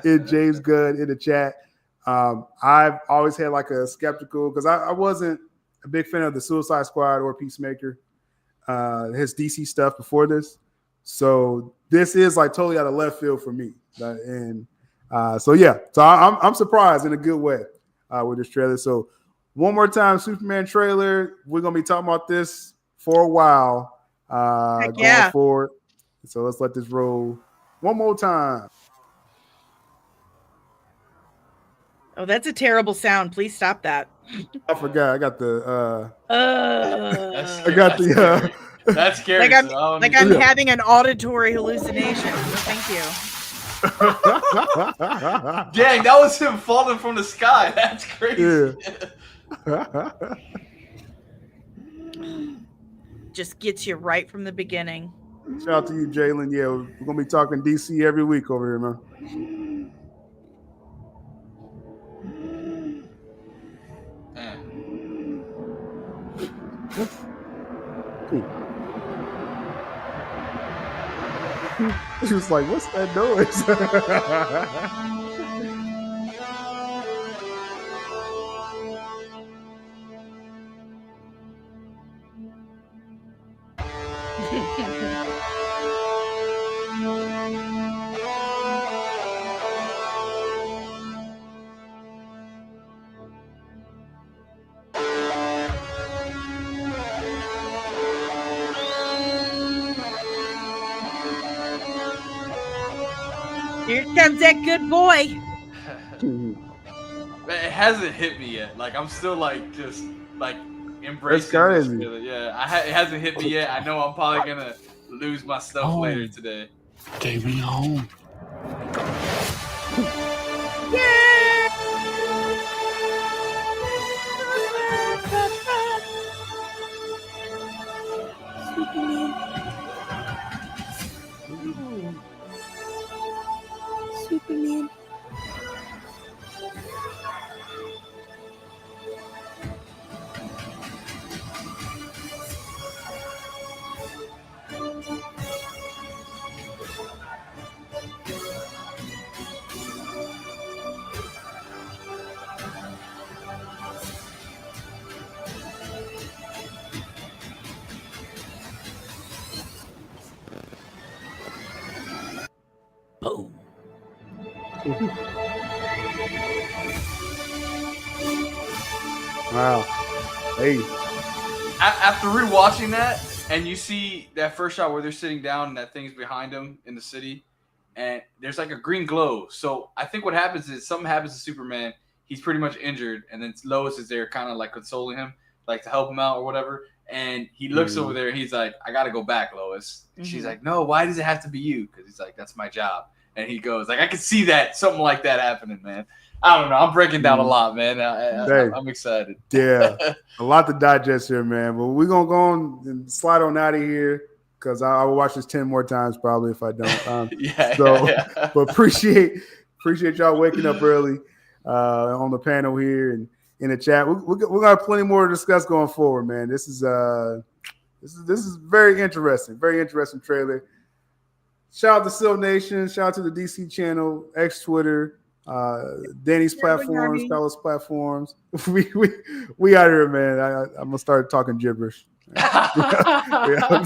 in James Gunn in the chat. I've always had like a skeptical because I wasn't a big fan of the Suicide Squad or Peacemaker, his DC stuff before this. So this is like totally out of left field for me, and so I'm surprised in a good way with this trailer. So one more time, Superman trailer. We're gonna be talking about this for a while going forward. So let's let this roll one more time. Oh, that's a terrible sound. Please stop that. I forgot. I got the. That's scary. I'm having an auditory hallucination. Thank you. Dang, that was him falling from the sky. That's crazy. Yeah. Just gets you right from the beginning. Shout out to you, Jalen. Yeah, we're gonna be talking DC every week over here, man. He was like, "What's that noise?" Here comes that good boy. It hasn't hit me yet. Like I'm still like just like embracing That's this feeling. Yeah, it hasn't hit me yet. I know I'm probably gonna lose my stuff later today. Take me home. Superman. Boom. Wow. Hey. After rewatching that, and you see that first shot where they're sitting down and that thing's behind them in the city, and there's like a green glow. So I think what happens is something happens to Superman. He's pretty much injured, and then Lois is there kind of like consoling him, like to help him out or whatever. And he looks over there and he's like, I got to go back, Lois. And she's like, no, why does it have to be you? Because he's like, that's my job. And he goes, like, I can see that, something like that happening, man. I don't know. I'm breaking down a lot, man. I'm excited. Yeah, a lot to digest here, man. But we're going to go on and slide on out of here because I will watch this 10 more times probably if I don't. But appreciate y'all waking up early on the panel here and in the chat. We're going to have plenty more to discuss going forward, man. This is very interesting trailer. Shout out to Sil Nation. Shout out to the DC channel, X Twitter, Danny's platforms, Carlos platforms. We out here, man. I'm gonna start talking gibberish. Yeah.